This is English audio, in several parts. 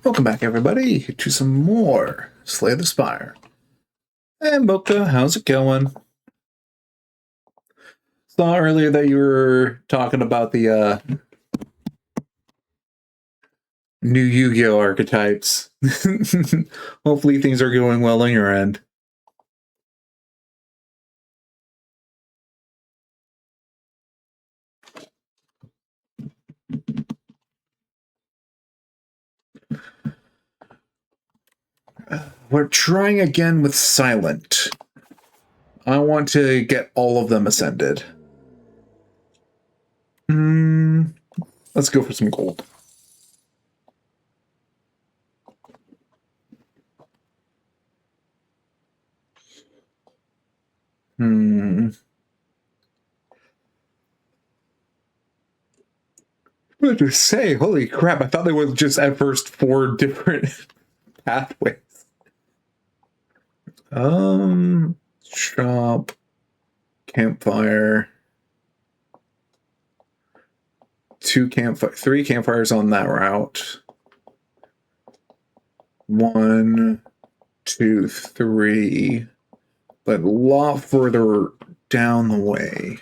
Welcome back, everybody, to some more Slay the Spire. And Boca, how's it going? Saw earlier that you were talking about the new Yu-Gi-Oh! Archetypes. Hopefully things are going well on your end. We're trying again with Silent. I want to get all of them ascended. Let's go for some gold. What to say? Holy crap, I thought they were just at first 4 different pathways. Shop, campfire, 3 campfires on that route. 1, 2, 3, but a lot further down the way.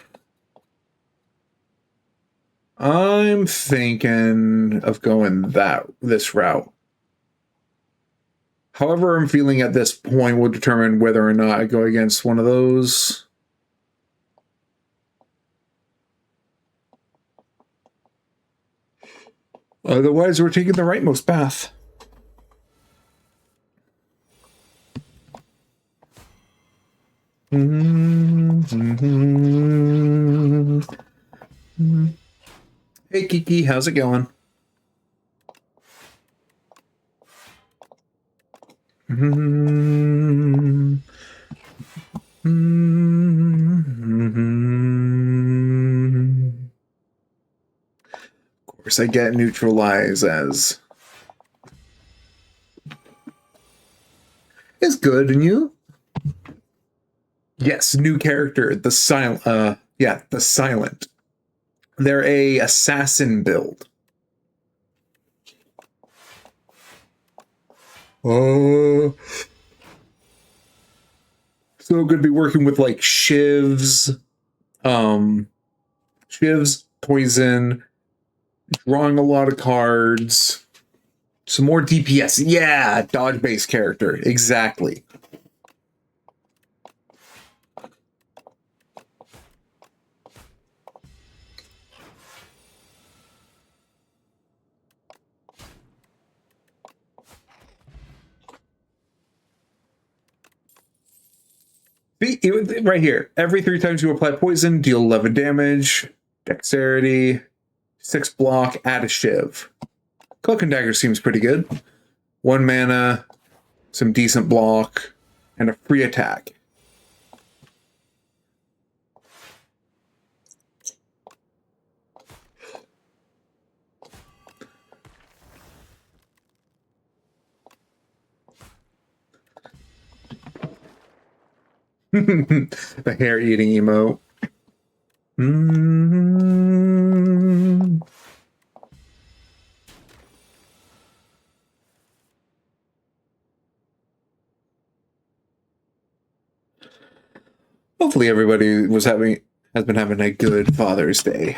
I'm thinking of going this route. However I'm feeling at this point will determine whether or not I go against one of those. Otherwise, we're taking the rightmost path. Hey Kiki, how's it going? Of course, I get neutralize as is good, and you? Yes, new character, the silent. The silent. They're a assassin build. So good to be working with like shivs, poison, drawing a lot of cards, some more DPS. Yeah, dodge based character, exactly. Right here. Every 3 times you apply poison, deal 11 damage. Dexterity, 6 block, add a shiv. Cloak and Dagger seems pretty good. 1 mana, some decent block, and a free attack. The hair eating emote. Hopefully everybody has been having a good Father's Day.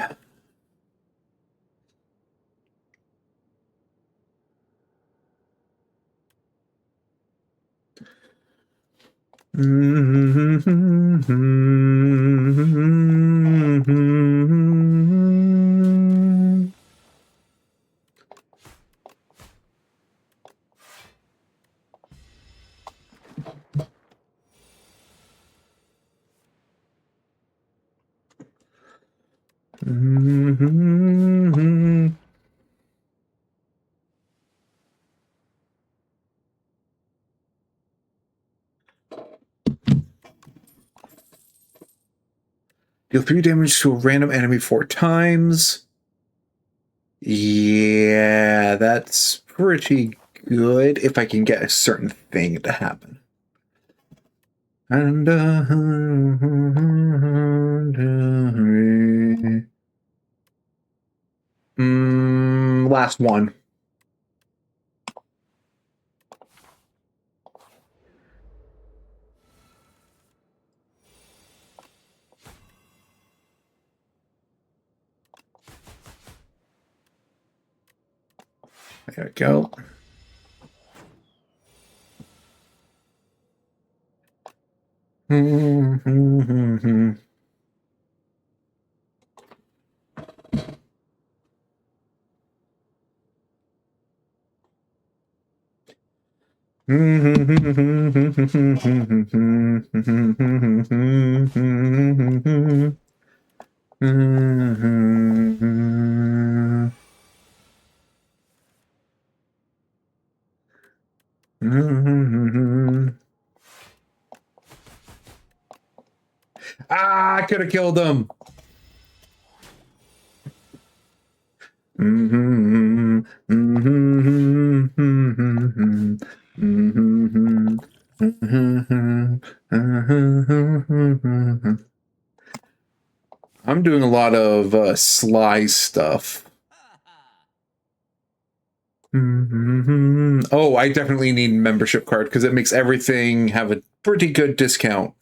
Deal 3 damage to a random enemy 4 times. Yeah, that's pretty good if I can get a certain thing to happen. And last one. There we go. Ah, I could have killed him. I'm doing a lot of sly stuff. Oh, I definitely need a membership card because it makes everything have a pretty good discount.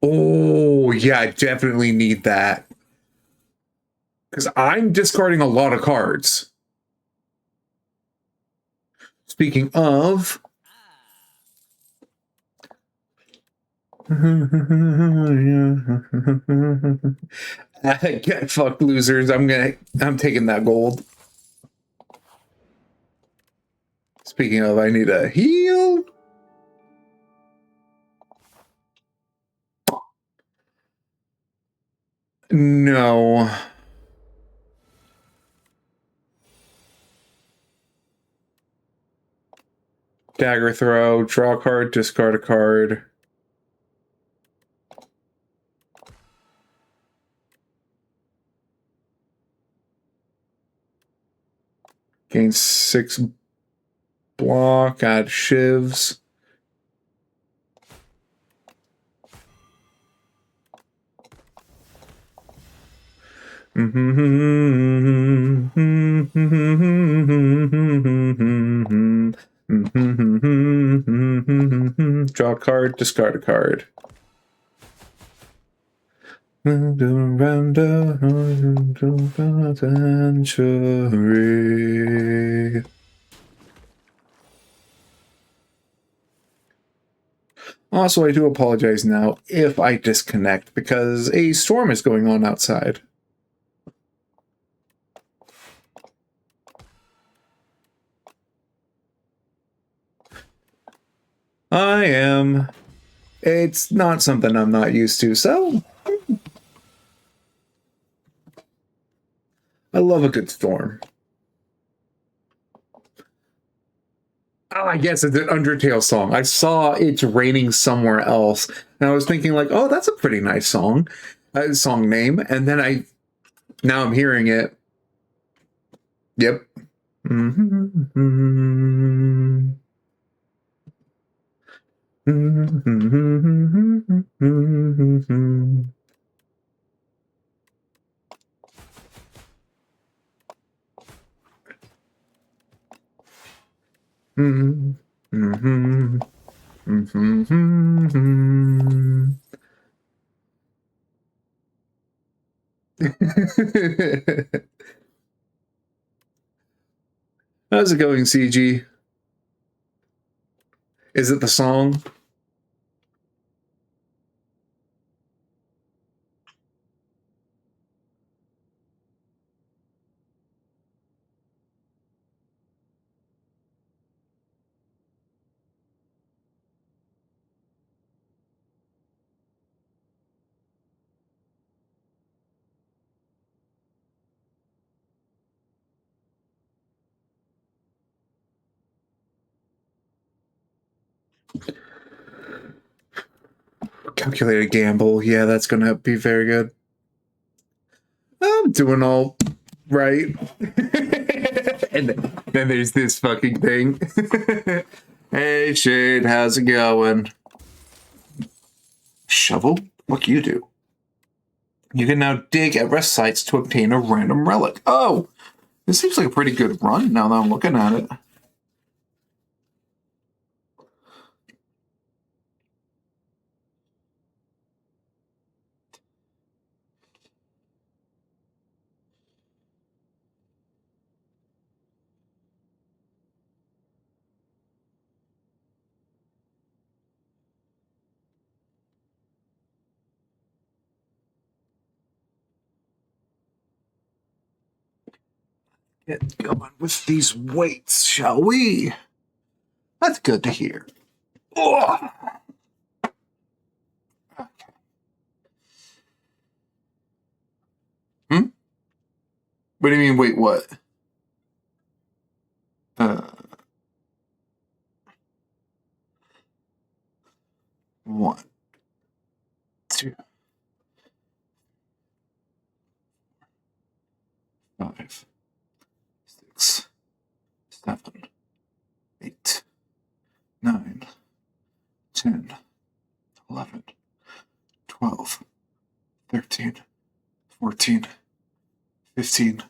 Oh, yeah, I definitely need that. Because I'm discarding a lot of cards. Speaking of... Get fucked, losers. I'm taking that gold. Speaking of, I need a heal. No. Dagger throw, draw a card, discard a card. Gain 6 block, add shivs. Draw a card, discard a card. Also, I do apologize now if I disconnect because a storm is going on outside. I am. It's not something I'm not used to, so I love a good storm. Oh, I guess it's an Undertale song. I saw It's Raining Somewhere Else, and I was thinking like, oh, that's a pretty nice song name. And then now I'm hearing it. Yep. How's it going, CG? Is it the song? Calculated gamble. Yeah, that's gonna be very good. I'm doing all right. And then there's this fucking thing. Hey, Shade, how's it going? Shovel? What can you do? You can now dig at rest sites to obtain a random relic. Oh, this seems like a pretty good run now that I'm looking at it. get going with these weights, shall we? That's good to hear. Oh. Hmm? What do you mean, wait, what? One, two, 5, 6, 7, 8, 9, 10, 11, 12, 13, 14, 15,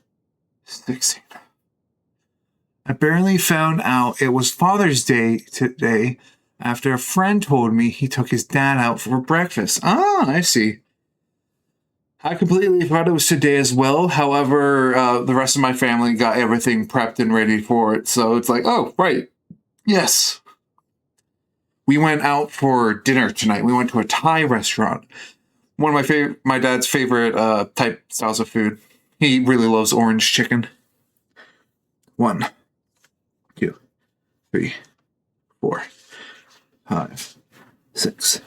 16. I barely found out it was Father's Day today after a friend told me he took his dad out for breakfast. Ah, I see. I completely thought it was today as well. However, the rest of my family got everything prepped and ready for it. So it's like, oh, right. Yes. We went out for dinner tonight. We went to a Thai restaurant. One of my dad's favorite type styles of food. He really loves orange chicken. 1, 2, 3, 4, 5, 6,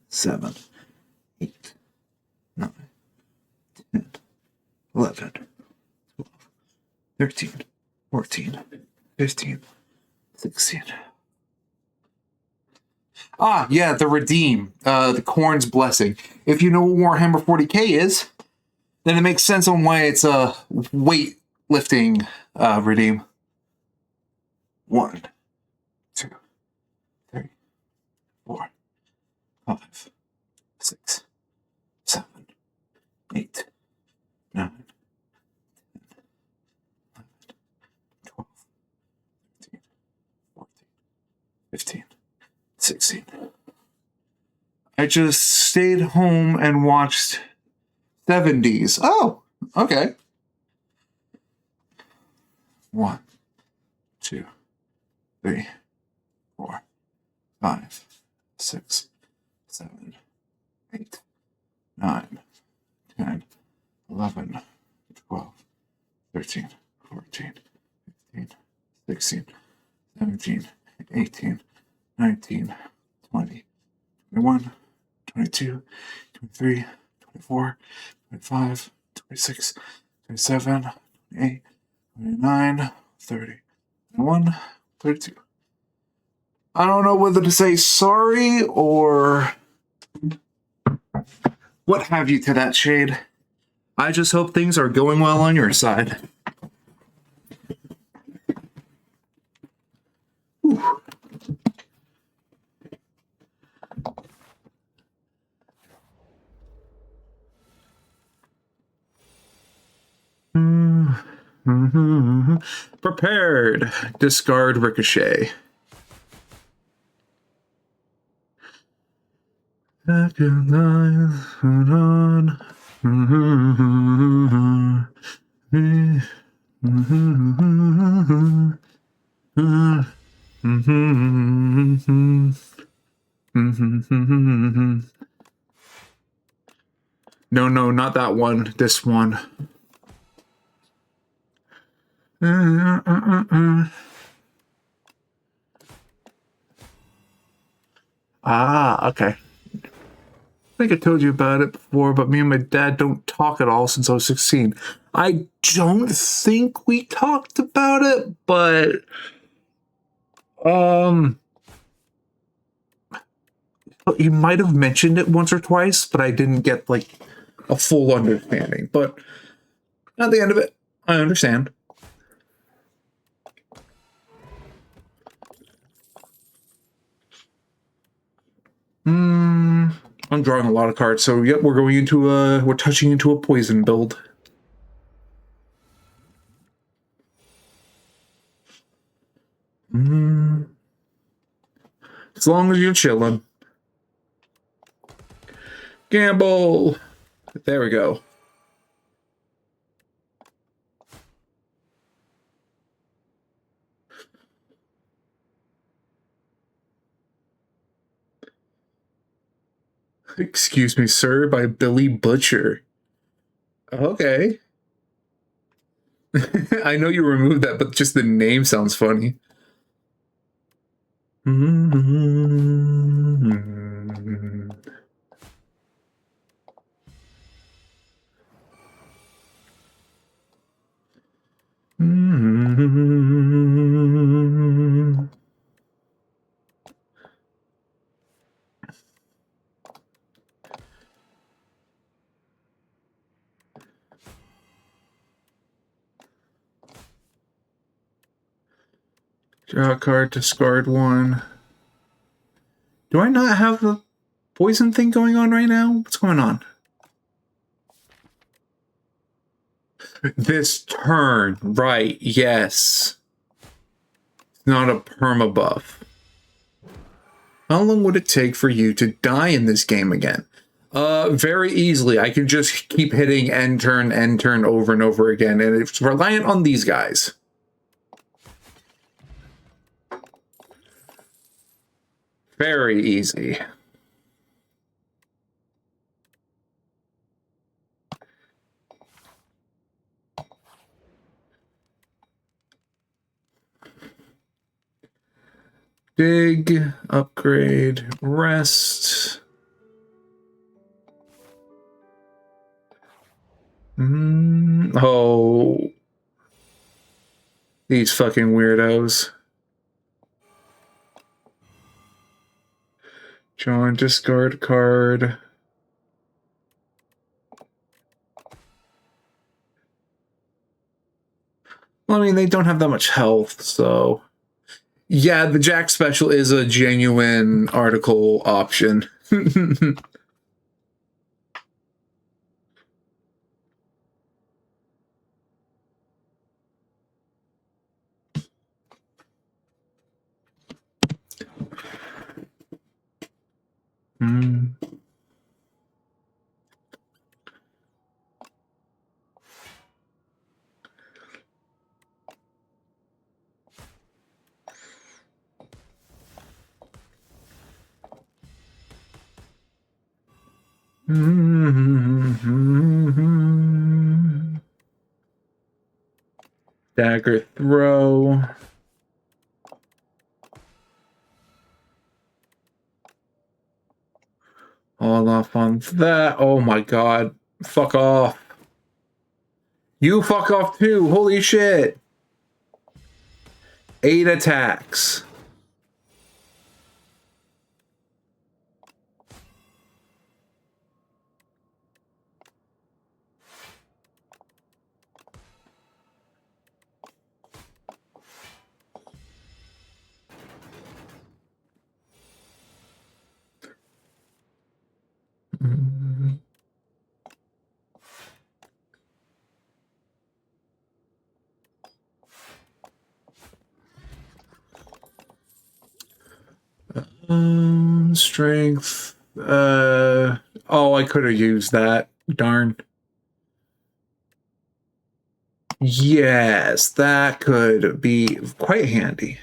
7, 8, 9, 10, 11, 12, 13, 14, 15, 16. Ah, yeah, the Redeem. The Corn's Blessing. If you know what Warhammer 40k is, then it makes sense on why it's a weightlifting Redeem. 1, 2, 3, 4, 5, 6, 7, 8, 9, 10, 12, 13, 14, 15, 16. I just stayed home and watched 70s. Oh, okay. 1, 2, 3, 4, 5, 6, 7, 8, 9, 10, 11, 12, 13, 14, 15, 16, 17, 18, 19, 20, 21, 22, 23, 24, 25, 26, 27, 28, 29, 30, 31, 32. I don't know whether to say sorry or what have you to that, Shade. I just hope things are going well on your side. Whew. Prepared. Discard Ricochet. No, not that one. This one. Ah, okay. I think I told you about it before, but me and my dad don't talk at all since I was 16. I don't think we talked about it, but you might have mentioned it once or twice, but I didn't get like a full understanding. But at the end of it, I understand. I'm drawing a lot of cards, so yep, we're touching into a poison build. As long as you're chilling. Gamble. There we go. Excuse me, sir, by Billy Butcher. Okay. I know you removed that, but just the name sounds funny. Draw a card, discard one. Do I not have the poison thing going on right now? What's going on? This turn, right, yes. It's not a perma buff. How long would it take for you to die in this game again? Very easily. I can just keep hitting end turn over and over again, and it's reliant on these guys. Very easy. Dig, upgrade, rest. Oh. These fucking weirdos. John, discard card. Well, I mean, they don't have that much health, so... Yeah, the Jack special is a genuine article option. Dagger throw. Hold off on that. Oh my god. Fuck off. You fuck off too. Holy shit. 8 attacks. Strength. Oh, I could have used that. Darn. Yes, that could be quite handy.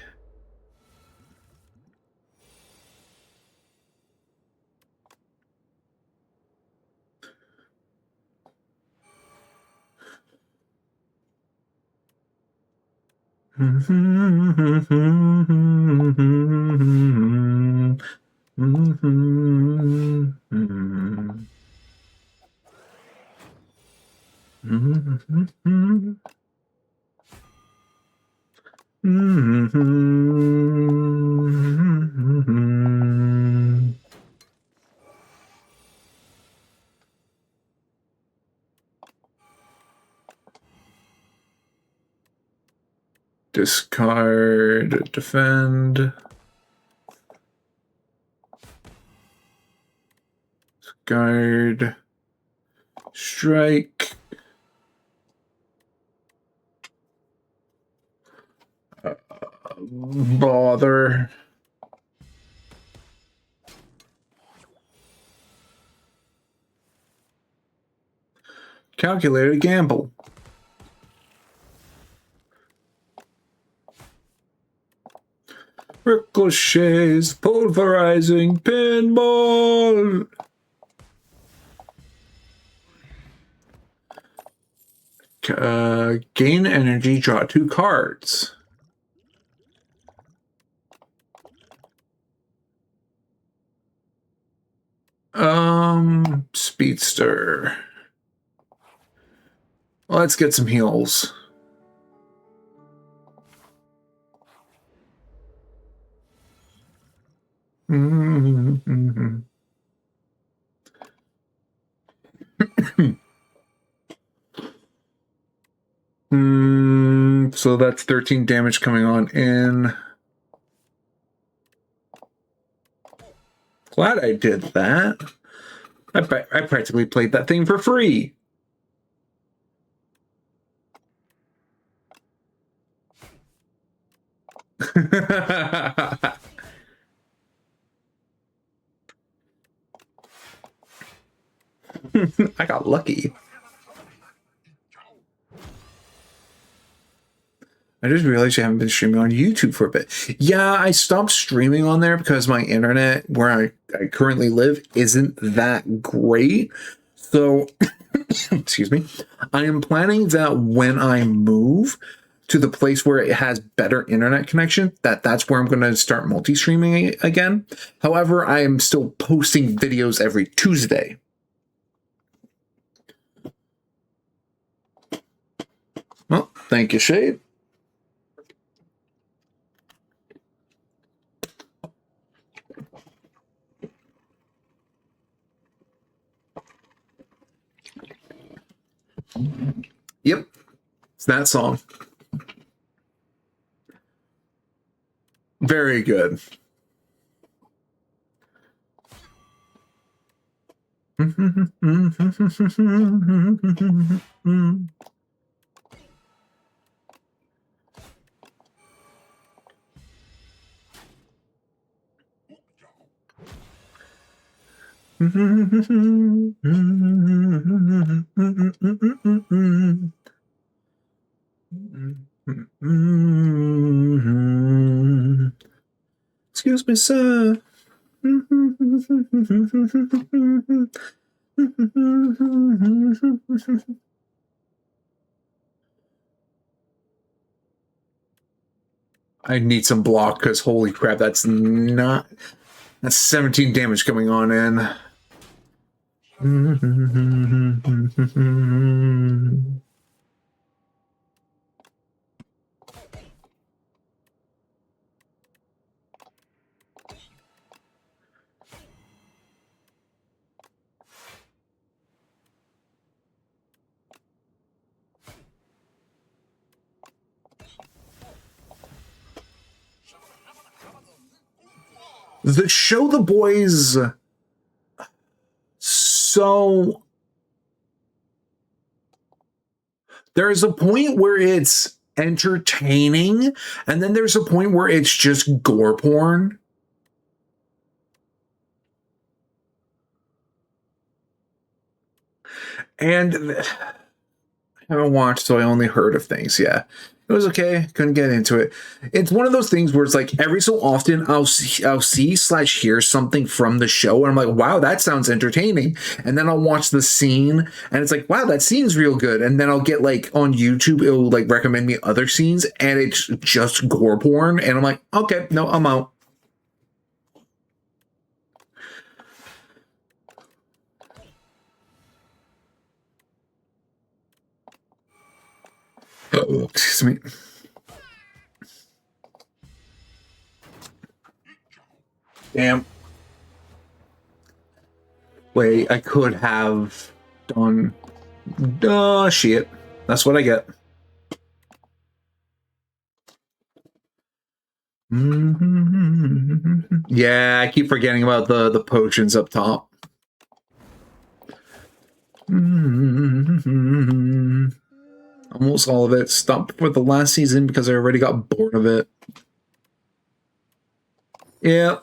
Discard, defend. Discard, strike. Bother. Calculated gamble. Ricochets, pulverizing pinball. Gain energy, draw 2 cards. Speedster. Let's get some heals. So that's 13 damage coming on in. Glad I did that. I practically played that thing for free. I got lucky. I just realized you haven't been streaming on YouTube for a bit. Yeah, I stopped streaming on there because my internet where I currently live isn't that great. So, excuse me, I am planning that when I move to the place where it has better internet connection, that's where I'm going to start multi-streaming again. However, I am still posting videos every Tuesday. Well, thank you, Shade. Yep, it's that song. Very good. Excuse me, sir. I need some block because holy crap, that's 17 damage coming on in. The show The Boys, so there's a point where it's entertaining, and then there's a point where it's just gore porn. And I haven't watched, so I only heard of things. Yeah, it was okay. Couldn't get into it. It's one of those things where it's like every so often I'll see/hear something from the show, and I'm like, wow, that sounds entertaining. And then I'll watch the scene, and it's like, wow, that scene's real good. And then I'll get like on YouTube, it'll like recommend me other scenes, and it's just gore porn, and I'm like, okay, no, I'm out. Oh, excuse me. Damn. Wait, I could have done. Oh, shit. That's what I get. Yeah, I keep forgetting about the potions up top. Almost all of it. Stopped for the last season because I already got bored of it. Yeah.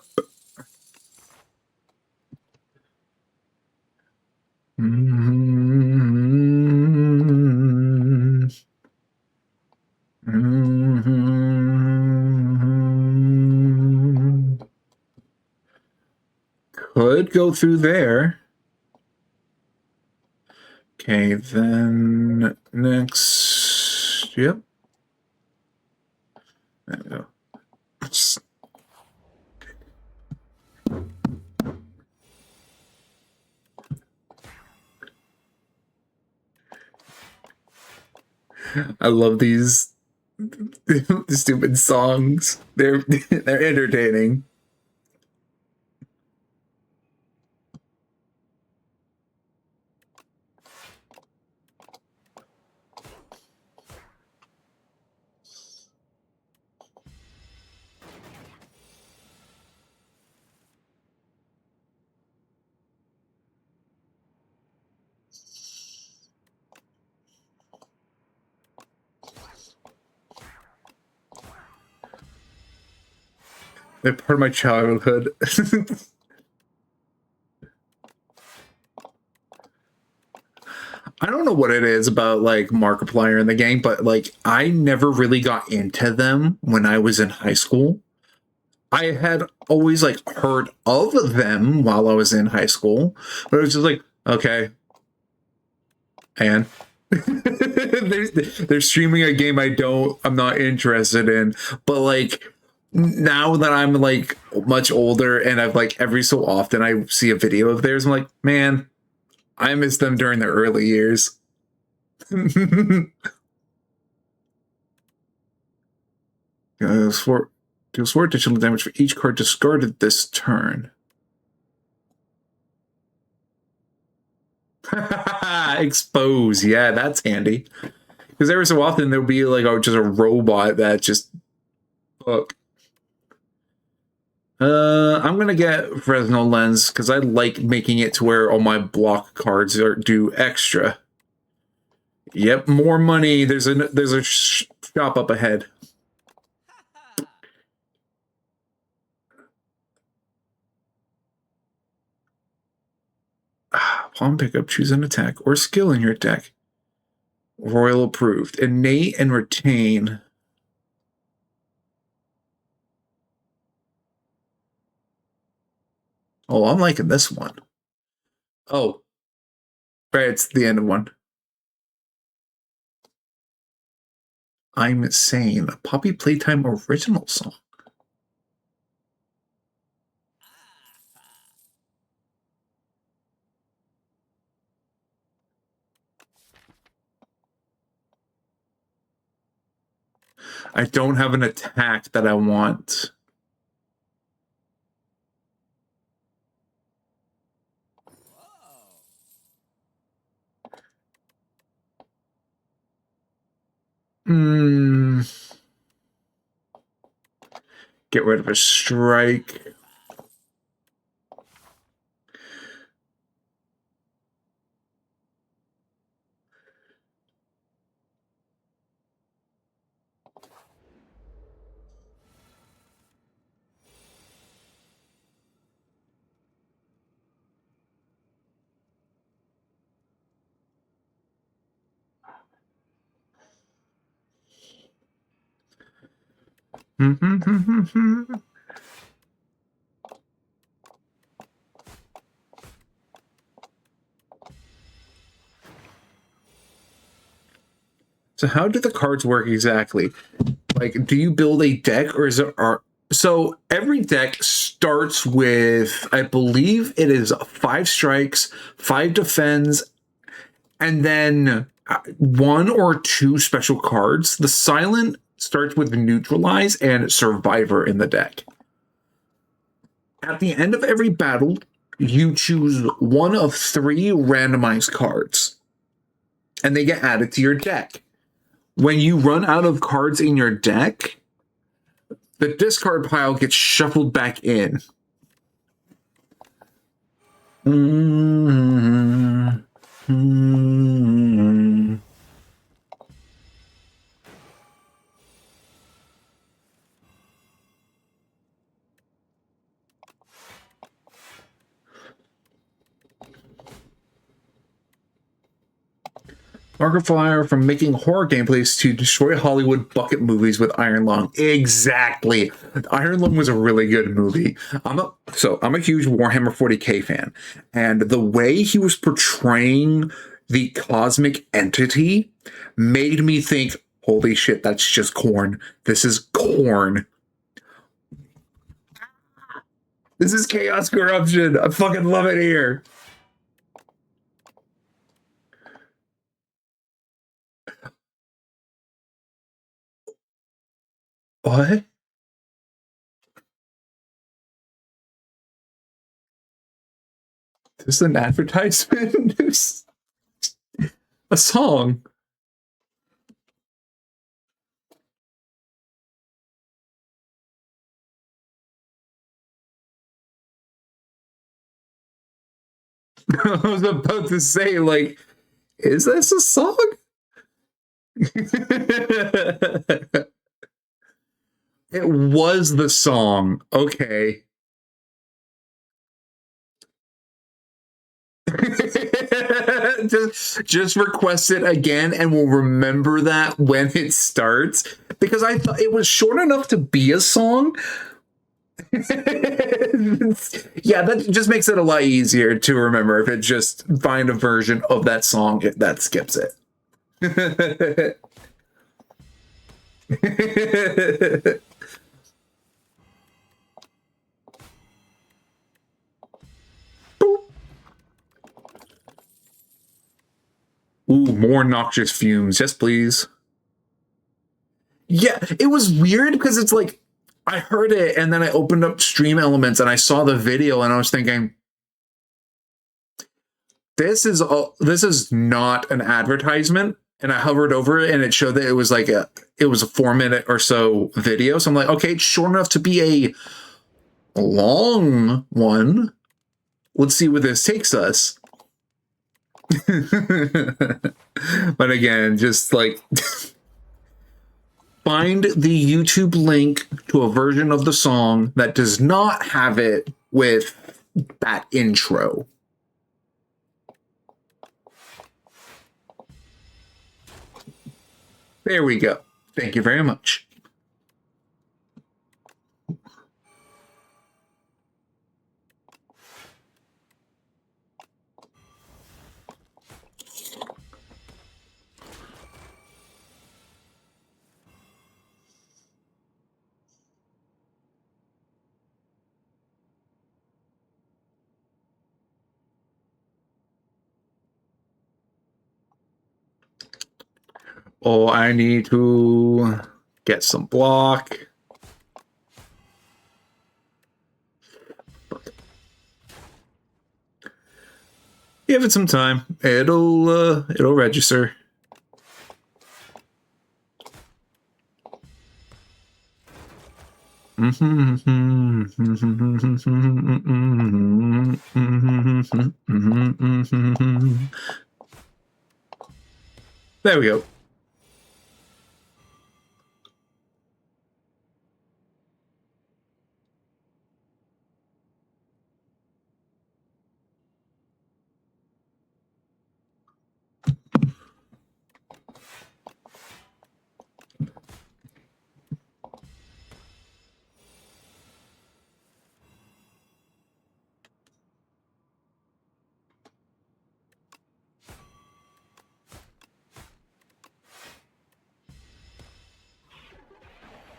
Could go through there. Okay, then next. Yep. There we go. I love these stupid songs. They're entertaining. They're part of my childhood. I don't know what it is about like Markiplier in the game, but like I never really got into them when I was in high school. I had always like heard of them while I was in high school, but it was just like, okay, and they're streaming a game I'm not interested in, but like now that I'm like much older and I've like every so often I see a video of theirs, I'm like, man, I miss them during the early years. Deals 4 additional damage for each card discarded this turn. Expose. Yeah, that's handy. Because every so often there'll be like just a robot that just fuck. I'm gonna get Fresnel Lens because I like making it to where all my block cards do extra. Yep, more money. There's a shop up ahead. Pawn pickup. Choose an attack or skill in your deck. Royal approved. Innate and retain. Oh, I'm liking this one. Oh, right. It's the end of one. I'm Sane. A Poppy Playtime original song. I don't have an attack that I want. Get rid of a strike. So how do the cards work exactly? Like, do you build a deck or is it art? So every deck starts with, I believe it is 5 strikes, 5 defends, and then 1 or 2 special cards. The silent starts with neutralize and survivor in the deck. At the end of every battle, you choose one of 3 randomized cards, and they get added to your deck. When you run out of cards in your deck, the discard pile gets shuffled back in. Markiplier from making horror gameplays to destroy Hollywood bucket movies with Iron Lung. Exactly. Iron Lung was a really good movie. I'm a huge Warhammer 40K fan, and the way he was portraying the cosmic entity made me think, holy shit, that's just corn. This is corn. This is chaos corruption. I fucking love it here. What? This is an advertisement? A song. I was about to say, like, is this a song? It was the song. Okay. just request it again and we'll remember that when it starts, because I thought it was short enough to be a song. Yeah, that just makes it a lot easier to remember if it just find a version of that song that skips it. Ooh, more noxious fumes. Yes, please. Yeah, it was weird because it's like I heard it and then I opened up Stream Elements and I saw the video and I was thinking, this is not an advertisement. And I hovered over it and it showed that it was like a 4-minute or so video. So I'm like, okay, it's short enough to be a long one. Let's see where this takes us. But again, just like find the YouTube link to a version of the song that does not have it with that intro. There we go. Thank you very much. Oh, I need to get some block. Give it some time. It'll register. There we go.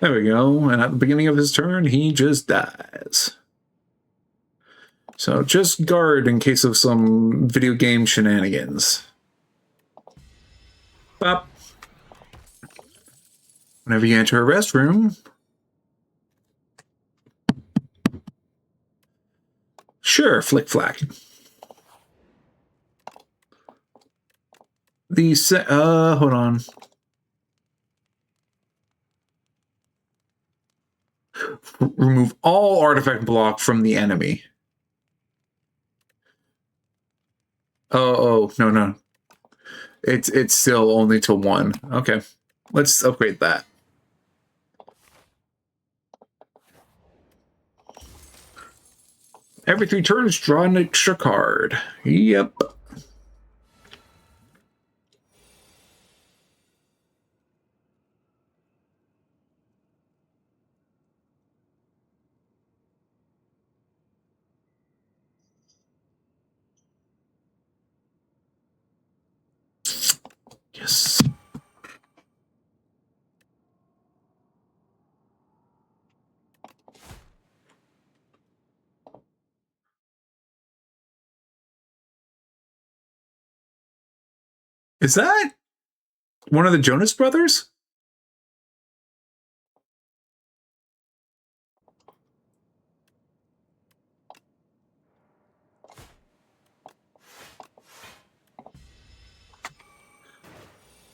There we go. And at the beginning of his turn, he just dies. So just guard in case of some video game shenanigans. Bop. Whenever you enter a restroom, sure, flick flack. Hold on. Remove all artifact block from the enemy. Oh, no. It's still only to 1. Okay. Let's upgrade that. Every 3 turns, draw an extra card. Yep. Is that one of the Jonas Brothers?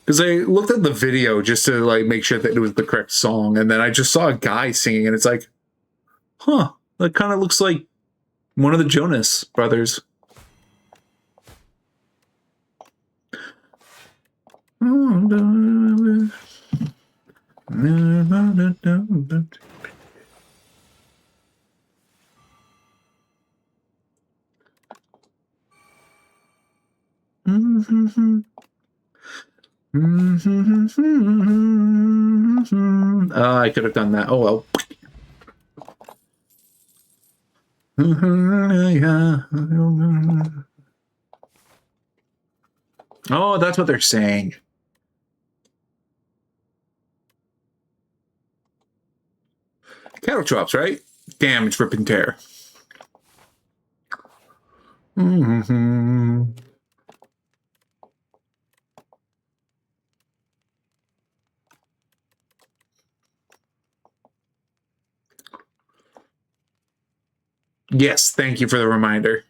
Because I looked at the video just to like make sure that it was the correct song, and then I just saw a guy singing, and it's like, huh, that kind of looks like one of the Jonas Brothers. I could have done that. Oh well. Oh, that's what they're saying. Cattle chops, right? Damage, rip, and tear. Yes, thank you for the reminder.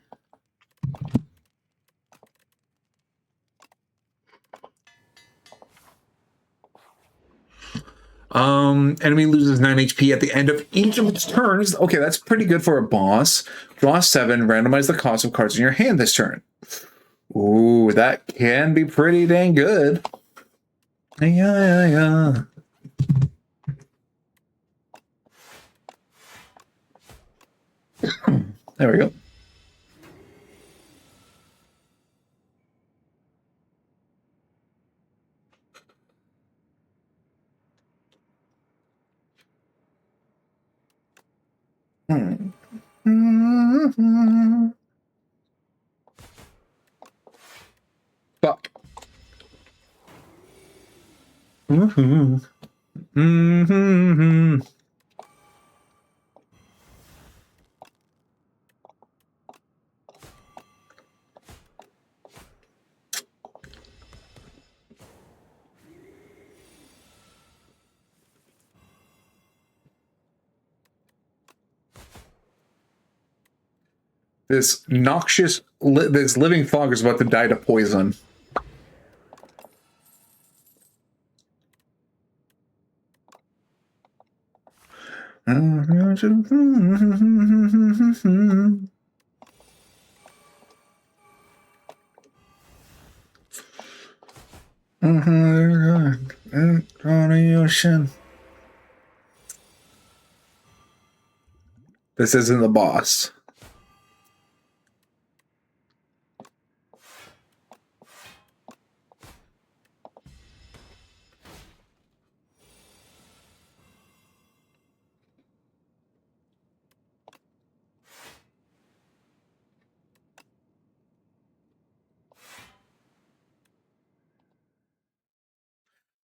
Enemy loses 9 HP at the end of each of its turns. Okay, that's pretty good for a boss. Draw 7, randomize the cost of cards in your hand this turn. Ooh, that can be pretty dang good. Yeah. There we go. Fuck. This noxious, this living fog is about to die to poison. This isn't the boss.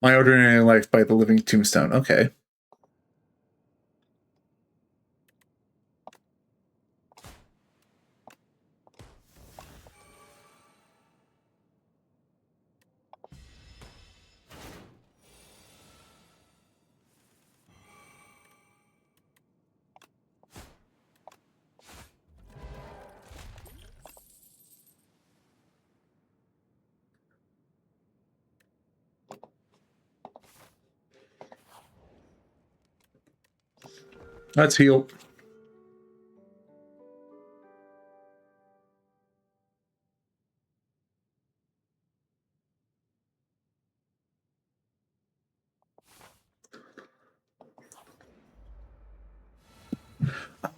My Ordinary Life by the Living Tombstone. Okay. Let's heal.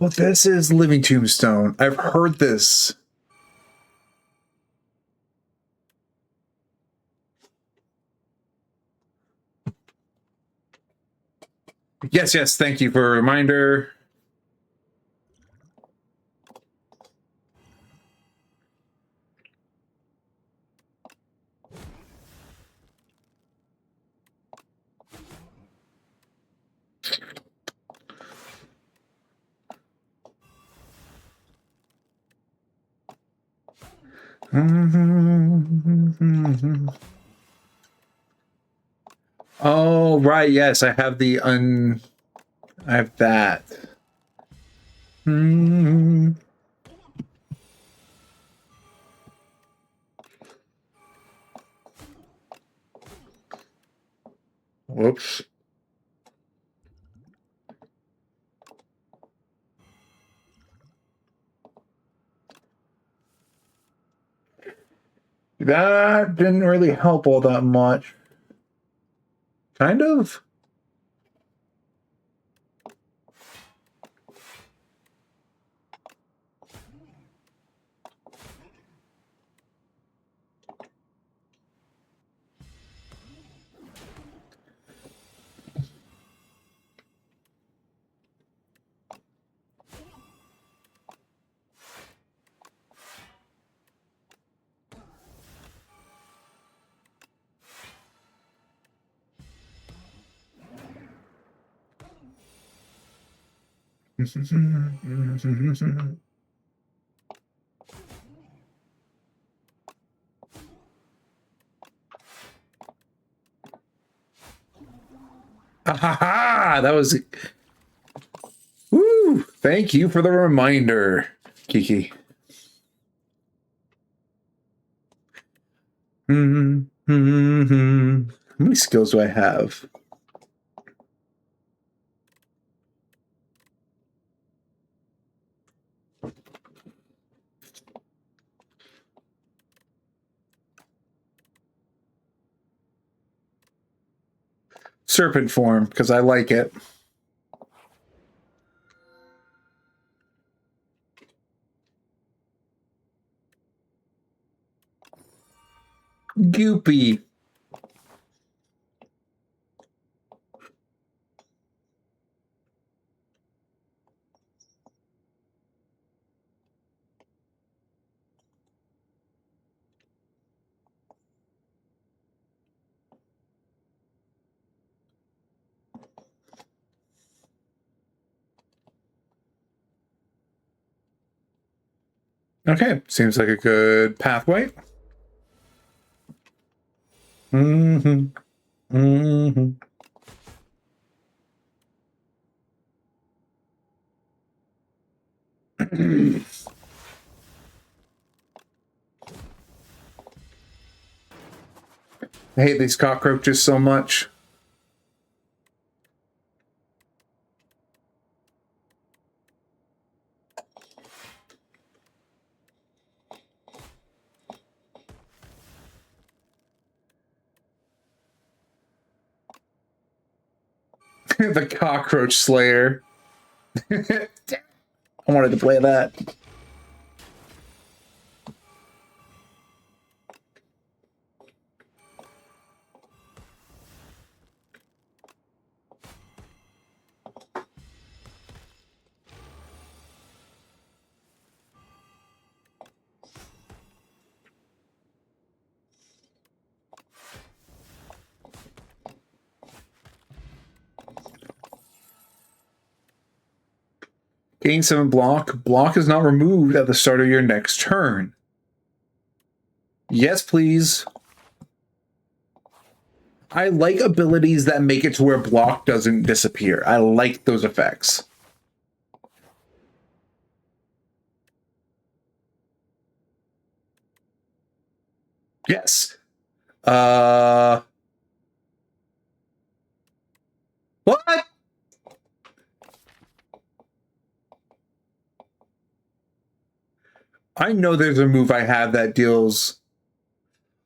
Well, this is Living Tombstone. I've heard this. Yes. Thank you for a reminder. Oh, right. Yes, I have I have that. Hmm. Whoops. That didn't really help all that much. Kind of. Ha ha ha! That was. Woo! Thank you for the reminder, Kiki. How many skills do I have? Serpent form, because I like it. Goopy. Okay, seems like a good pathway. Mm-hmm. Mm-hmm. I hate these cockroaches so much. The cockroach slayer. I wanted to play that. Gain 7 block. Block is not removed at the start of your next turn. Yes, please. I like abilities that make it to where block doesn't disappear. I like those effects. Yes. What? I know there's a move I have that deals.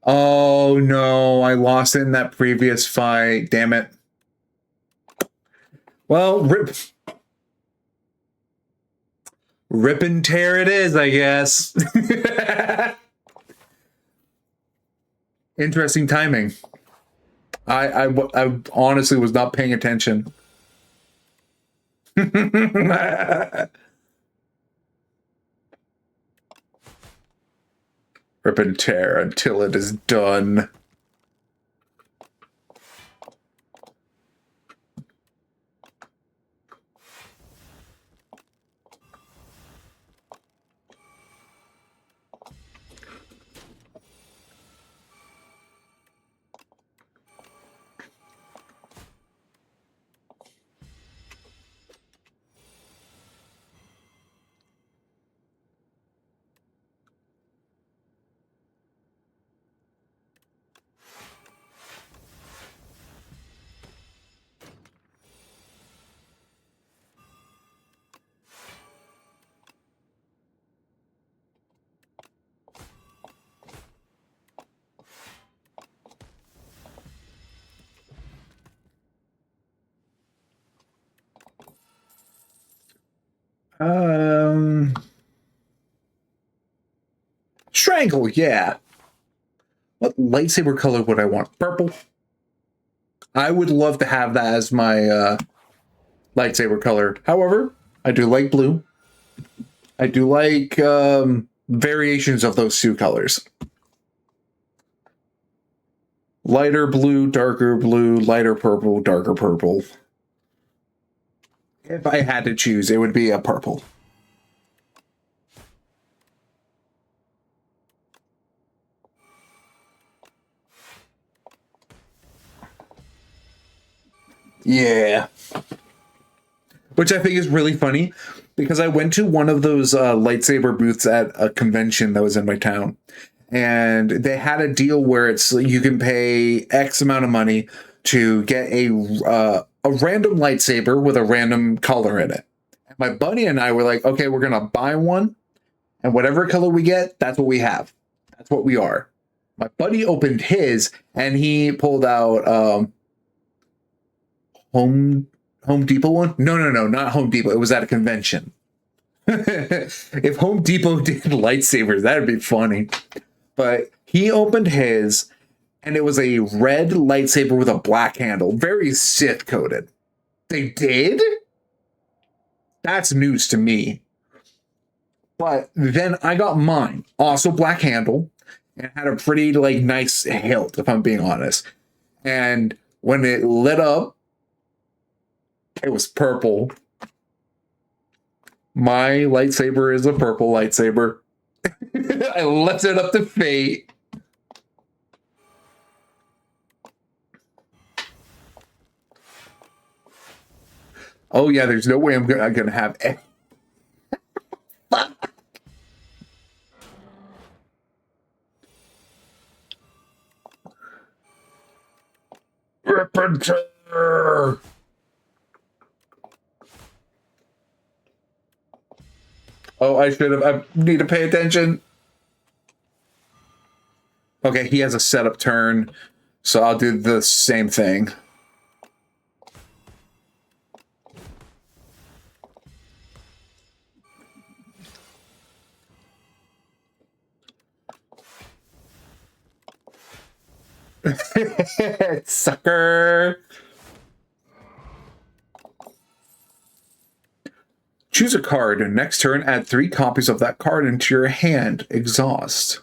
Oh no, I lost it in that previous fight. Damn it. Well, rip and tear it is, I guess. Interesting timing. I honestly was not paying attention. Rip and tear until it is done. Um, Strangle, yeah. What lightsaber color would I want? Purple. I would love to have that as my lightsaber color. However, I do like blue. I do like variations of those two colors. Lighter blue, lighter purple, darker purple. If I had to choose, it would be a purple. Yeah. Which I think is really funny because I went to one of those lightsaber booths at a convention that was in my town. And they had a deal where it's you can pay X amount of money to get a random lightsaber with a random color in it. And my buddy and I were like, okay, we're going to buy one. And whatever color we get, that's what we have. That's what we are. My buddy opened his and he pulled out Home Depot one? No, not Home Depot. It was at a convention. If Home Depot did lightsabers, that'd be funny. But he opened his, and it was a red lightsaber with a black handle, very Sith coded. They did? That's news to me. But then I got mine, also black handle, and had a pretty nice hilt, if I'm being honest. And when it lit up, it was purple. My lightsaber is a purple lightsaber. I left it up to fate. Oh yeah, there's no way I'm gonna have any. Ripper. Oh, I should have. I need to pay attention. Okay, he has a setup turn, so I'll do the same thing. Sucker. Choose a card, and next turn add 3 copies of that card into your hand. Exhaust.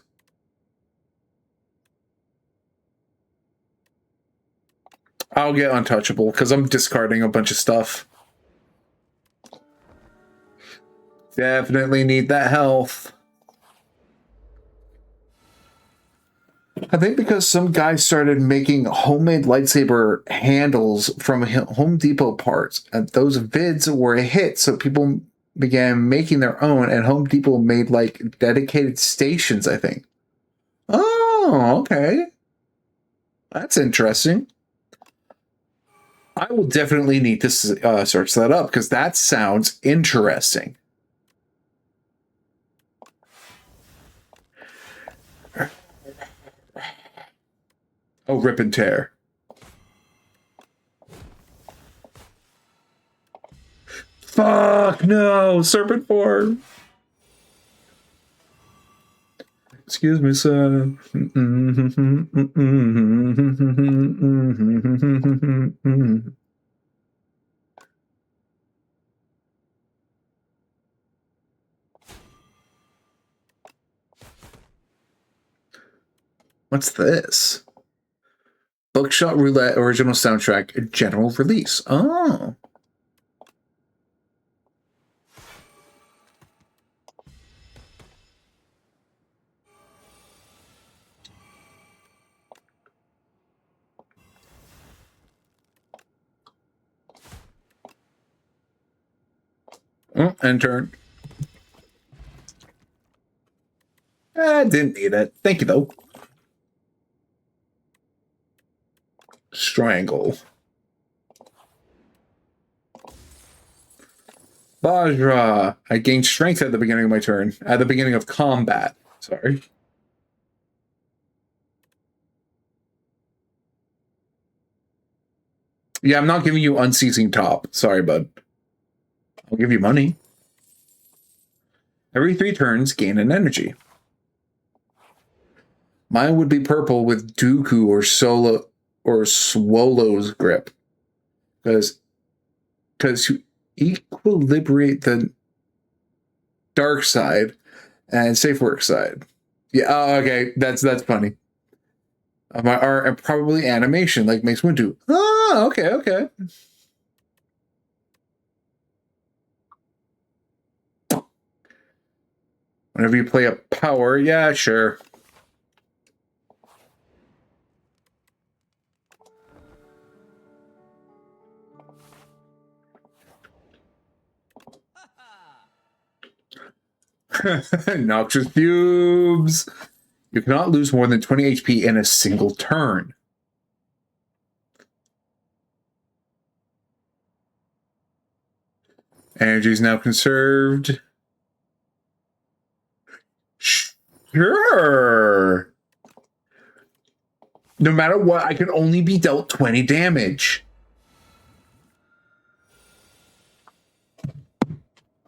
I'll get untouchable because I'm discarding a bunch of stuff. Definitely need that health. I think because some guy started making homemade lightsaber handles from Home Depot parts, and those vids were a hit, so people began making their own, and Home Depot made dedicated stations, I think. Oh, okay. That's interesting. I will definitely need to search that up because that sounds interesting. Oh, rip and tear. Fuck no, serpent form. Excuse me, sir. What's this? Bookshot Roulette original soundtrack, general release. Oh. End turn. I didn't need it. Thank you, though. Strangle. Bajra. I gained strength at the beginning of my turn. At the beginning of combat. Sorry. Yeah, I'm not giving you unceasing top. Sorry, bud. I'll give you money. Every 3 turns, gain an energy. Mine would be purple with Dooku or Swallow's grip. Because you equilibrate the dark side and safe work side. Yeah, oh, okay. That's funny. Or probably animation, like Mace Windu. Oh, okay. Whenever you play a power, yeah, sure. Noxious fumes. You cannot lose more than 20 HP in a single turn. Energy is now conserved. Sure. No matter what, I can only be dealt 20 damage.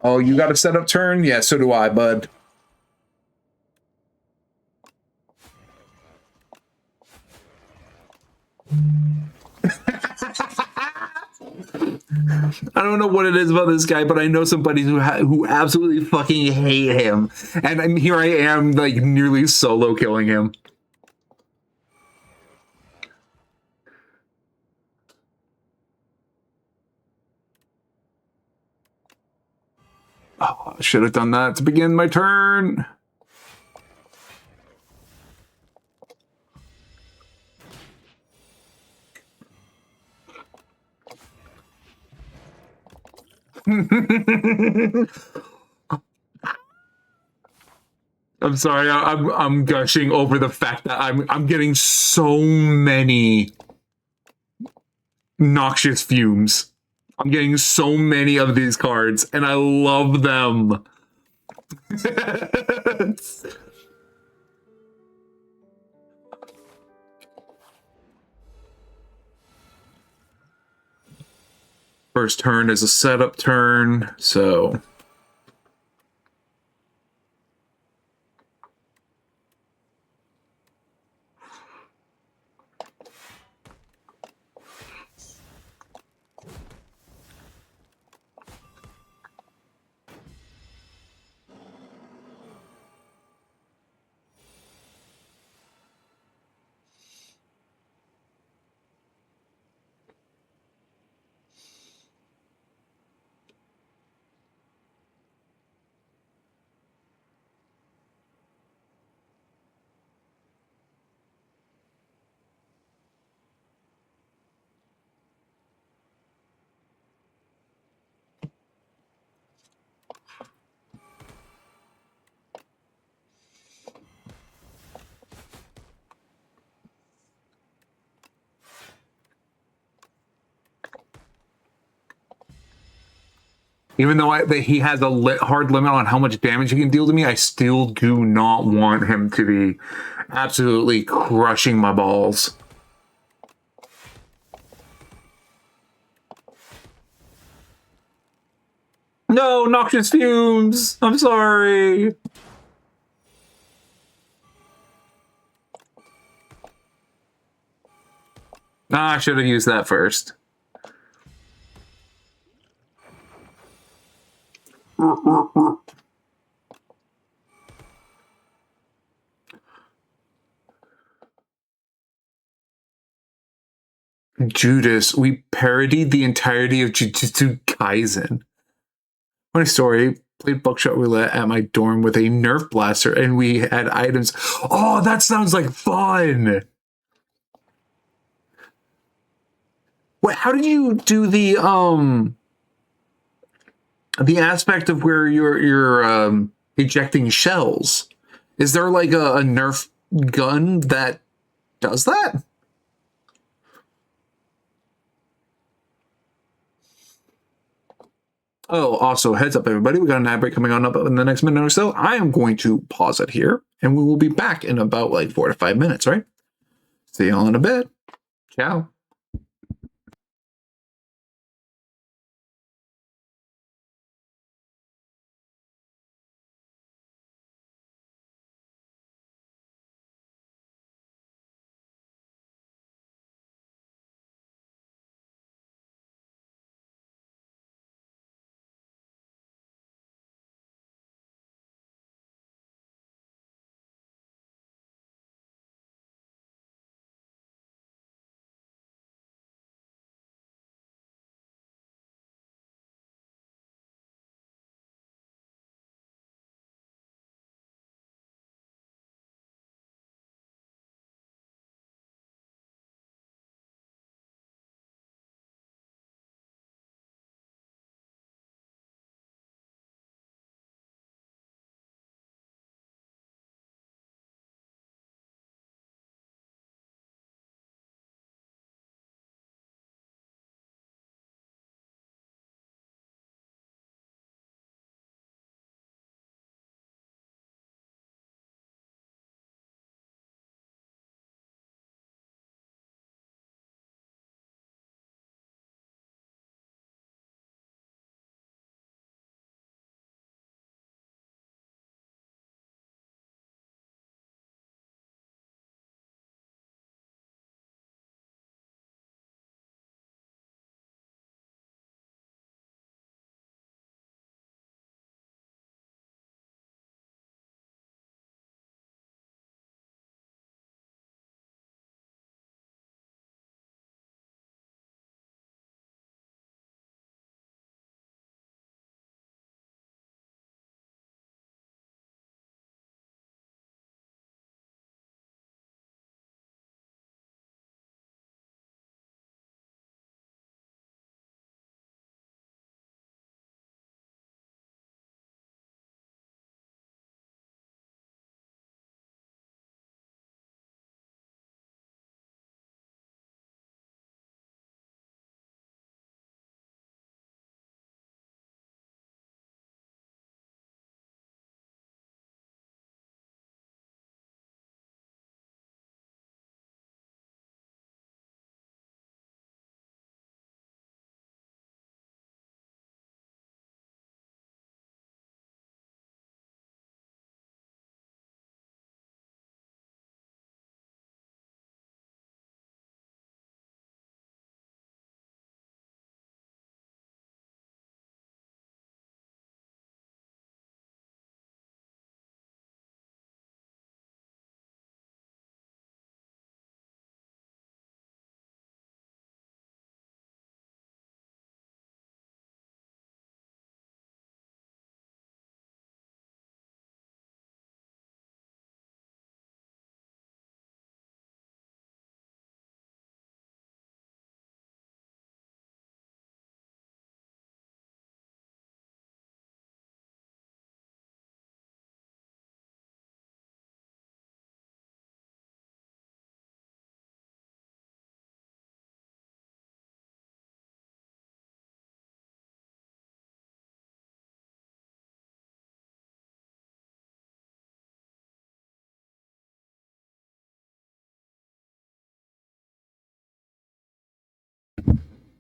Oh, you got a setup turn? Yeah, so do I, bud. I don't know what it is about this guy, but I know somebody who absolutely fucking hate him, and here I am, like nearly solo killing him. Oh, I should have done that to begin my turn. I'm sorry. I'm gushing over the fact that I'm getting so many noxious fumes. I'm getting so many of these cards, and I love them. First turn is a setup turn, so even though he has a hard limit on how much damage he can deal to me, I still do not want him to be absolutely crushing my balls. No, noxious fumes! I'm sorry! Ah, I should have used that first. Judas, we parodied the entirety of Jujutsu Kaisen. Funny story, played buckshot roulette at my dorm with a Nerf blaster, and we had items. Oh, that sounds like fun! Wait, how did you do the aspect of where you're ejecting shells? Is there like a Nerf gun that does that? Oh, also, heads up, everybody. We got an ad break coming on up in the next minute or so. I am going to pause it here, and we will be back in about like 4 to 5 minutes, right? See y'all in a bit. Ciao.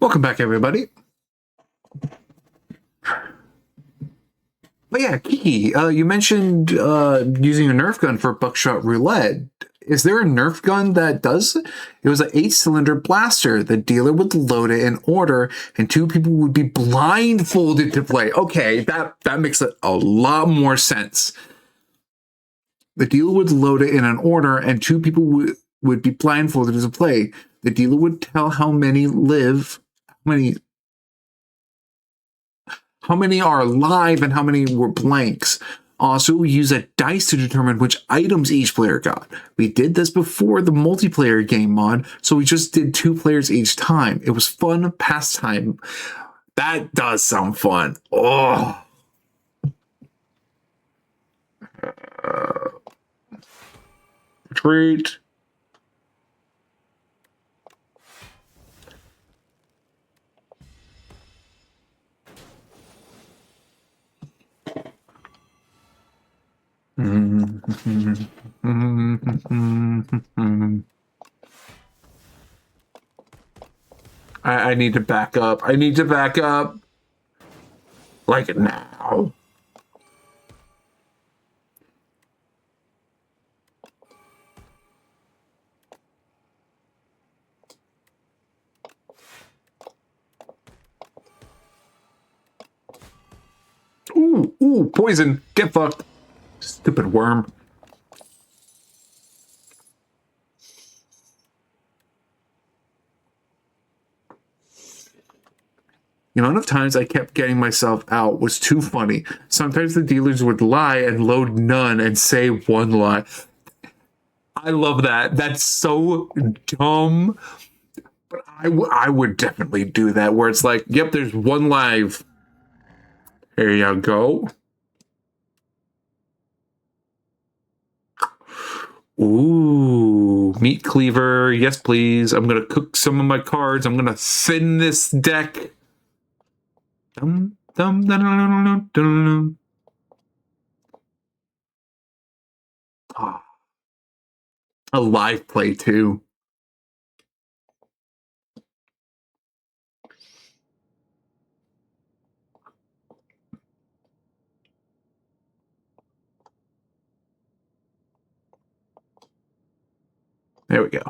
Welcome back, everybody. But yeah, Kiki, you mentioned using a Nerf gun for buckshot roulette. Is there a Nerf gun that does it? It was an 8-cylinder blaster. The dealer would load it in order, and 2 people would be blindfolded to play. Okay, that makes a lot more sense. The dealer would load it in an order, and 2 people would be blindfolded to play. The dealer would tell how many are alive and how many were blanks. Also, we use a dice to determine which items each player got. We did this before the multiplayer game mod, so we just did 2 players each time. It was fun pastime. That does sound fun. Oh. Retreat. I need to back up. I need to back up. Like now. Ooh, poison. Get fucked. Stupid worm. The amount of times I kept getting myself out was too funny. Sometimes the dealers would lie and load none and say 1 lie. I love that. That's so dumb. But I would definitely do that, where it's like, yep, there's 1 live. Here you go. Ooh, meat cleaver. Yes, please. I'm going to cook some of my cards. I'm going to thin this deck. Dum, dum, dum, dum, dum, dum. Oh. A live play, too. There we go.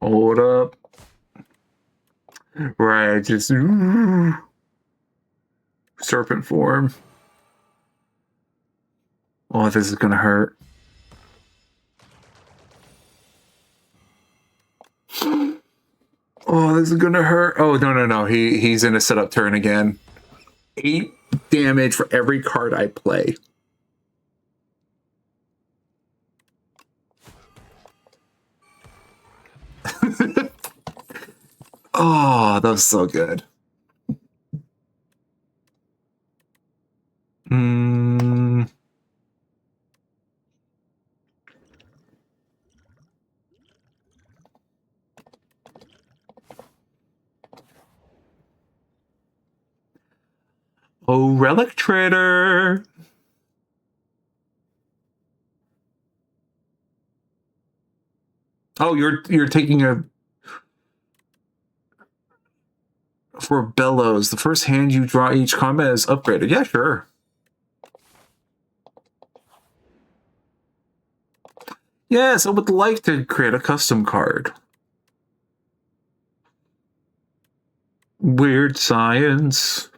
Hold up. Right, just serpent form. Oh, this is gonna hurt. Oh, this is gonna hurt. Oh, no. He's in a setup turn again. 8 damage for every card I play. Oh, that was so good. Oh, relic trader. Oh, you're taking a for bellows. The first hand you draw each combat is upgraded. Yeah, sure. Yes, I would like to create a custom card. Weird science.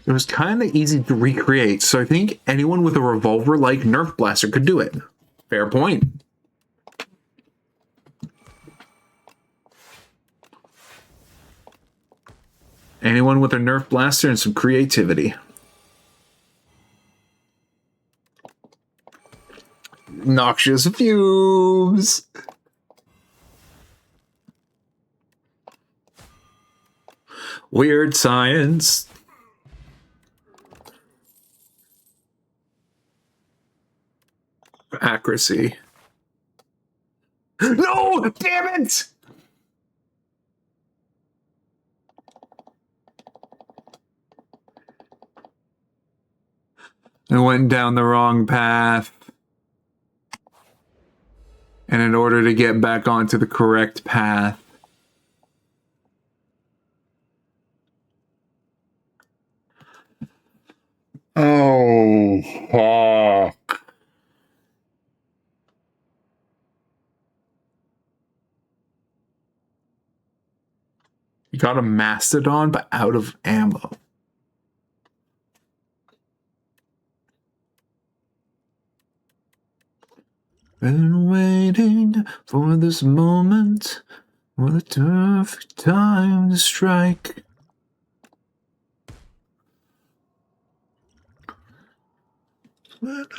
It was kind of easy to recreate, so I think anyone with a revolver-like Nerf blaster could do it. Fair point. Anyone with a Nerf blaster and some creativity. Noxious fumes. Weird science. Accuracy. No! Damn it! I went down the wrong path. And in order to get back onto the correct path, oh, fuck. You got a Mastodon, but out of ammo. Been waiting for this moment, for the perfect time to strike. I've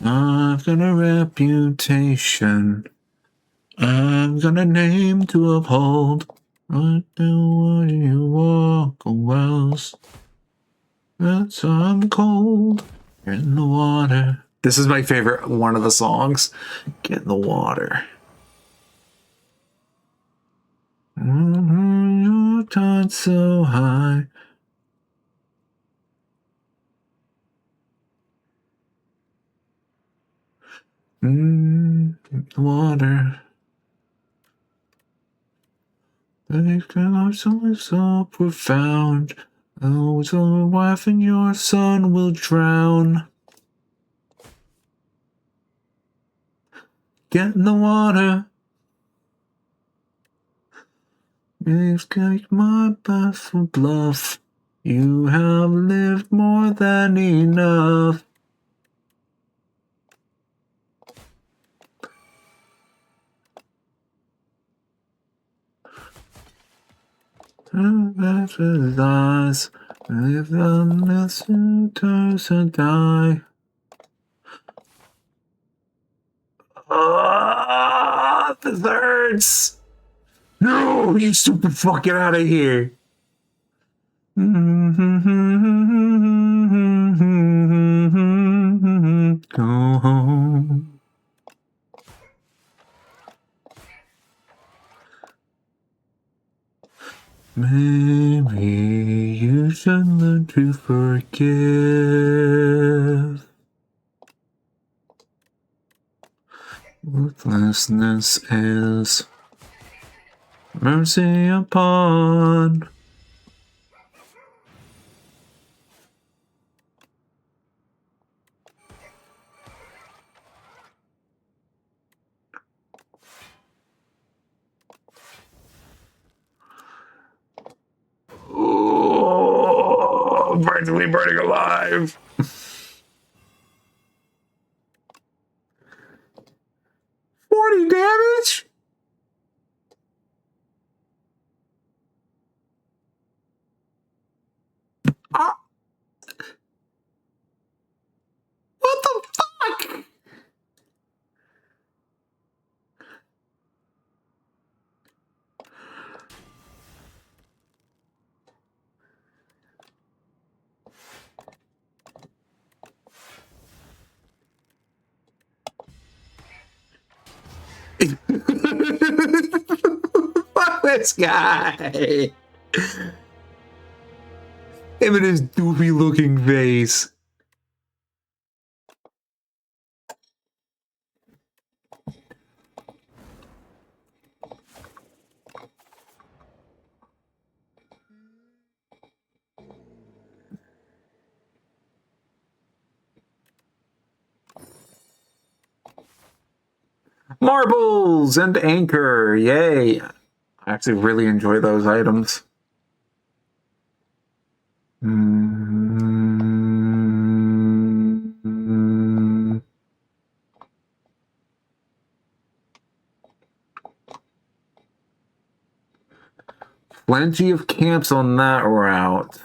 got a reputation. I've got a name to uphold. I know when you walk a wells. That's I'm cold in the water. This is my favorite one of the songs. Get in the water. Your tide so high. Water. They've got something so profound. Oh, it's your wife and your son will drown. Get in the water. You've got my best for bluff. You have lived more than enough. That's his eyes. If the listen turns to die. Ah, this hurts. No, you stupid fuck, get out of here. Go home. Maybe you should learn to forgive. Ruthlessness is mercy upon. Oh, practically burning alive. 40 damage? Ah. What the fuck? Fuck this guy. Him and his doofy looking face. Marbles and anchor, yay. I actually really enjoy those items. Plenty of camps on that route.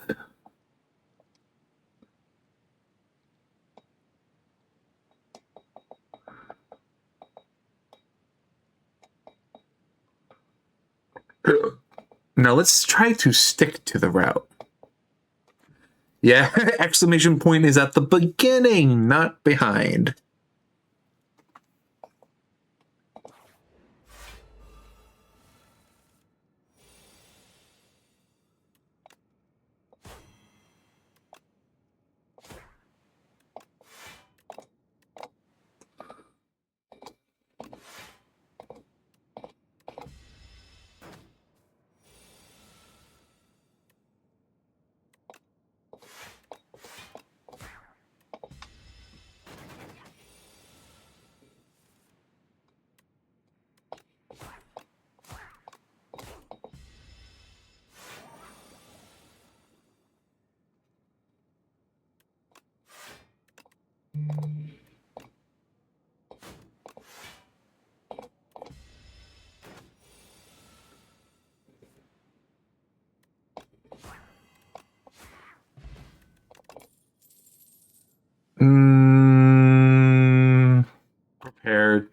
Now let's try to stick to the route. Yeah, exclamation point is at the beginning, not behind. Prepared.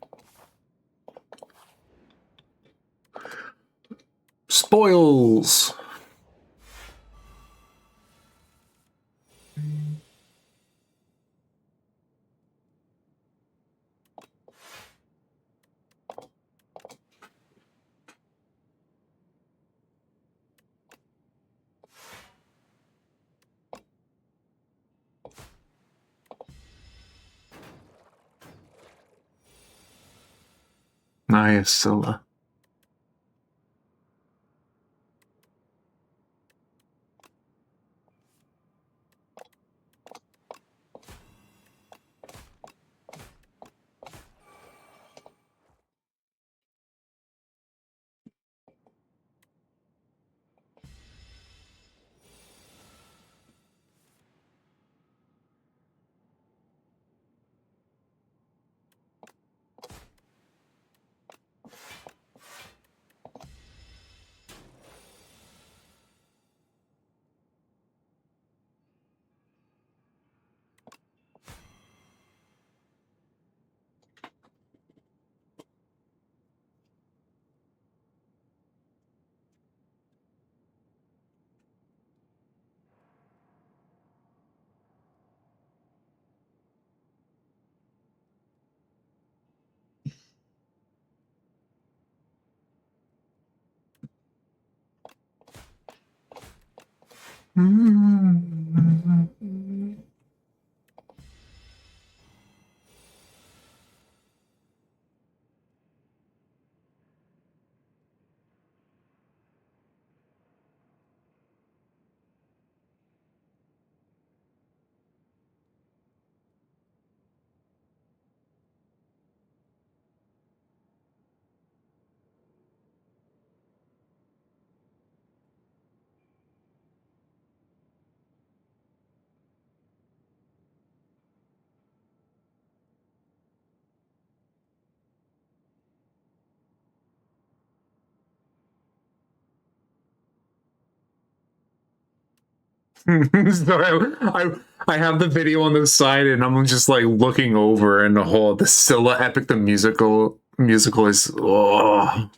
Spoils. Nice, Scylla. So I have the video on the side and I'm just like looking over and the Scylla epic, the musical is oh.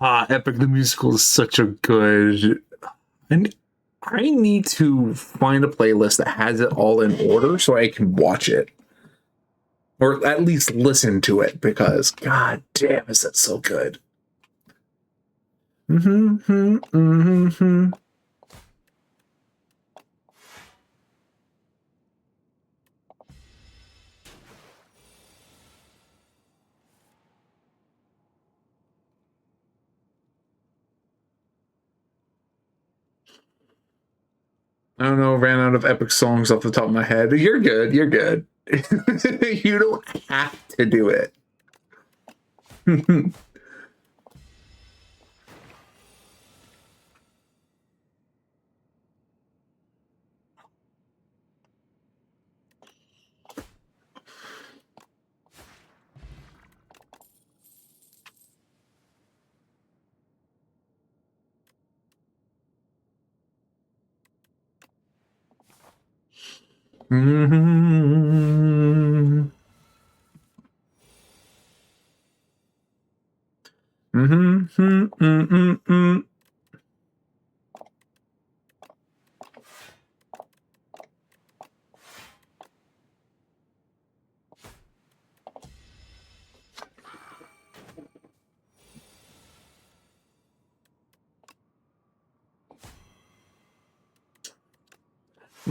Epic the Musical is such a good. And I need to find a playlist that has it all in order so I can watch it. Or at least listen to it, because god damn, is that so good. Mm-hmm, mm-hmm. I don't know, ran out of epic songs off the top of my head. You're good, you're good. You don't have to do it. Mm-hmm. Mm-hmm. Mm-hmm.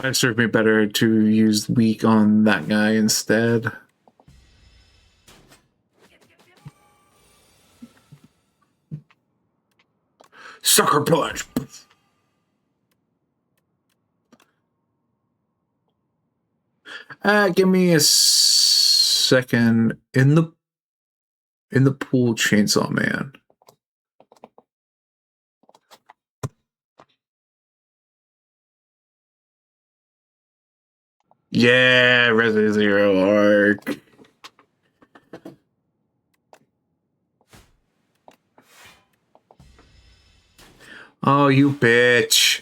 Might serve me better to use weak on that guy instead. Sucker punch. Give me a second. In the pool, Chainsaw Man. Yeah, Resident Zero arc. Oh, you bitch.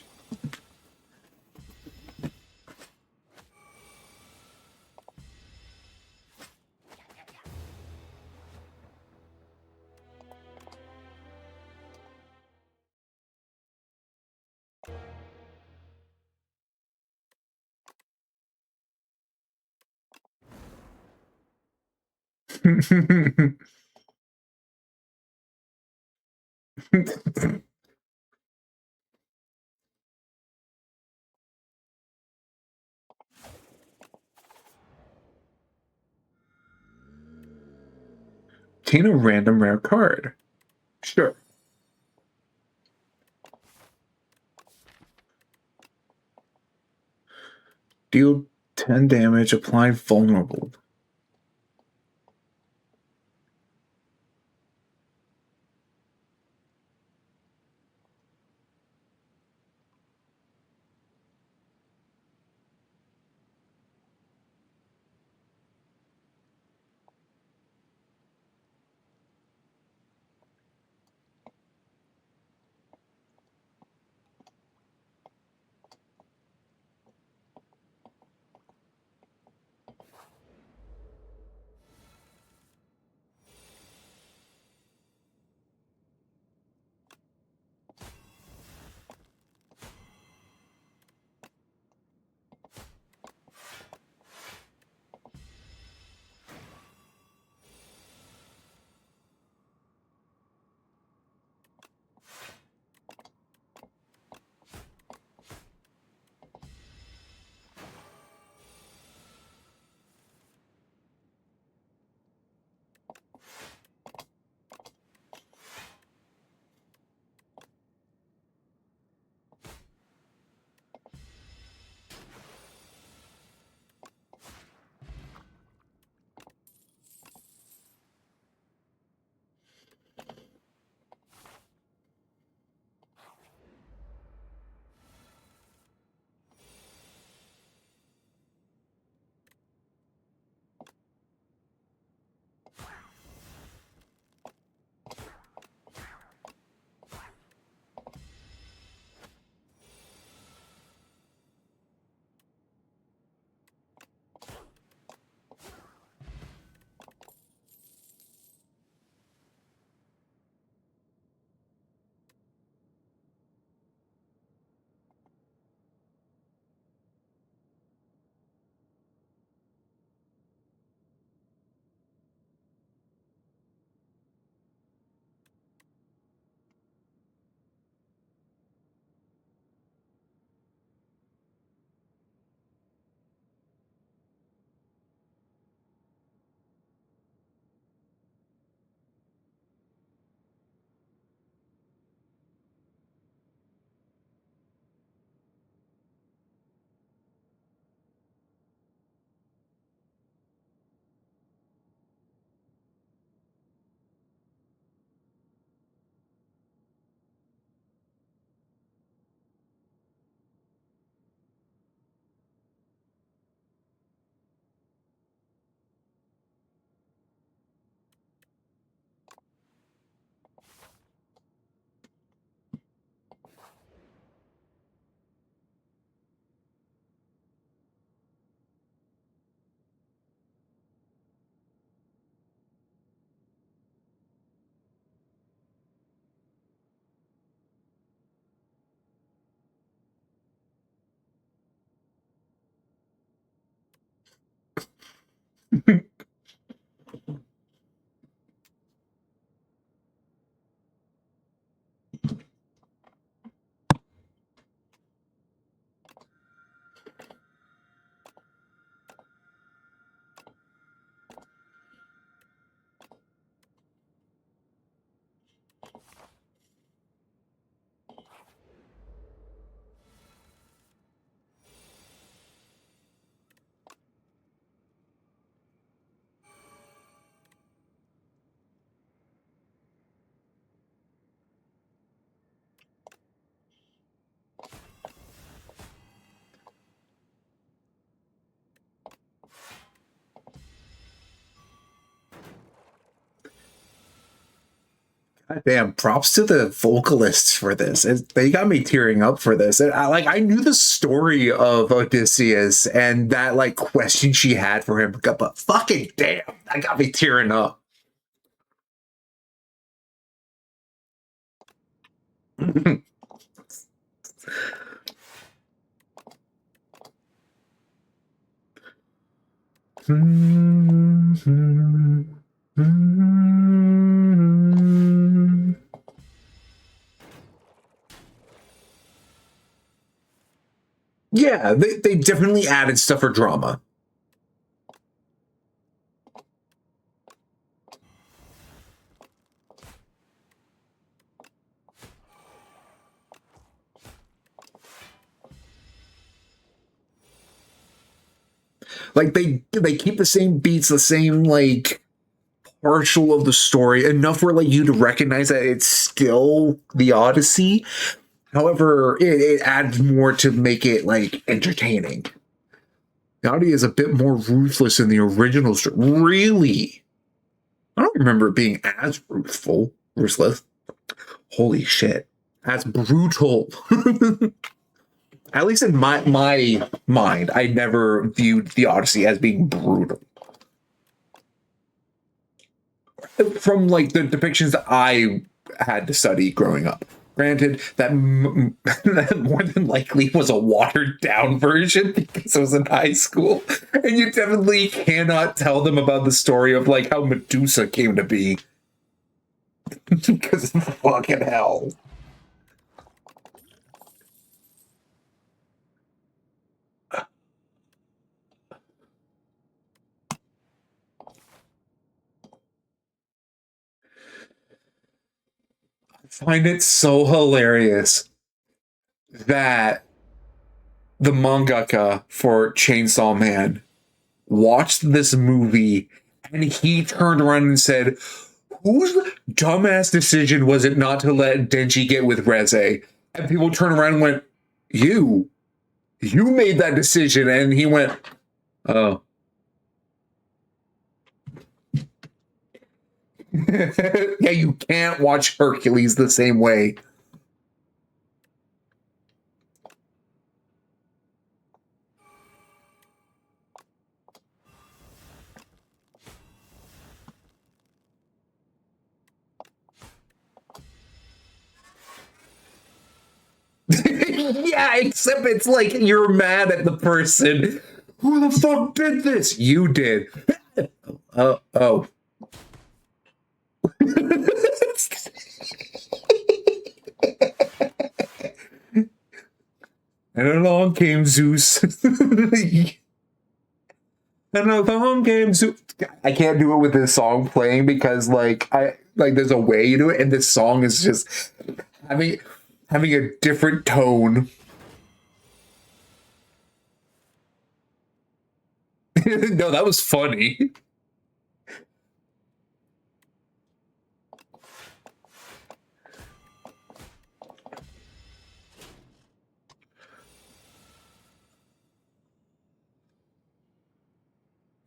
Teen a random rare card. Sure. Deal 10 damage, apply vulnerable. God damn, props to the vocalists for this. They got me tearing up for this. And I knew the story of Odysseus and that like question she had for him, but fucking damn, that got me tearing up. Yeah, they definitely added stuff for drama. Like they keep the same beats, the same like partial of the story, enough for like you to recognize that it's still the Odyssey. However, it adds more to make it like entertaining. The Odyssey is a bit more ruthless than the original story. Really? I don't remember it being as ruthless. Holy shit. That's brutal. At least in my mind, I never viewed the Odyssey as being brutal. From like the depictions that I had to study growing up. Granted, that more than likely was a watered down version because it was in high school. And you definitely cannot tell them about the story of like how Medusa came to be. Because fucking hell. Find it so hilarious that the mangaka for Chainsaw Man watched this movie and he turned around and said, whose dumbass decision was it not to let Denji get with Reze? And people turned around and went, you made that decision. And he went, oh. Yeah, you can't watch Hercules the same way. Yeah, except it's like you're mad at the person. Who the fuck did this? You did. Oh. And along came Zeus. And along came Zeus. I can't do it with this song playing because there's a way you do it, and this song is just having a different tone. No, that was funny.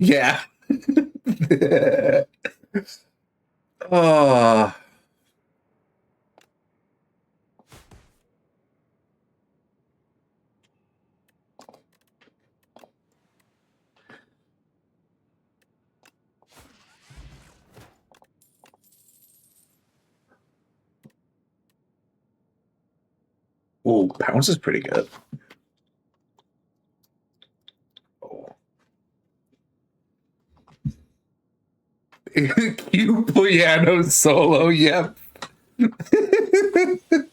Yeah. Oh. Oh, Pounce is pretty good. Oh. Cue piano solo, yep. It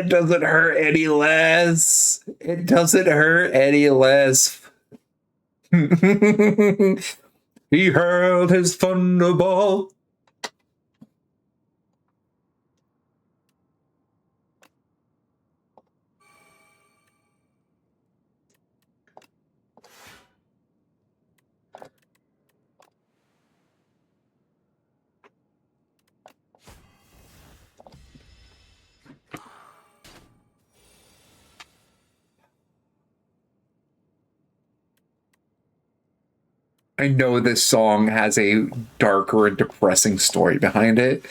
doesn't hurt any less. It doesn't hurt any less. He hurled his thunderbolt. I know this song has a darker and depressing story behind it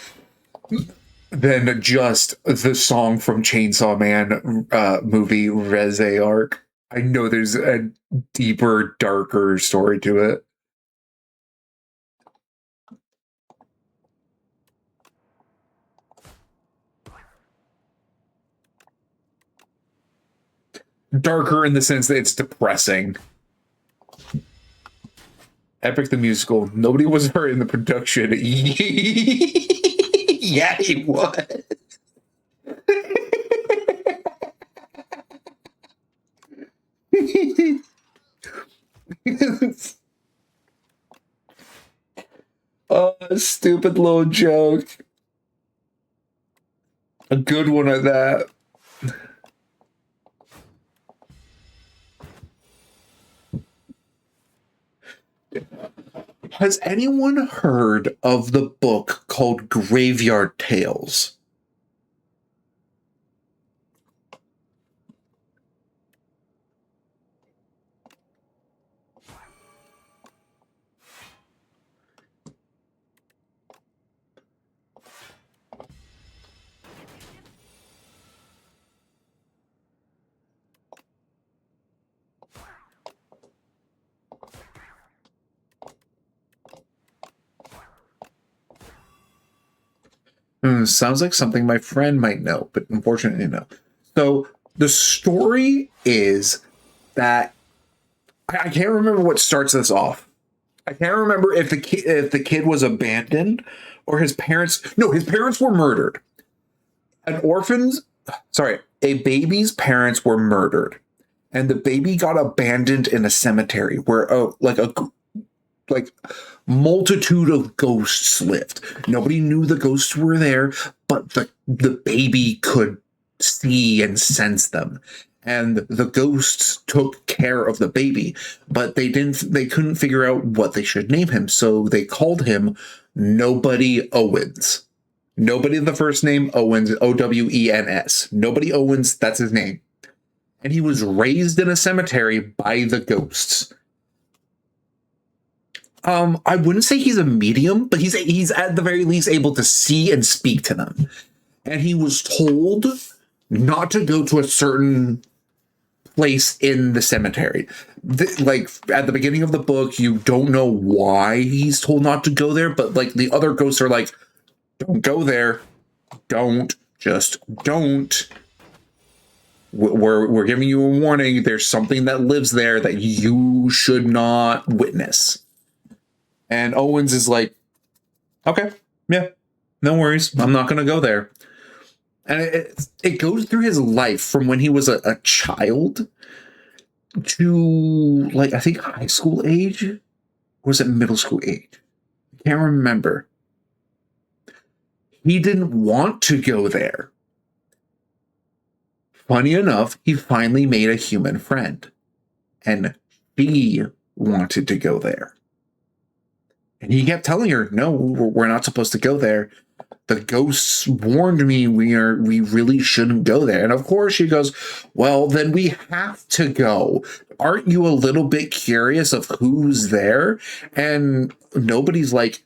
than just the song from Chainsaw Man movie Reze Arc. I know there's a deeper, darker story to it. Darker in the sense that it's depressing. Epic the musical. Nobody was hurt in the production. Yeah, he was. Oh, stupid little joke. A good one at that. Has anyone heard of the book called Graveyard Tales? Sounds like something my friend might know, but unfortunately, no. So the story is that I can't remember what starts this off. I can't remember if the kid was abandoned or his parents. No, his parents were murdered. A baby's parents were murdered, and the baby got abandoned in a cemetery where like multitude of ghosts lived. Nobody knew the ghosts were there, but the baby could see and sense them. And the ghosts took care of the baby, but they couldn't figure out what they should name him. So they called him Nobody Owens. Nobody the first name, Owens, Owens. Nobody Owens, that's his name. And he was raised in a cemetery by the ghosts. I wouldn't say he's a medium, but he's at the very least able to see and speak to them. And he was told not to go to a certain place in the cemetery. Like at the beginning of the book, you don't know why he's told not to go there, but like the other ghosts are like, don't go there. Just don't. We're giving you a warning. There's something that lives there that you should not witness. And Owens is like, okay, yeah, no worries. I'm not going to go there. And it goes through his life from when he was a child to, like, I think high school age? Or was it middle school age? I can't remember. He didn't want to go there. Funny enough, he finally made a human friend. And she wanted to go there. And he kept telling her, no, we're not supposed to go there. The ghosts warned me we really shouldn't go there. And of course she goes, well, then we have to go. Aren't you a little bit curious of who's there? And nobody's like,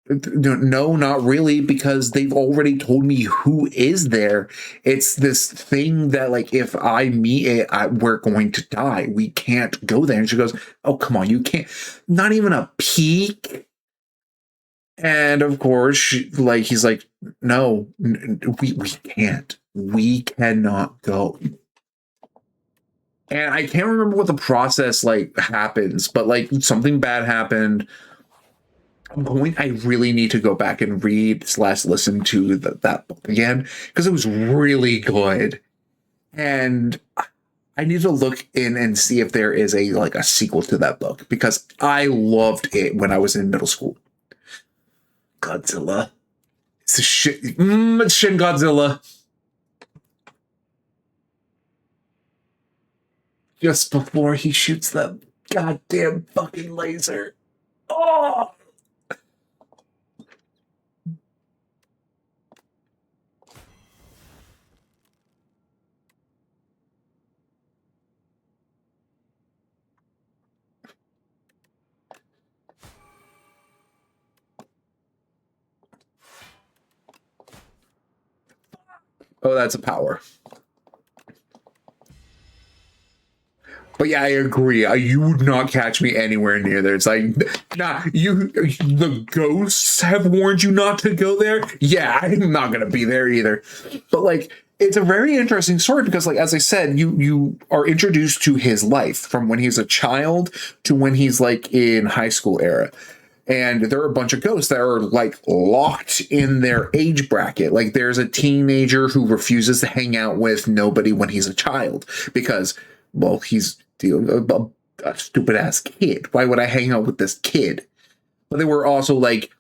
no, not really, because they've already told me who is there. It's this thing that, like, if I meet it, we're going to die. We can't go there. And she goes, oh, come on, you can't. Not even a peek. And of course, he's like, no, we can't. We cannot go. And I can't remember what the process like happens, but like something bad happened. I really need to go back and read slash listen to that book again because it was really good. And I need to look in and see if there is a like a sequel to that book because I loved it when I was in middle school. Godzilla. It's a shit. It's Shin Godzilla. Just before he shoots that goddamn fucking laser. Oh! Oh, that's a power. But yeah, I agree. You would not catch me anywhere near there. It's like, nah, the ghosts have warned you not to go there. Yeah, I'm not gonna be there either. But like, it's a very interesting story because, like, as I said, you are introduced to his life from when he's a child to when he's like in high school era. And there are a bunch of ghosts that are like locked in their age bracket. Like there's a teenager who refuses to hang out with nobody when he's a child because, well, he's a stupid ass kid. Why would I hang out with this kid? But there were also like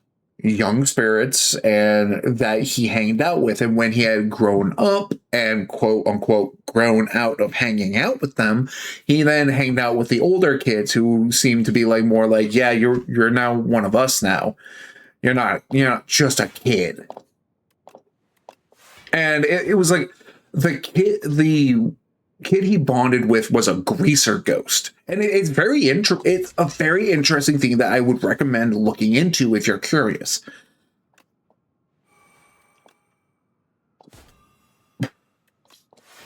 young spirits and that he hanged out with. And when he had grown up and quote unquote grown out of hanging out with them, he then hanged out with the older kids who seemed to be like more like, yeah, you're now one of us now. You're not just a kid. And it was like the kid he bonded with was a greaser ghost, and it's it's a very interesting thing that I would recommend looking into if you're curious.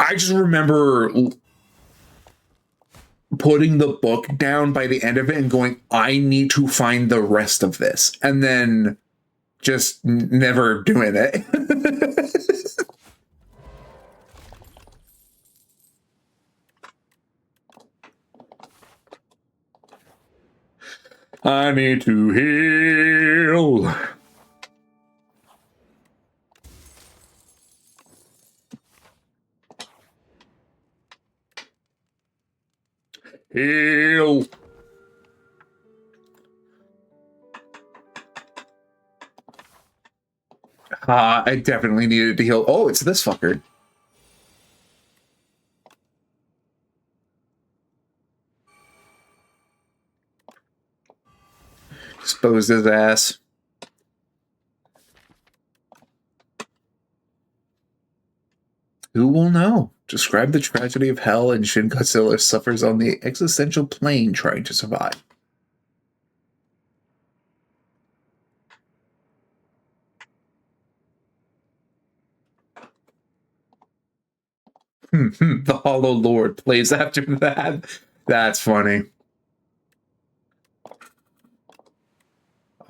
I just remember putting the book down by the end of it and going, I need to find the rest of this, and then just never doing it. I need to heal. Heal. I definitely needed to heal. Oh, it's this fucker. Exposed his ass. Who will know? Describe the tragedy of hell and Shin Godzilla suffers on the existential plane trying to survive. The Hollow Lord plays after that. That's funny.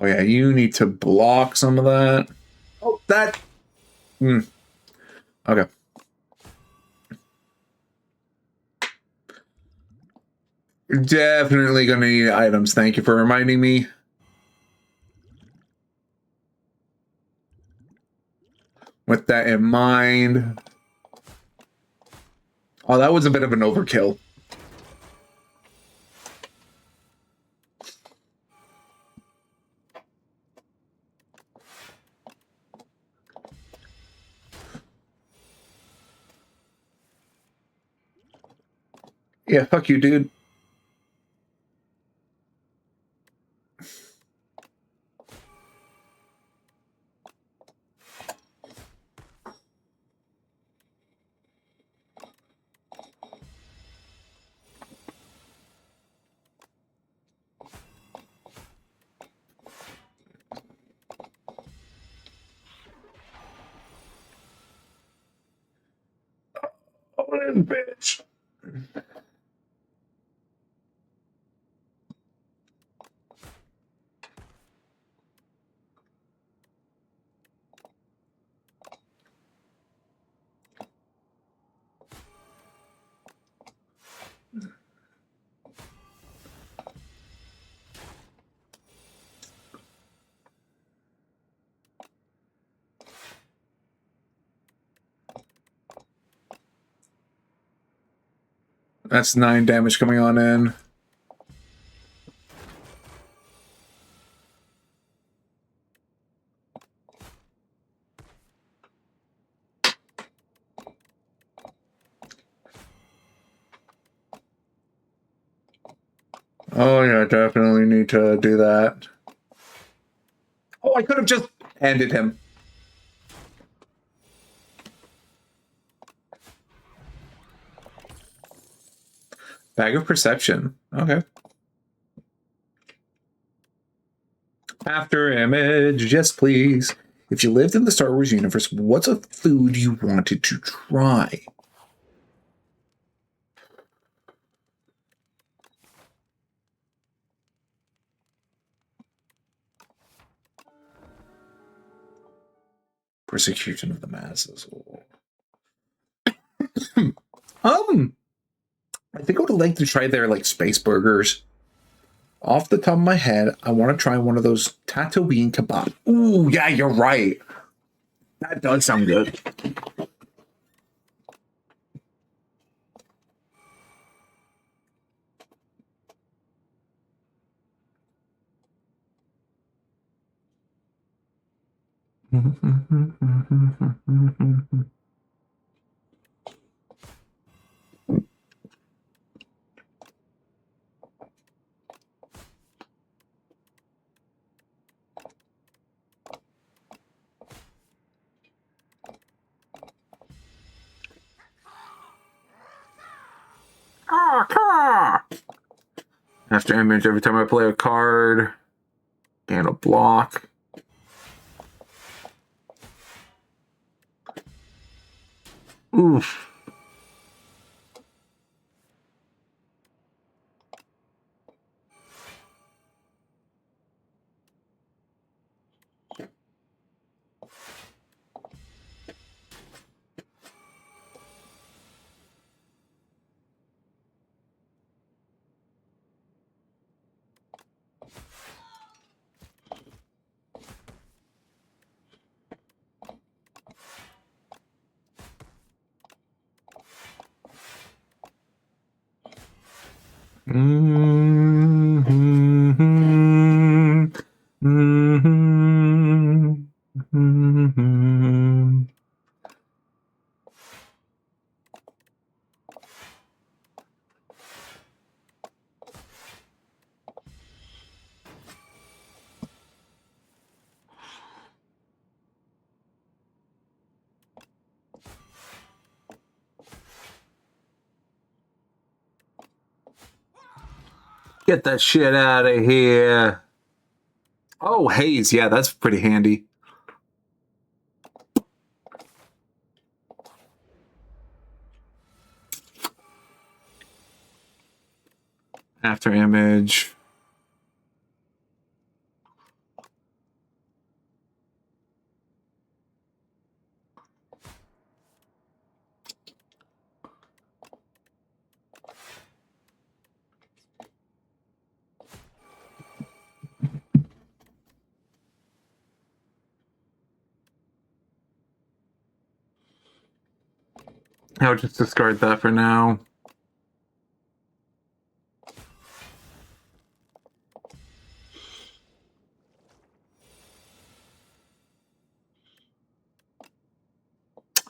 Oh yeah, you need to block some of that. Oh, that. Okay. Definitely gonna need items. Thank you for reminding me. With that in mind. Oh, that was a bit of an overkill. Yeah, fuck you, dude. Oh, this bitch. That's 9 damage coming on in. Oh yeah, definitely need to do that. Oh, I could have just ended him. Bag of Perception. Okay. After image, yes please. If you lived in the Star Wars universe, what's a food you wanted to try? Persecution of the masses. I think I would like to try their like space burgers. Off the top of my head, I want to try one of those Tatooine kebab. Ooh, yeah, you're right. That does sound good. After image, every time I play a card, gain a block. Oof. Get that shit out of here. Oh, haze. Yeah, that's pretty handy. After image. I'll just discard that for now.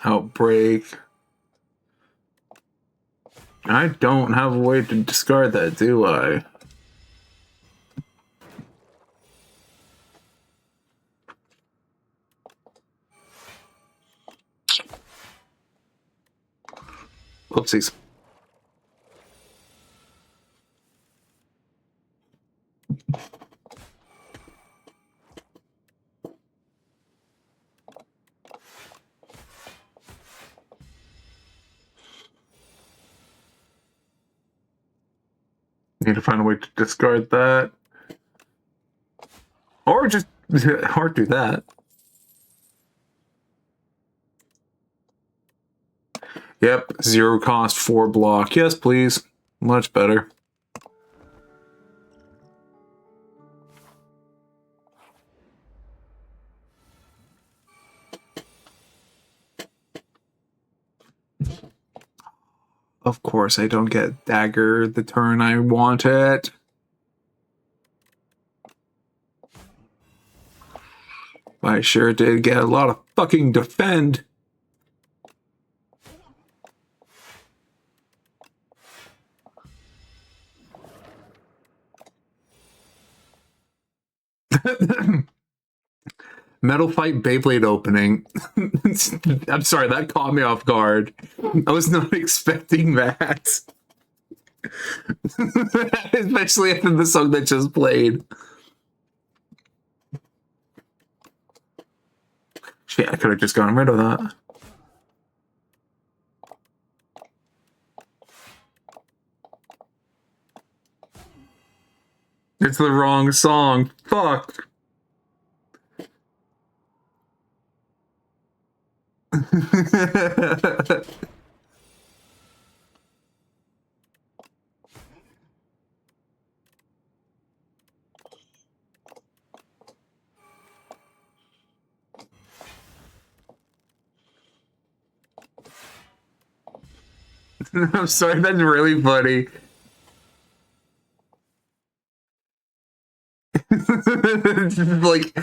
Outbreak. I don't have a way to discard that, do I? Whoopsies. Need to find a way to discard that. Or just or do that. Yep, 0 cost, 4 block. Yes, please. Much better. Of course, I don't get dagger the turn I want it. I sure did get a lot of fucking defend. Metal Fight Beyblade opening. I'm sorry, that caught me off guard. I was not expecting that. Especially after the song that just played. Shit, I could have just gotten rid of that. It's the wrong song. Fuck. I'm sorry, that's really funny. Like,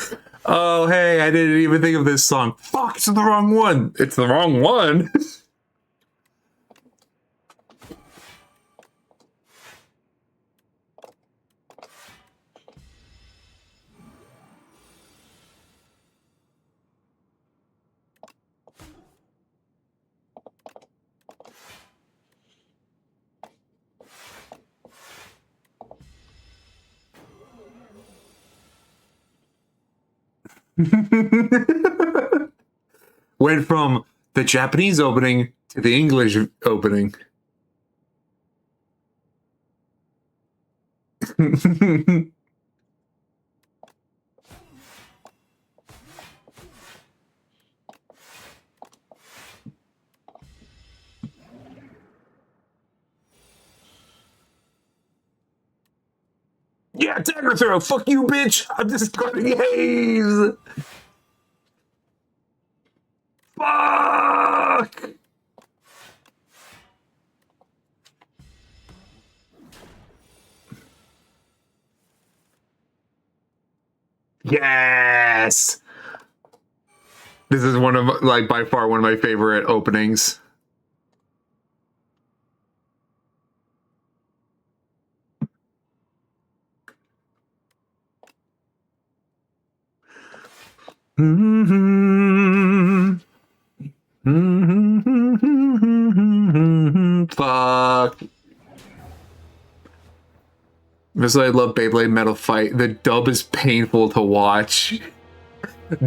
oh, hey, I didn't even think of this song. Fuck, it's the wrong one. It's the wrong one. Went from the Japanese opening to the English opening. Yeah, dagger throw. Fuck you, bitch. I'm just cutting haze. Fuck. Yes. This is one of, like, by far one of my favorite openings. Fuck. This is why I love Beyblade Metal Fight. The dub is painful to watch.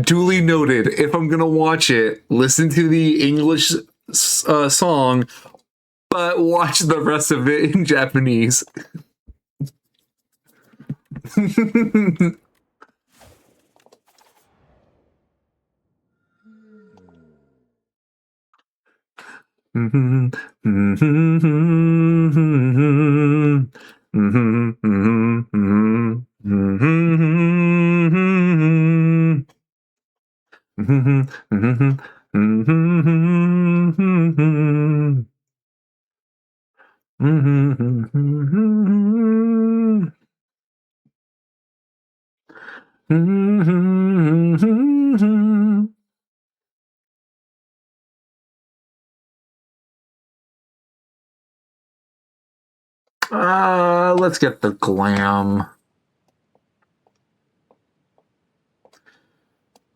Duly noted. If I'm gonna watch it, listen to the English song, but watch the rest of it in Japanese. Let's get the glam.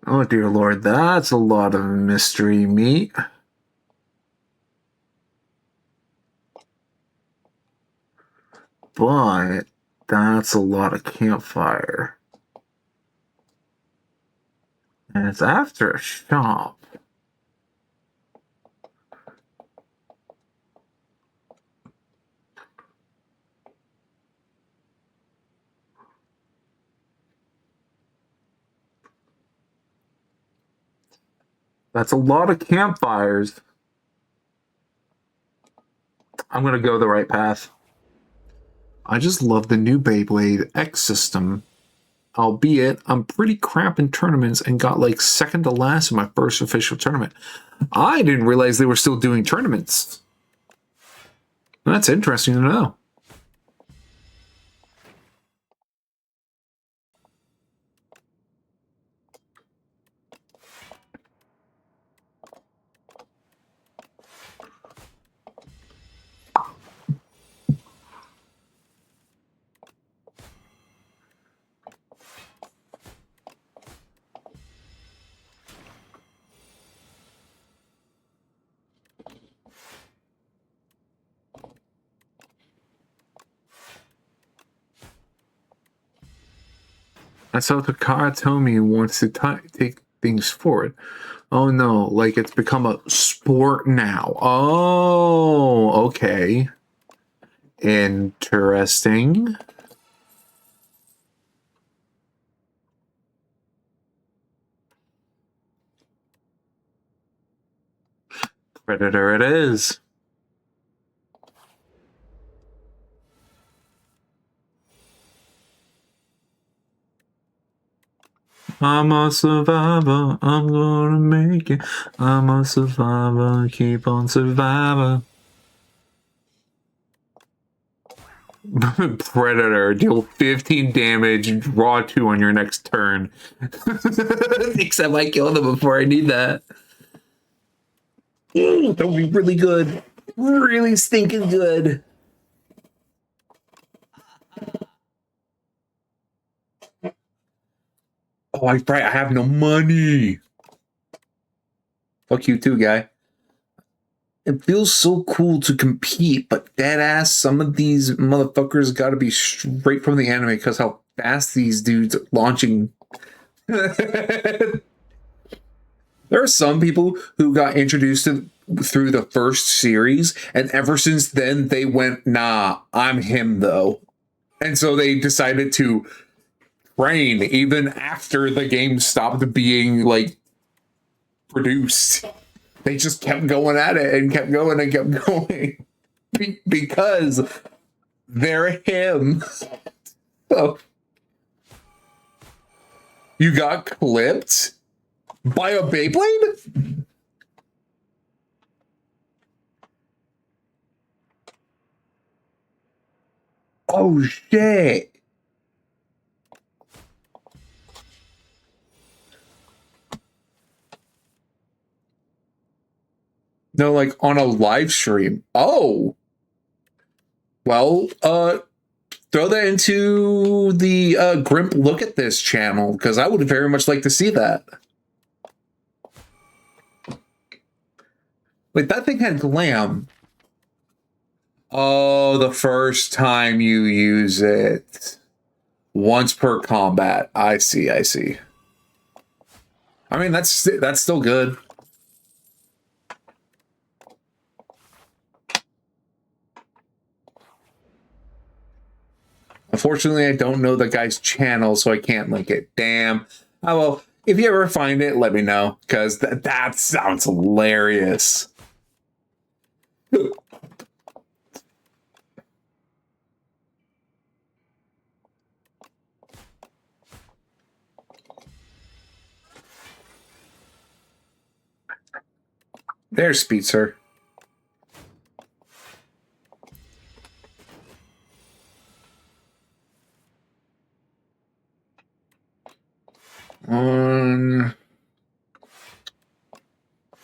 Oh dear lord, that's a lot of mystery meat. But that's a lot of campfire. And it's after a shop. That's a lot of campfires. I'm going to go the right path. I just love the new Beyblade X system. Albeit, I'm pretty crap in tournaments and got like second to last in my first official tournament. I didn't realize they were still doing tournaments. That's interesting to know. That's how Takatomi wants to take things forward. Oh no, like it's become a sport now. Oh, okay. Interesting. Predator it is. I'm a survivor, I'm gonna make it. I'm a survivor, keep on survivor. Predator, deal 15 damage, draw 2 on your next turn. Except I killed him before I need that. That would be really good. Really stinking good. Oh, I have no money. Fuck you too, guy. It feels so cool to compete, but deadass, some of these motherfuckers gotta be straight from the anime because how fast these dudes are launching. There are some people who got introduced through the first series, and ever since then they went, nah, I'm him though. And so they decided to train even after the game stopped being like produced. They just kept going at it and kept going and kept going because they're him. So you got clipped by a Beyblade? Oh shit. No, like on a live stream. Oh. Well, throw that into the Grimp Look at This channel, because I would very much like to see that. Wait, that thing had glam. Oh, the first time you use it. Once per combat. I see, I see. I mean, that's still good. Unfortunately, I don't know the guy's channel, so I can't link it. Damn. Oh, well, if you ever find it, let me know, because that sounds hilarious. There's Spitzer.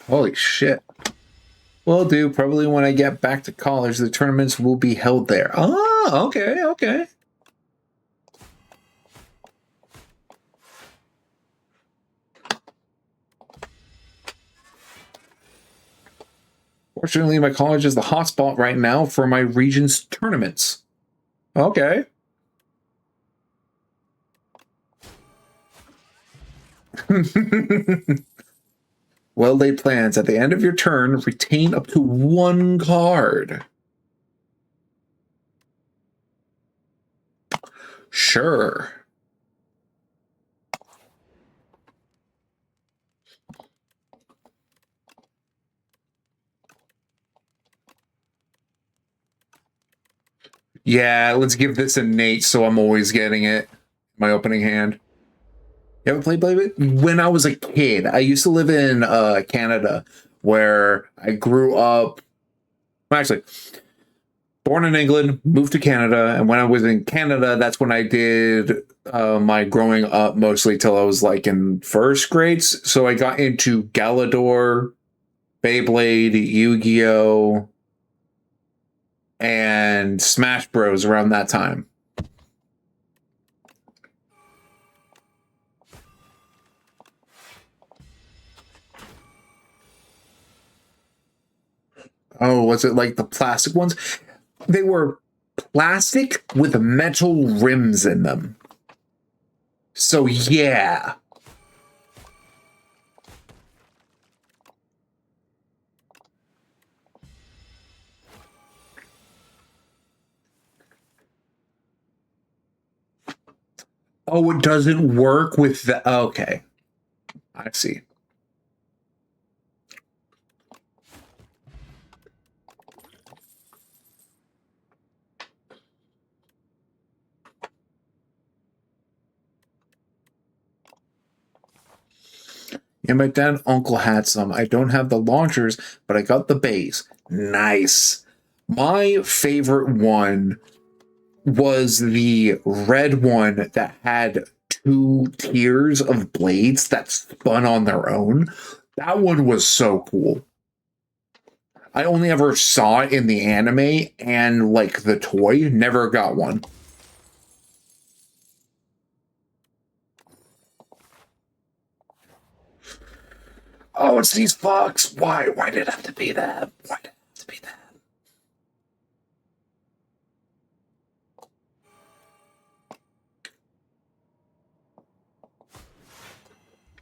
Holy shit. Will do. Probably when I get back to college, the tournaments will be held there. Oh, okay, okay. Fortunately, my college is the hotspot right now for my region's tournaments. Okay. Well laid plans. At the end of your turn, retain up to 1 card. Sure. Yeah, let's give this a Nate so I'm always getting it. My opening hand. You ever played Beyblade? When I was a kid, I used to live in Canada, where I grew up. Well, actually, Born in England, moved to Canada, and when I was in Canada, that's when I did my growing up mostly till I was like in first grades. So I got into Galador, Beyblade, Yu-Gi-Oh, and Smash Bros. Around that time. Oh, was it like the plastic ones? They were plastic with metal rims in them. So yeah. Oh, it doesn't work with the... Okay. I see. Yeah, my dad and uncle had some. I don't have the launchers, but I got the base. Nice. My favorite one was the red one that had two tiers of blades that spun on their own. That one was so cool. I only ever saw it in the anime and like the toy, never got one. Oh, it's these fucks. Why? Why did it have to be that? Why did it have to be that?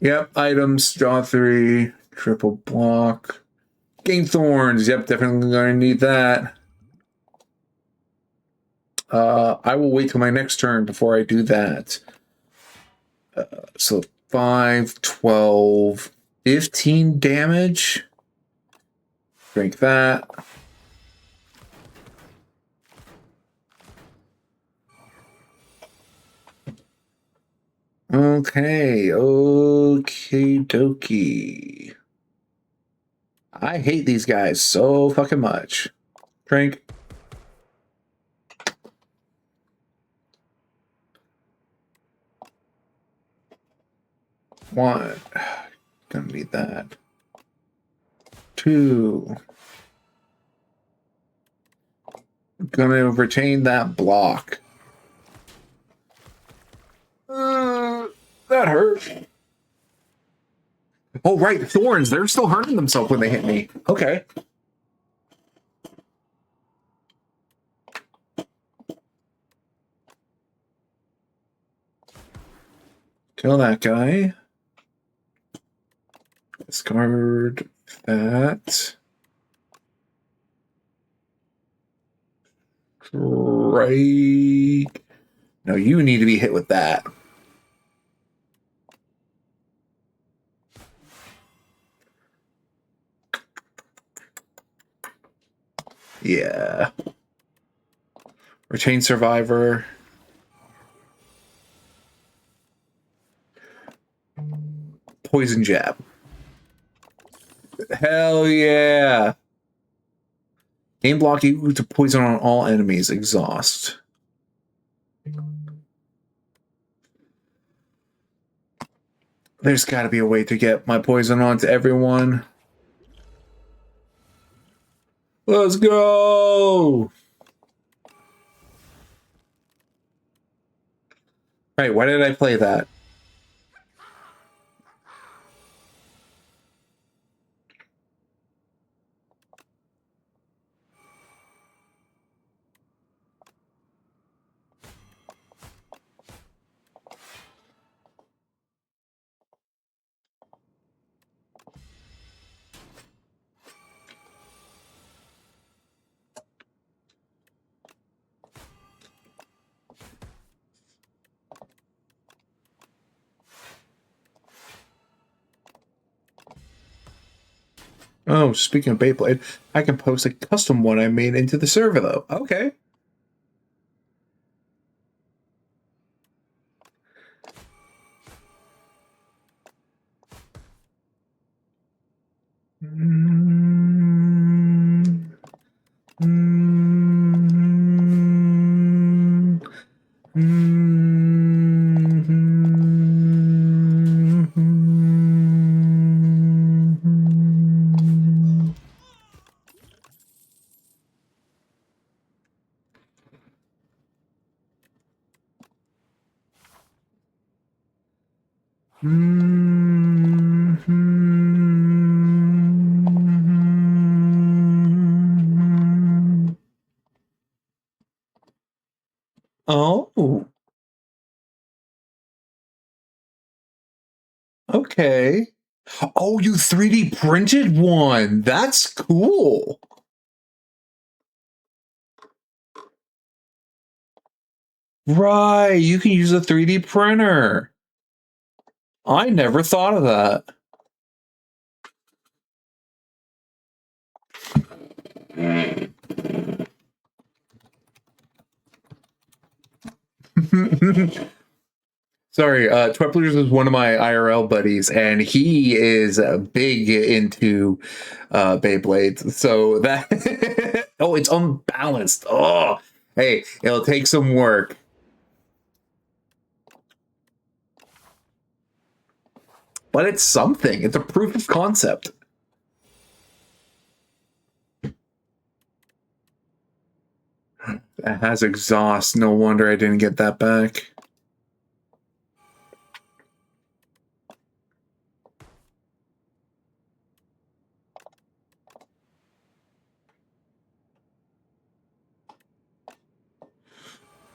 Yep, items, draw 3, triple block. Gain thorns. Yep, definitely going to need that. I will wait till my next turn before I do that. So 5, 12, 15 damage. Drink that. Okay, okie dokie. I hate these guys so fucking much. Drink. One. Gonna need that. 2. Gonna retain that block. That hurt. Oh, right. Thorns. They're still hurting themselves when they hit me. Okay. Kill that guy. Discard that. Strike. No, you need to be hit with that. Yeah. Retain survivor. Poison jab. Hell yeah. Game block equal to poison on all enemies. Exhaust. There's got to be a way to get my poison onto everyone. Let's go! Right, why did I play that? Oh, speaking of Beyblade, I can post a custom one I made into the server, though. Okay. Oh, okay. Oh, you 3D printed one. That's cool. Right, you can use a 3D printer. I never thought of that. Sorry, Tweplers is one of my IRL buddies, and he is big into Beyblades. So that oh, it's unbalanced. Oh, hey, it'll take some work. But it's something. It's a proof of concept. That has exhaust. No wonder I didn't get that back.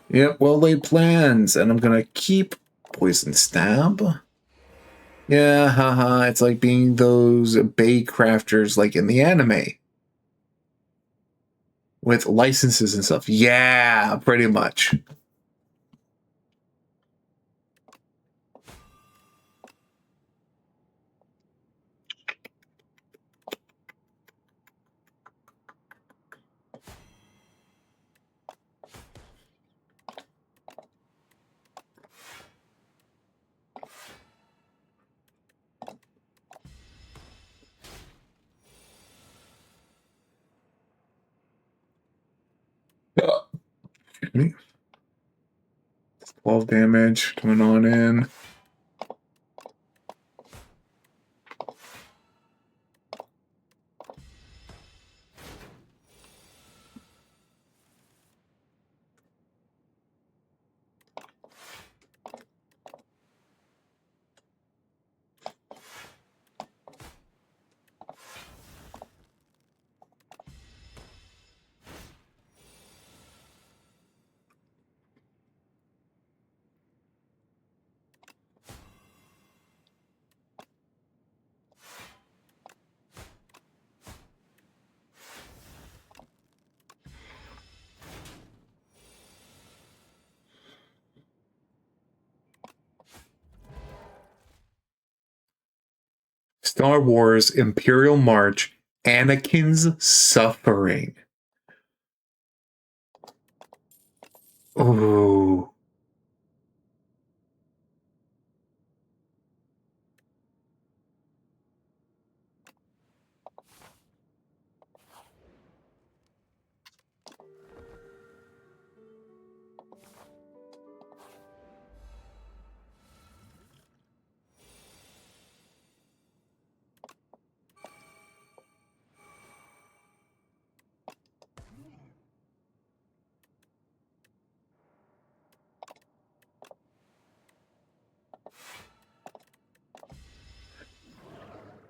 Yep, well laid plans. And I'm gonna keep Poison Stab. Yeah, haha. It's like being those Bay crafters like in the anime. With licenses and stuff. Yeah, pretty much. Excuse me. 12 damage coming on in. Star Wars Imperial March, Anakin's Suffering. Ooh.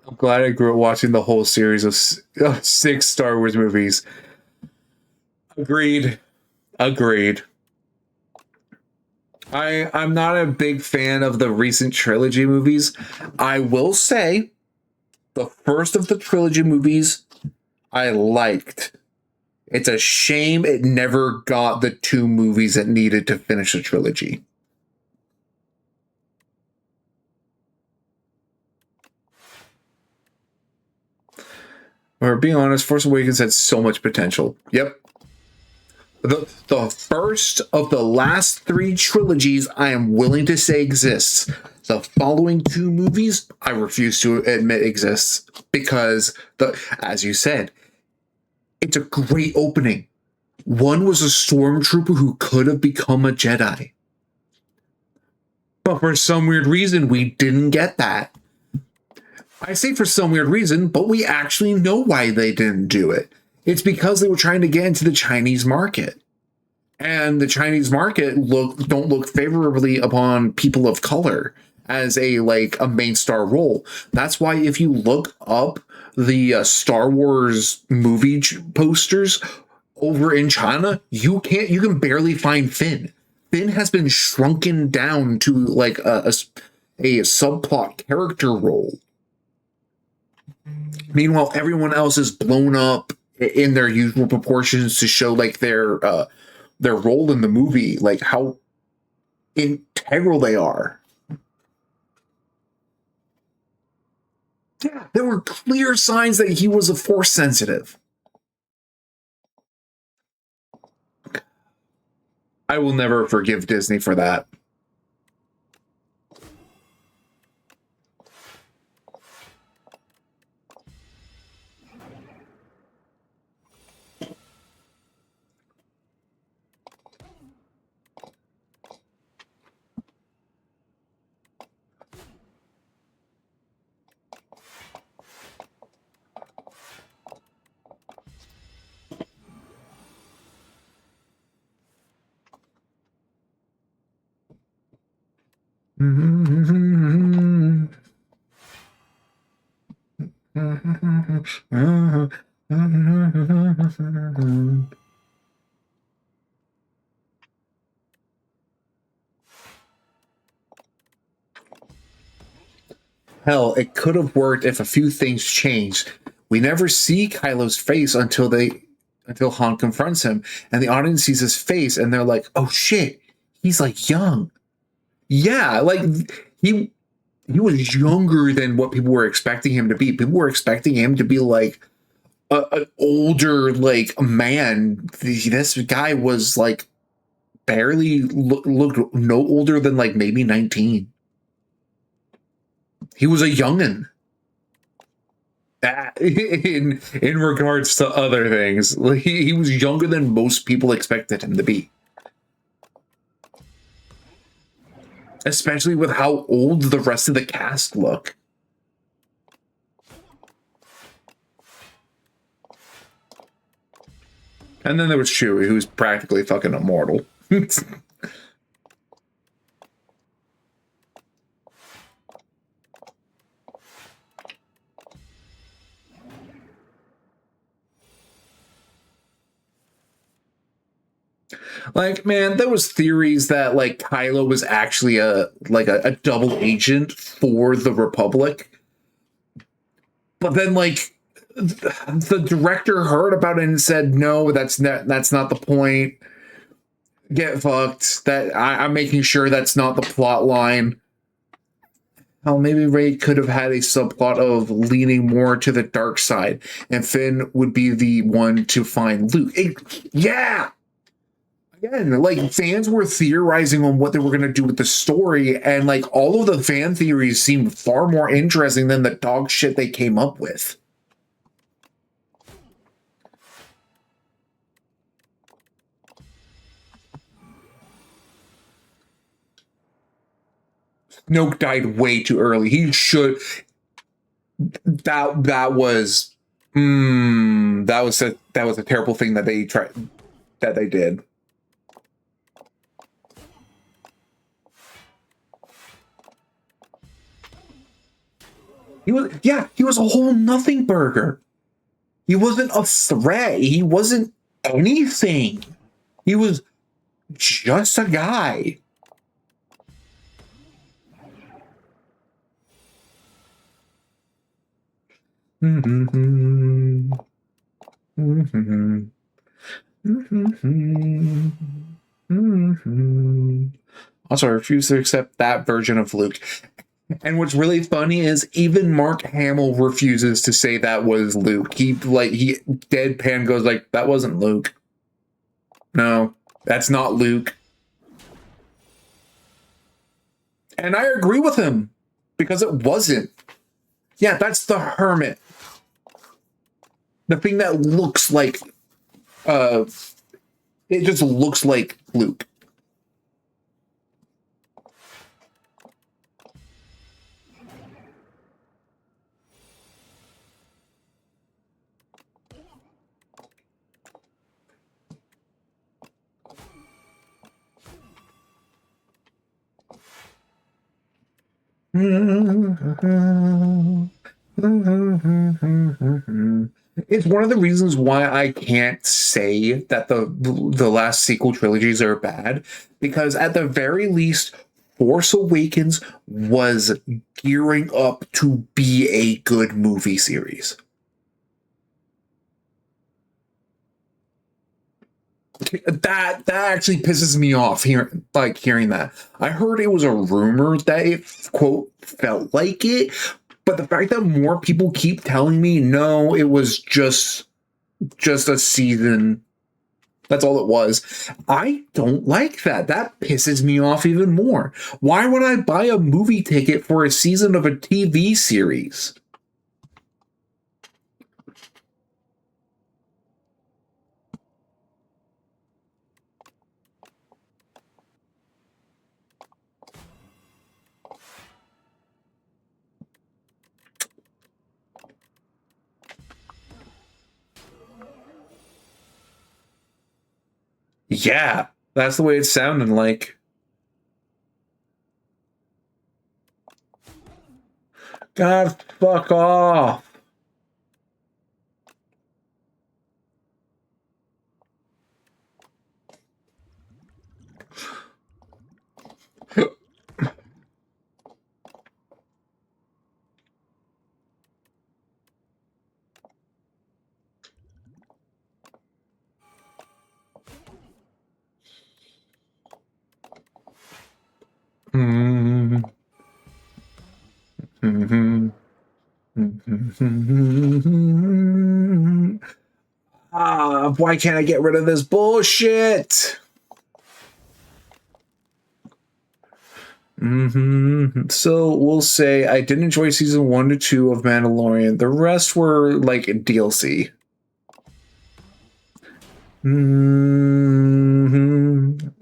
I'm glad I grew up watching the whole series of 6 Star Wars movies. Agreed. Agreed. I'm not a big fan of the recent trilogy movies. I will say the first of the trilogy movies I liked. It's a shame it never got the 2 movies it needed to finish the trilogy. Or being honest, Force Awakens had so much potential. Yep. The first of the last 3 trilogies I am willing to say exists. The following 2 movies I refuse to admit exists because as you said, it's a great opening. One was a stormtrooper who could have become a Jedi. But for some weird reason, we didn't get that. I say for some weird reason, but we actually know why they didn't do it. It's because they were trying to get into the Chinese market. And the Chinese market don't look favorably upon people of color. as a like a main star role. That's why if you look up the Star Wars movie posters over in China, you can barely find Finn. Finn has been shrunken down to like a subplot character role. Meanwhile, everyone else is blown up in their usual proportions to show like their role in the movie, like how integral they are. Yeah, there were clear signs that he was a force sensitive. I will never forgive Disney for that. Hell, it could have worked if a few things changed. We never see Kylo's face until Han confronts him, and the audience sees his face, and they're like, "Oh shit, he's like young." Yeah, like he was younger than what people were expecting him to be. People were expecting him to be like an older like man. This guy was like barely looked no older than like maybe 19. He was a youngin. In regards to other things, like, he was younger than most people expected him to be. Especially with how old the rest of the cast look. And then there was Chewie, who's practically fucking immortal. Like, man, there was theories that like Kylo was actually a double agent for the Republic. But then like the director heard about it and said, no, that's not the point. Get fucked. That I'm making sure that's not the plot line. Hell, maybe Rey could have had a subplot of leaning more to the dark side, and Finn would be the one to find Luke. Yeah! Again, like, fans were theorizing on what they were going to do with the story, and, like, all of the fan theories seemed far more interesting than the dog shit they came up with. Snoke died way too early. He should... That was a terrible thing that they did. He was a whole nothing burger. He wasn't a threat. He wasn't anything. He was just a guy. Also, I refuse to accept that version of Luke. And what's really funny is even Mark Hamill refuses to say that was Luke. He deadpan goes like, that wasn't Luke. No, that's not Luke. And I agree with him because it wasn't. Yeah, that's the hermit. The thing that looks like it just looks like Luke. It's one of the reasons why I can't say that the last sequel trilogies are bad, because at the very least, Force Awakens was gearing up to be a good movie series. That actually pisses me off hearing that. I heard it was a rumor that it quote felt like it, but the fact that more people keep telling me no, it was just a season. That's all it was. I don't like that. That pisses me off even more. Why would I buy a movie ticket for a season of a TV series? Yeah, that's the way it's sounding like. God, fuck off. Mm-hmm. Why can't I get rid of this bullshit? So we'll say I did enjoy season 1 to 2 of Mandalorian. The rest were like DLC.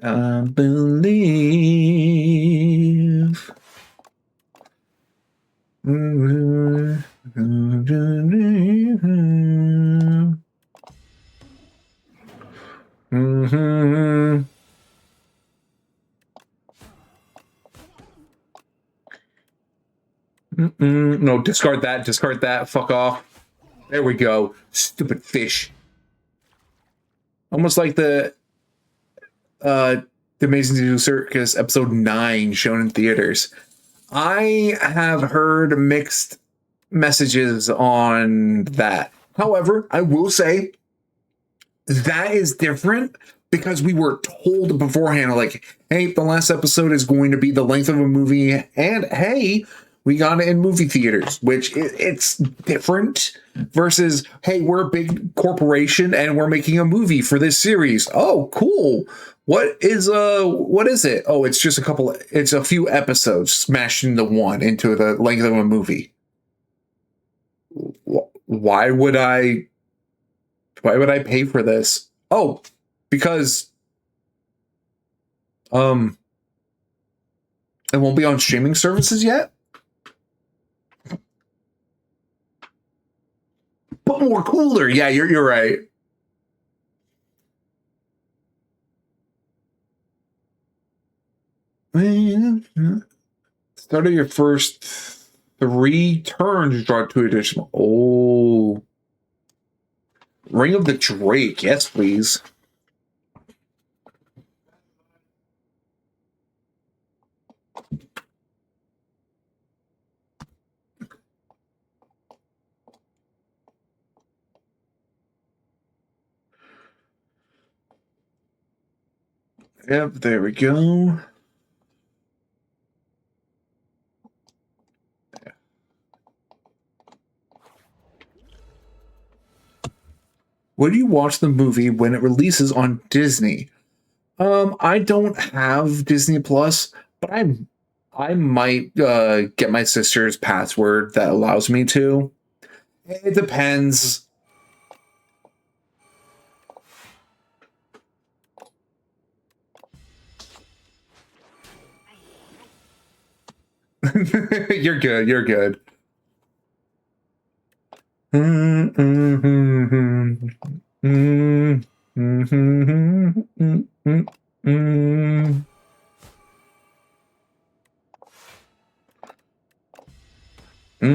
I believe. No, discard that. Discard that. Fuck off. There we go. Stupid fish. Almost like the Amazing Zoo Circus episode 9 shown in theaters. I have heard mixed messages on that. However, I will say that is different because we were told beforehand, like, hey, the last episode is going to be the length of a movie, and hey, we got it in movie theaters, which it's different versus, hey, we're a big corporation and we're making a movie for this series. Oh, cool. What is it? Oh, it's a few episodes smashed into the length of a movie. Why would I pay for this? Oh, because it won't be on streaming services yet. But more cooler. Yeah, you're right. Start of your first 3 turns, draw 2 additional. Oh. Ring of the Drake. Yes, please. Yep, there we go. Would you watch the movie when it releases on Disney? I don't have Disney Plus, but I might get my sister's password that allows me to. It depends. You're good. You're good. I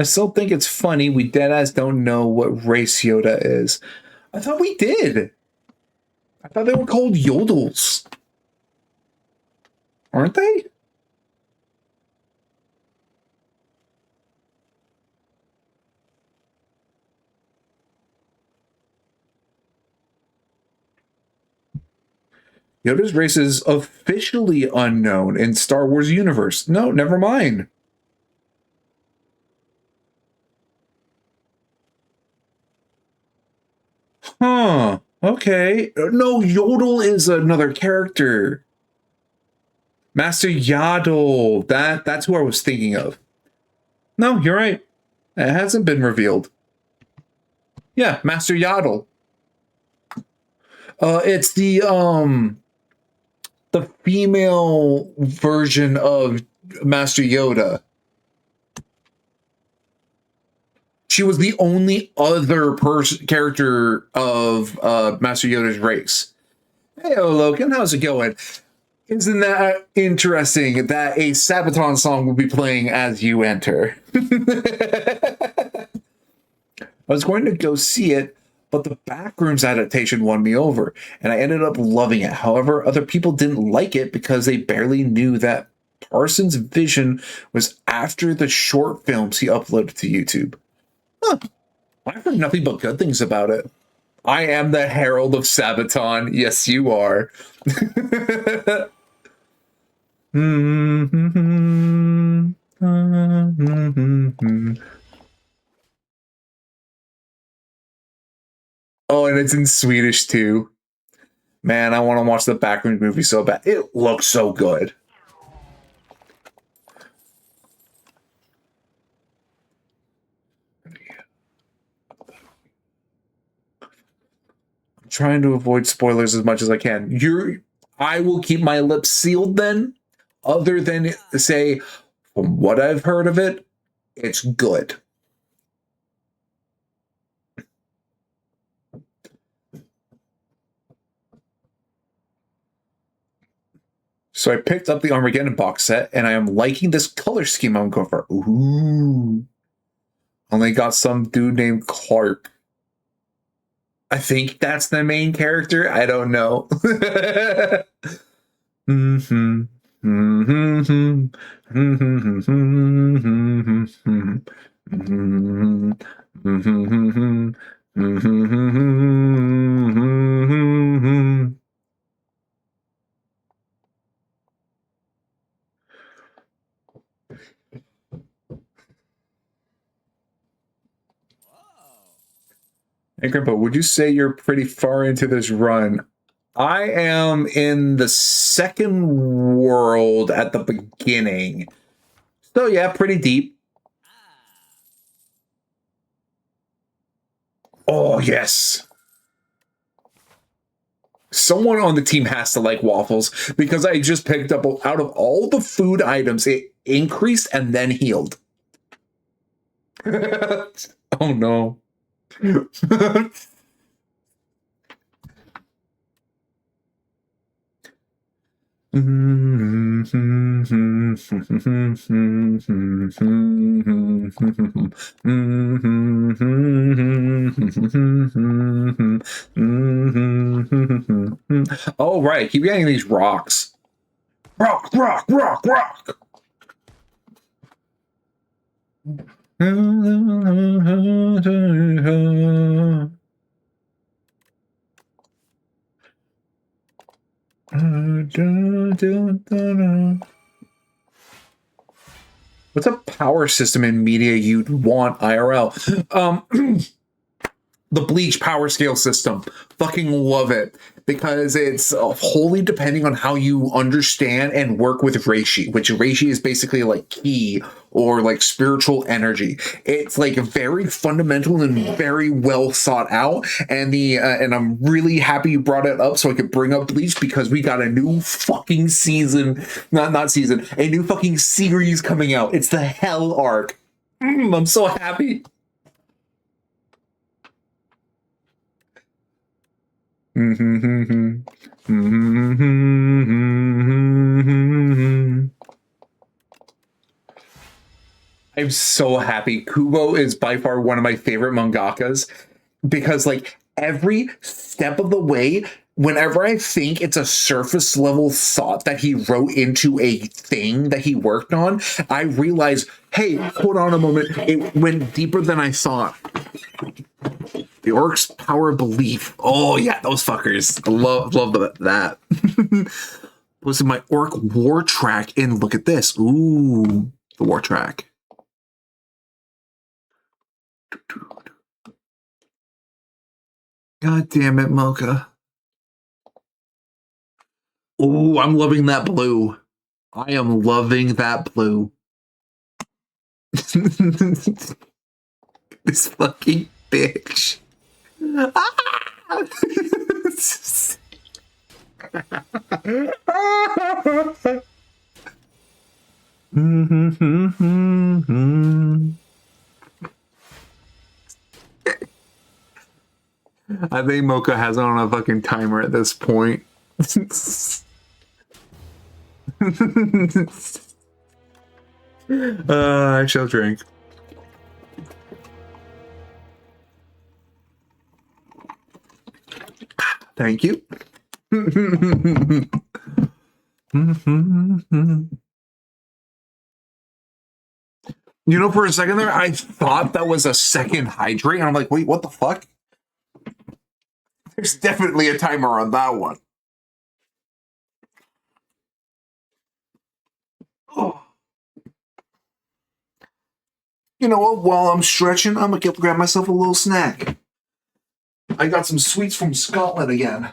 still think it's funny we deadass don't know what race Yoda is. I thought we did. I thought they were called Yodels. Aren't they? Yoda's race is officially unknown in Star Wars universe. No, never mind. Huh. Okay. No, Yodel is another character. Master Yaddle. That's who I was thinking of. No, you're right. It hasn't been revealed. Yeah, Master Yaddle. It's the female version of Master Yoda. She was the only other character of Master Yoda's race. Hey, Logan, how's it going? Isn't that interesting that a Sabaton song will be playing as you enter? I was going to go see it, but the Backrooms adaptation won me over, and I ended up loving it. However, other people didn't like it because they barely knew that Parsons' vision was after the short films he uploaded to YouTube. Huh. I've heard nothing but good things about it. I am the Herald of Sabaton. Yes, you are. Oh, and it's in Swedish too. Man, I want to watch the Backrooms movie so bad. It looks so good. I'm trying to avoid spoilers as much as I can. I will keep my lips sealed then, other than say, from what I've heard of it, it's good. So I picked up the Armageddon box set, and I am liking this color scheme I'm going for. Ooh. Only got some dude named Clark. I think that's the main character. I don't know. Mm-hmm. Mm-hmm. Hey, Grandpa, would you say you're pretty far into this run? I am in the second world at the beginning. So, yeah, pretty deep. Oh, yes. Someone on the team has to like waffles because I just picked up out of all the food items, it increased and then healed. Oh, no. Oh, right. Keep getting these rocks. Rock, rock, rock, rock. What's a power system in media you'd want IRL? the Bleach power scale system. Fucking love it because it's wholly depending on how you understand and work with Reishi, which Reishi is basically like ki or like spiritual energy. It's like very fundamental and very well thought out. And and I'm really happy you brought it up so I could bring up Bleach because we got a new fucking season, not season, a new fucking series coming out. It's the Hell arc. I'm so happy. I'm so happy. Kubo is by far one of my favorite mangakas because, like, every step of the way, whenever I think it's a surface level thought that he wrote into a thing that he worked on, I realize, hey, hold on a moment. It went deeper than I thought. The Orc's power of belief. Oh yeah, those fuckers. I love that. Posted my Orc war track and look at this. Ooh, the war track. God damn it, Mocha. Oh, I'm loving that blue. I am loving that blue. This fucking bitch. I think Mocha has it on a fucking timer at this point. I shall drink. Thank you. You know, for a second there, I thought that was a second hydrate, and I'm like, wait, what the fuck? There's definitely a timer on that one. Oh. You know what? While I'm stretching, I'm gonna grab myself a little snack. I got some sweets from Scotland again.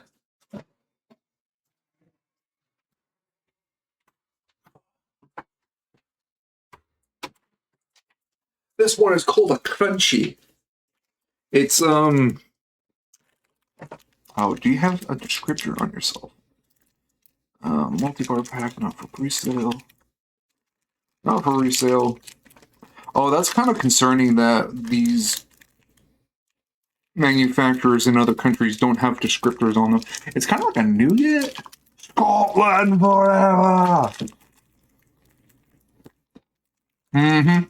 This one is called a crunchy. It's Oh, do you have a descriptor on yourself? Multi-bar pack, not for resale. Not for resale. Oh, that's kind of concerning that these manufacturers in other countries don't have descriptors on them. It's kind of like a nougat. Scotland forever! Mm-hmm.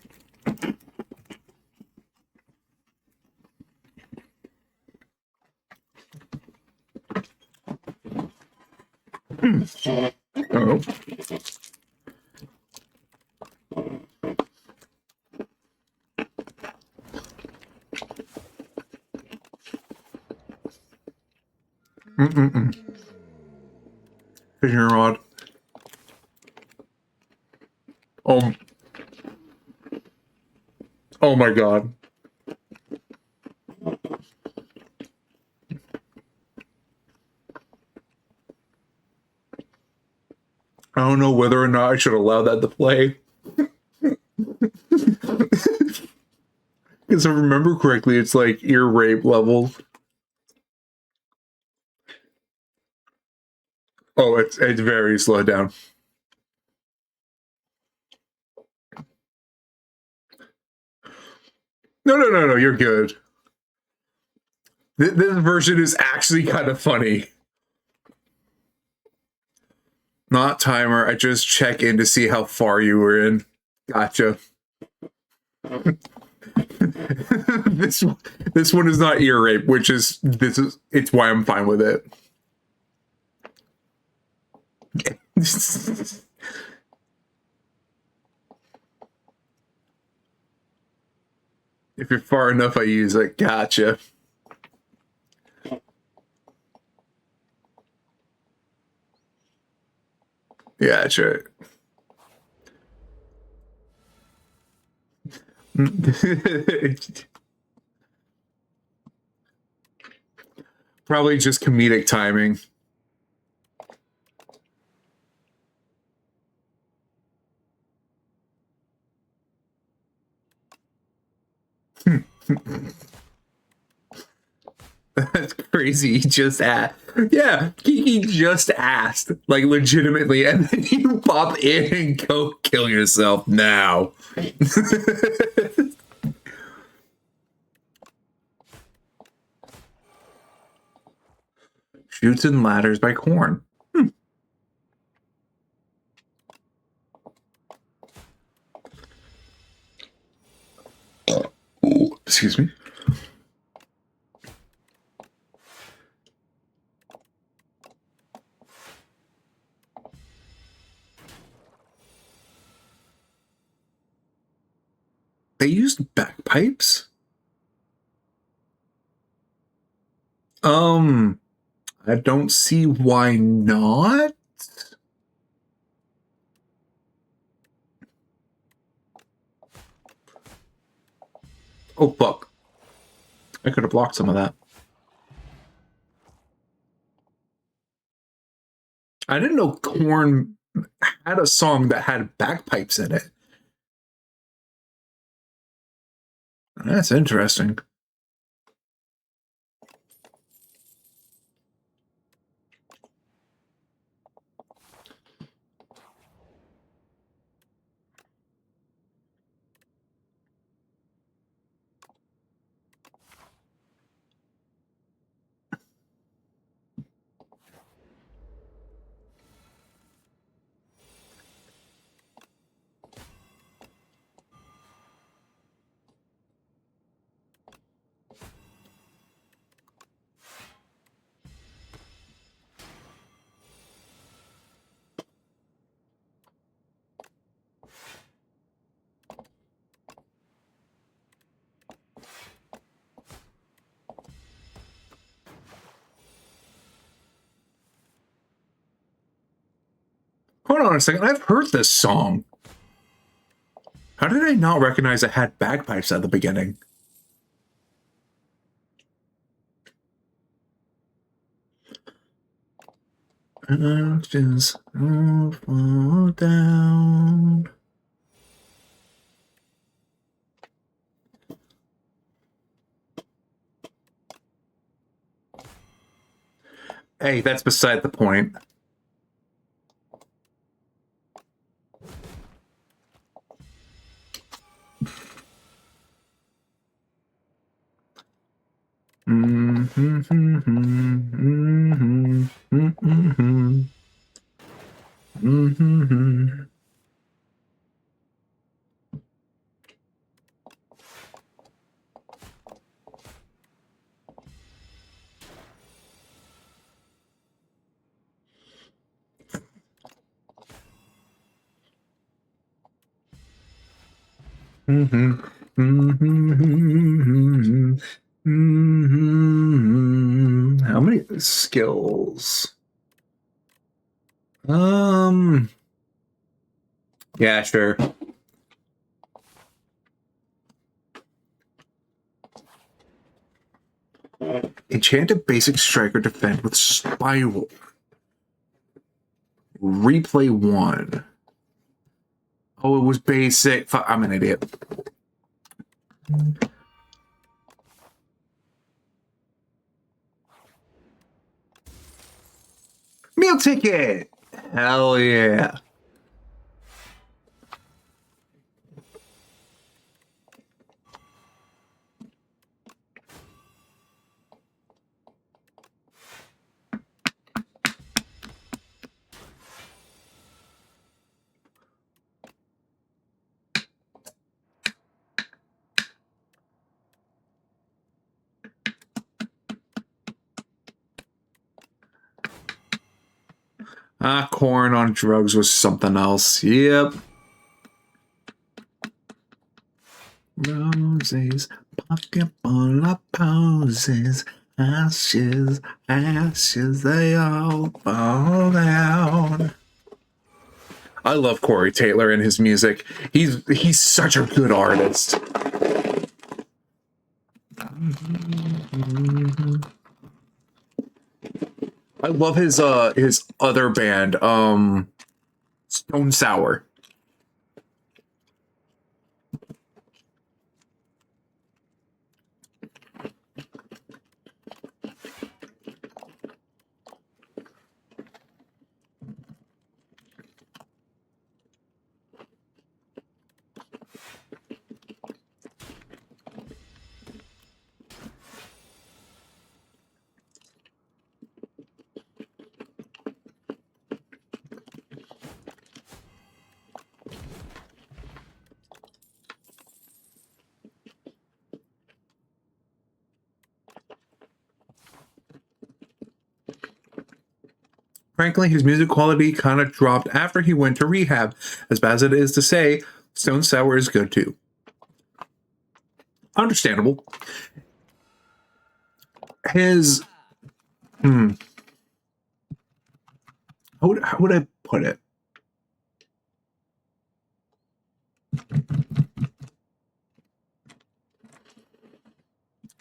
Oh. Fishing rod. Oh my god. I don't know whether or not I should allow that to play. Because if I remember correctly, it's like ear rape levels. Oh, it's very slowed down. No, you're good. This version is actually kind of funny. Not timer, I just check in to see how far you were in. Gotcha. This one is not ear rape, which is it's why I'm fine with it. If you're far enough, I use it. Gotcha. Yeah, that's right. Probably just comedic timing. That's crazy. He just asked. Yeah, Kiki just asked, like legitimately, and then you pop in and go kill yourself now. Shoots and Ladders by Korn. Ooh, excuse me. They used bagpipes? I don't see why not. Oh, fuck. I could have blocked some of that. I didn't know Korn had a song that had bagpipes in it. That's interesting. Hold on a second. I've heard this song. How did I not recognize it had bagpipes at the beginning? Just fall down. Hey, that's beside the point. How many skills? Yeah, sure. Enchanted basic striker defend with spiral. Replay 1. Oh, it was basic. I'm an idiot. Meal ticket! Hell yeah. Korn on drugs was something else. Yep. Roses, pocket full of posies, ashes, ashes, they all fall down. I love Corey Taylor and his music. He's such a good artist. I love his other band, Stone Sour. Frankly, his music quality kind of dropped after he went to rehab. As bad as it is to say, Stone Sour is good too. Understandable. His how would I put it?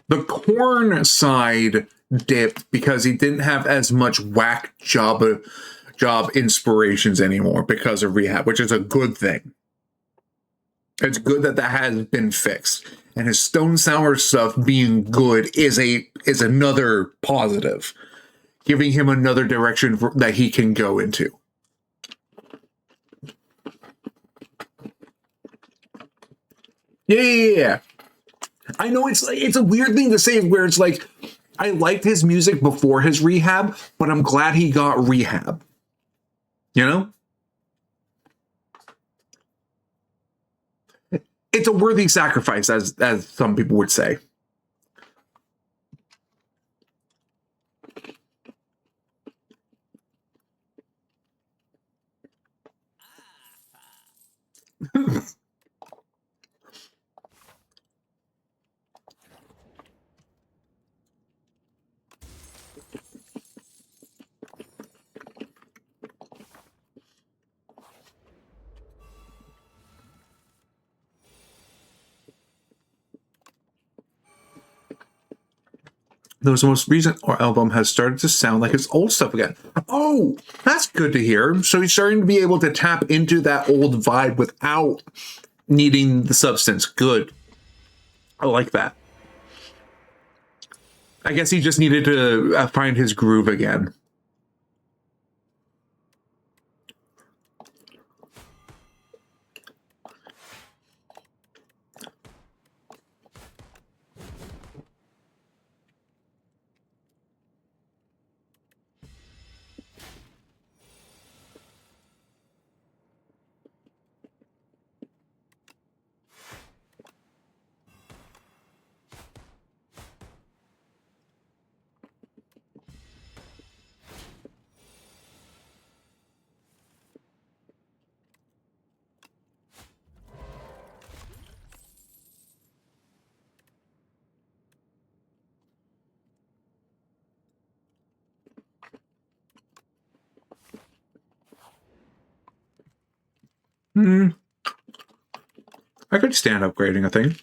The Korn side dipped because he didn't have as much whack job inspirations anymore because of rehab, which is a good thing. It's good that that has been fixed, and his Stone Sour stuff being good is another positive, giving him another direction that he can go into. Yeah. I know it's a weird thing to say where it's like I liked his music before his rehab, but I'm glad he got rehab. You know? It's a worthy sacrifice, as some people would say. Though his most recent album has started to sound like his old stuff again. Oh, that's good to hear. So he's starting to be able to tap into that old vibe without needing the substance. Good. I like that. I guess he just needed to find his groove again. I could stand upgrading a thing.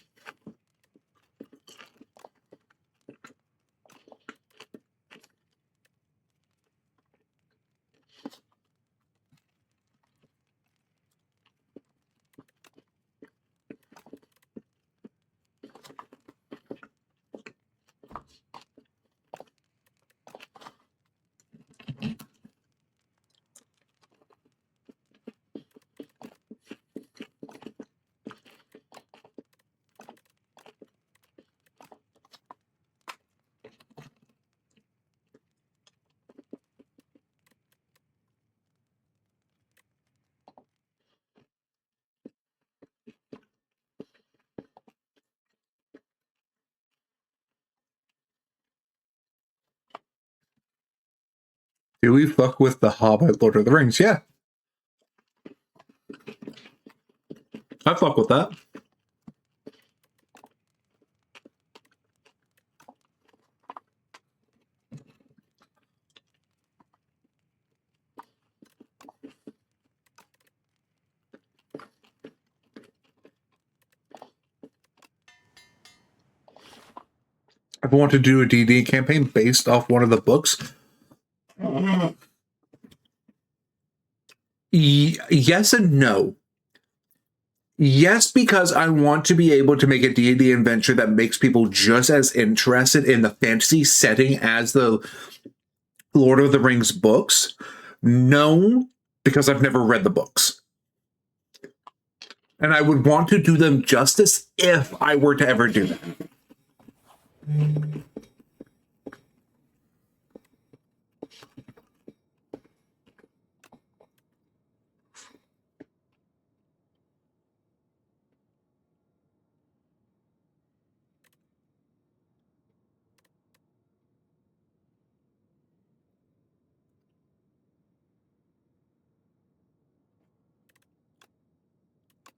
Do we fuck with the Hobbit Lord of the Rings? Yeah. I fuck with that. I want to do a D&D campaign based off one of the books. yes and no. Yes, because I want to be able to make a D&D adventure that makes people just as interested in the fantasy setting as the Lord of the Rings books. No, because I've never read the books. And I would want to do them justice if I were to ever do that.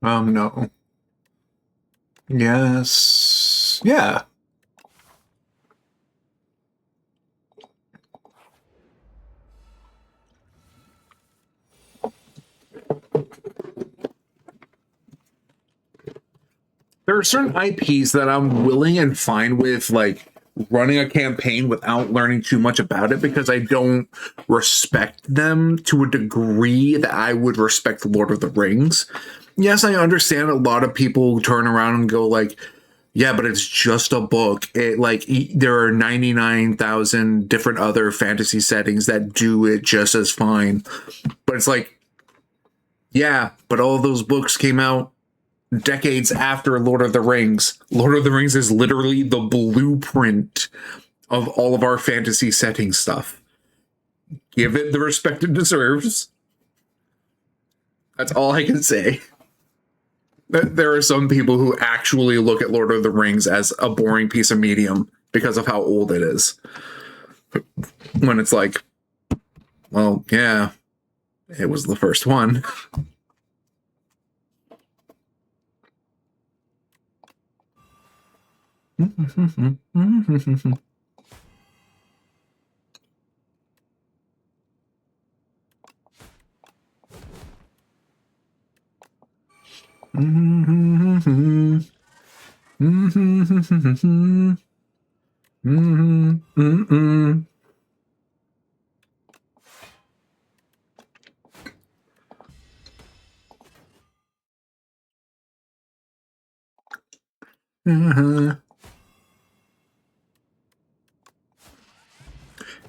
No. Yes. Yeah. There are certain IPs that I'm willing and fine with, like, running a campaign without learning too much about it because I don't respect them to a degree that I would respect Lord of the Rings. Yes, I understand a lot of people turn around and go like, yeah, but it's just a book. There are 99,000 different other fantasy settings that do it just as fine. But it's like, yeah, but all those books came out decades after Lord of the Rings. Lord of the Rings is literally the blueprint of all of our fantasy setting stuff. Give it the respect it deserves. That's all I can say. There are some people who actually look at Lord of the Rings as a boring piece of medium because of how old it is. When it's like, well, yeah, it was the first one.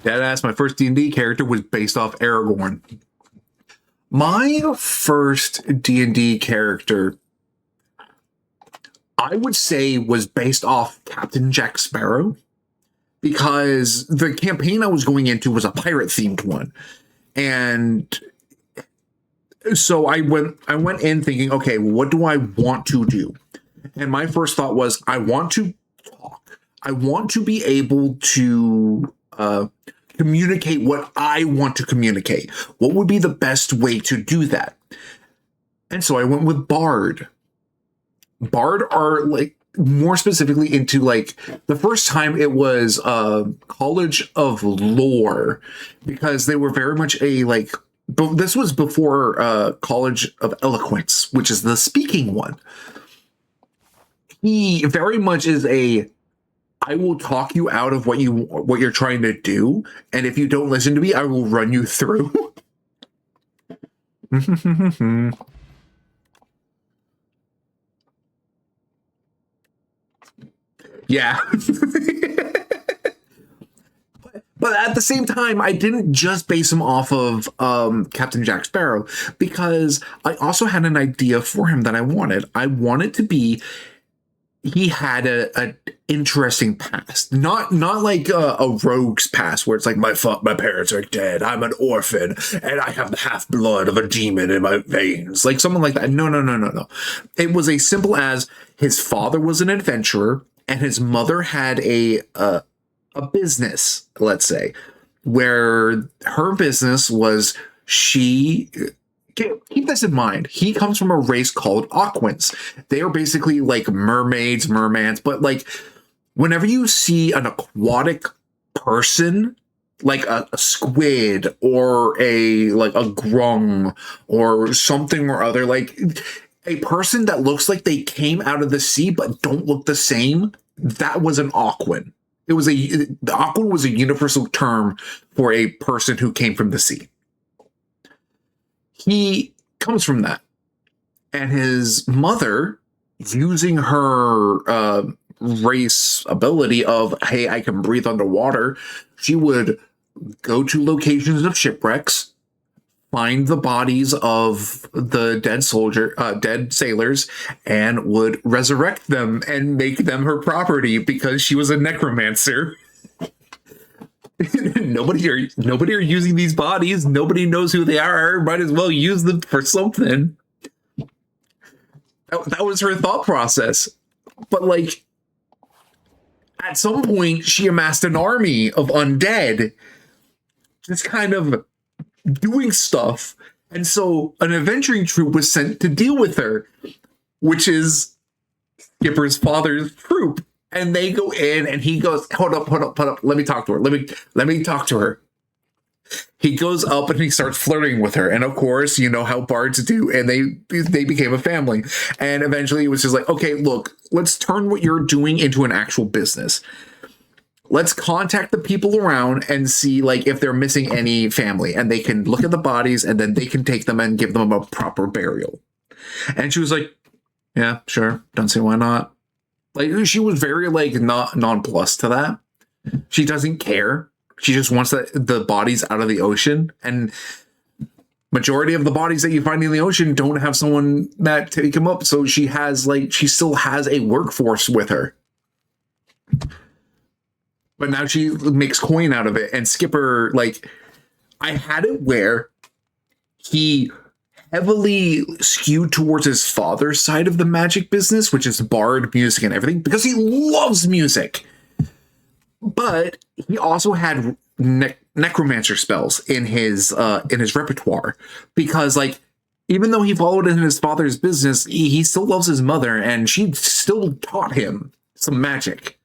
Deadass, my first D&D character was based off Aragorn. My first D&D character, I would say, was based off Captain Jack Sparrow, because the campaign I was going into was a pirate-themed one. And so I went in thinking, okay, what do I want to do? And my first thought was, I want to talk. I want to be able to communicate what I want to communicate. What would be the best way to do that? And so I went with Bard. Bard are like more specifically into like the first time it was College of Lore, because they were very much a like. This was before College of Eloquence, which is the speaking one. He very much is a, I will talk you out of what you're trying to do, and if you don't listen to me, I will run you through. Yeah. But at the same time, I didn't just base him off of Captain Jack Sparrow, because I also had an idea for him that I wanted. I wanted to be, he had a interesting past, not like a rogue's past where it's like my parents are dead, I'm an orphan, and I have the half blood of a demon in my veins, like someone like that. No. It was as simple as his father was an adventurer, and his mother had a business, let's say, where her business was keep this in mind. He comes from a race called Aquans. They are basically like mermaids, mermans, but like whenever you see an aquatic person, like a squid or a grung or something or other, like a person that looks like they came out of the sea but don't look the same, that was an Aquan. The Aquan was a universal term for a person who came from the sea. He comes from that. And his mother, using her race ability of, hey, I can breathe underwater, she would go to locations of shipwrecks, find the bodies of the dead sailors, and would resurrect them and make them her property because she was a necromancer. Nobody are using these bodies. Nobody knows who they are. Might as well use them for something. That was her thought process. But like, at some point, she amassed an army of undead, just kind of doing stuff. And so an adventuring troop was sent to deal with her, which is Skipper's father's troop. And they go in and he goes, hold up. Let me talk to her. Let me talk to her. He goes up and he starts flirting with her. And of course, you know how bards do. And they became a family. And eventually it was just like, okay, look, let's turn what you're doing into an actual business. Let's contact the people around and see like if they're missing any family. And they can look at the bodies and then they can take them and give them a proper burial. And she was like, yeah, sure. Don't see why not. Like, she was very like not nonplussed to that. She doesn't care. She just wants the bodies out of the ocean, and majority of the bodies that you find in the ocean don't have someone that take them up. So she still has a workforce with her, but now she makes coin out of it. And Skipper, like, I had it where he heavily skewed towards his father's side of the magic business, which is bard music and everything, because he loves music. But he also had necromancer spells in his repertoire, because like, even though he followed in his father's business, he still loves his mother, and she still taught him some magic.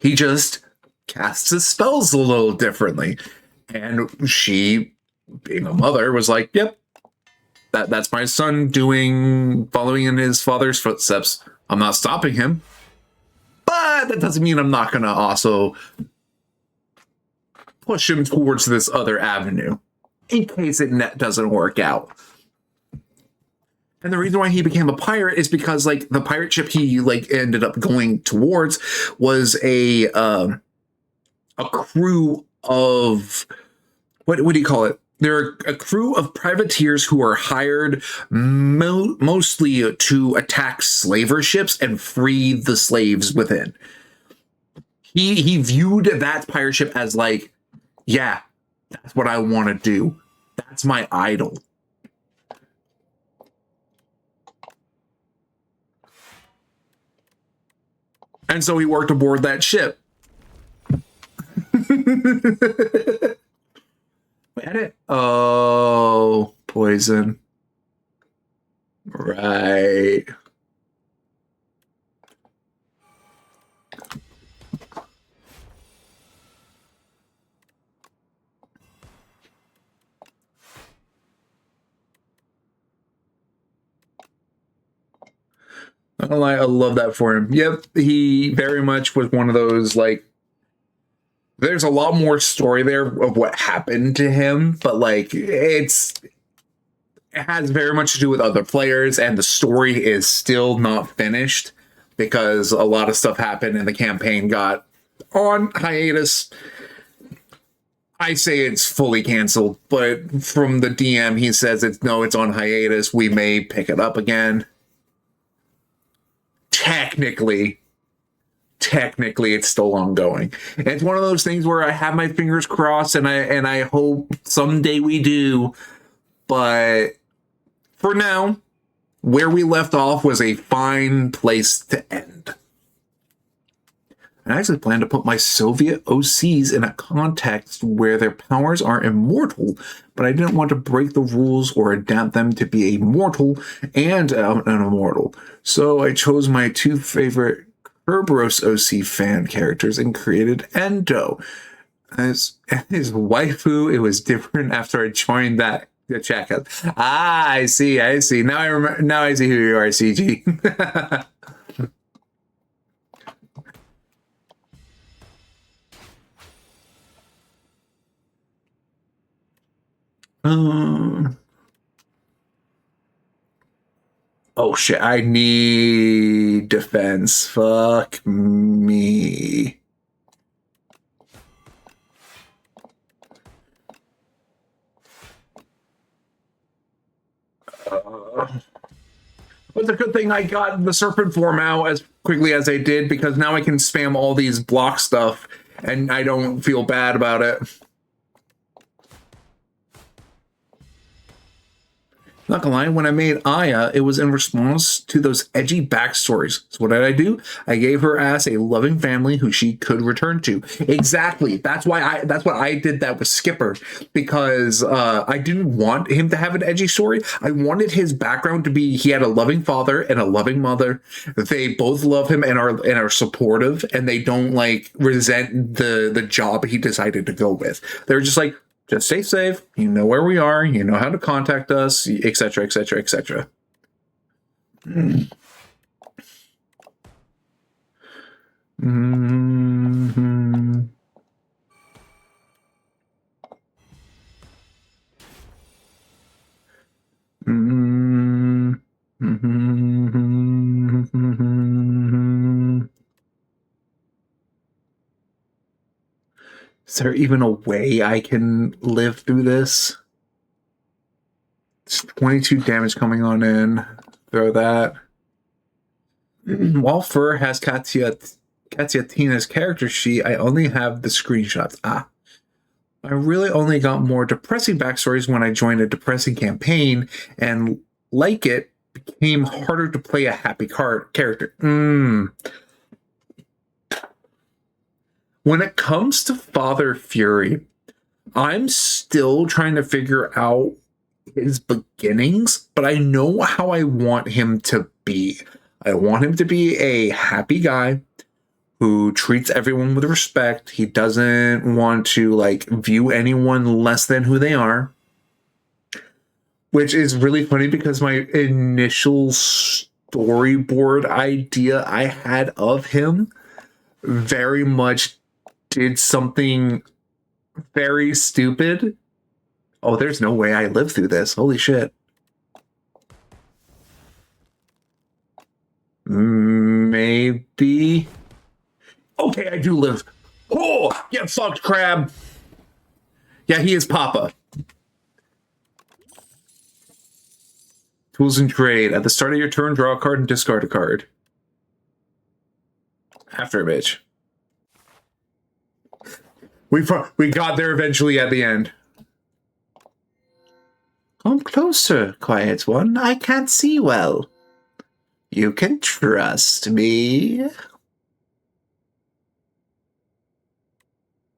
He just casts his spells a little differently, and she, being a mother, was like, "Yep, that's my son following in his father's footsteps. I'm not stopping him." But that doesn't mean I'm not going to also push him towards this other avenue in case it doesn't work out. And the reason why he became a pirate is because like the pirate ship he like ended up going towards was a crew of what do you call it? They're a crew of privateers who are hired mostly to attack slaver ships and free the slaves within. He viewed that pirate ship as like, yeah, that's what I want to do. That's my idol. And so he worked aboard that ship. Edit. Oh, poison. Right. I love that for him. Yep, he very much was one of those, like, there's a lot more story there of what happened to him, but like it has very much to do with other players, and the story is still not finished because a lot of stuff happened and the campaign got on hiatus. I say it's fully canceled, but from the DM, he says it's on hiatus. We may pick it up again. Technically it's still ongoing. And it's one of those things where I have my fingers crossed and I hope someday we do. But for now, where we left off was a fine place to end. I actually plan to put my Soviet OCs in a context where their powers are immortal, but I didn't want to break the rules or adapt them to be a mortal and an immortal. So I chose my two favorite Kerberos OC fan characters and created Endo. As his waifu, it was different after I joined the chat. I see. Now I remember. Now I see who you are, CG. Oh shit, I need defense. Fuck me. It's a good thing I got the serpent form out as quickly as I did, because now I can spam all these block stuff and I don't feel bad about it. Not gonna lie, when I made Aya, it was in response to those edgy backstories. So what did I do? I gave her ass a loving family who she could return to. Exactly. That's what I did that with Skipper, because I didn't want him to have an edgy story. I wanted his background to be he had a loving father and a loving mother. They both love him and are supportive, and they don't like resent the job he decided to go with. They're just like, just stay safe. You know where we are. You know how to contact us, etc., etc., etc. Mm-hmm. Mm-hmm. Is there even a way I can live through this? It's 22 damage coming on in. Throw that. While Fur has Tina's character sheet, I only have the screenshots. I really only got more depressing backstories when I joined a depressing campaign, and like it became harder to play a happy character. When it comes to Father Fury, I'm still trying to figure out his beginnings, but I know how I want him to be. I want him to be a happy guy who treats everyone with respect. He doesn't want to like view anyone less than who they are. Which is really funny because my initial storyboard idea I had of him very much did something very stupid. Oh, there's no way I live through this. Holy shit. Maybe. Okay, I do live. Oh, get fucked, crab. Yeah, he is Papa. Tools and trade. At the start of your turn, draw a card and discard a card. After a bitch. We got there eventually at the end. Come closer, quiet one. I can't see well. You can trust me. I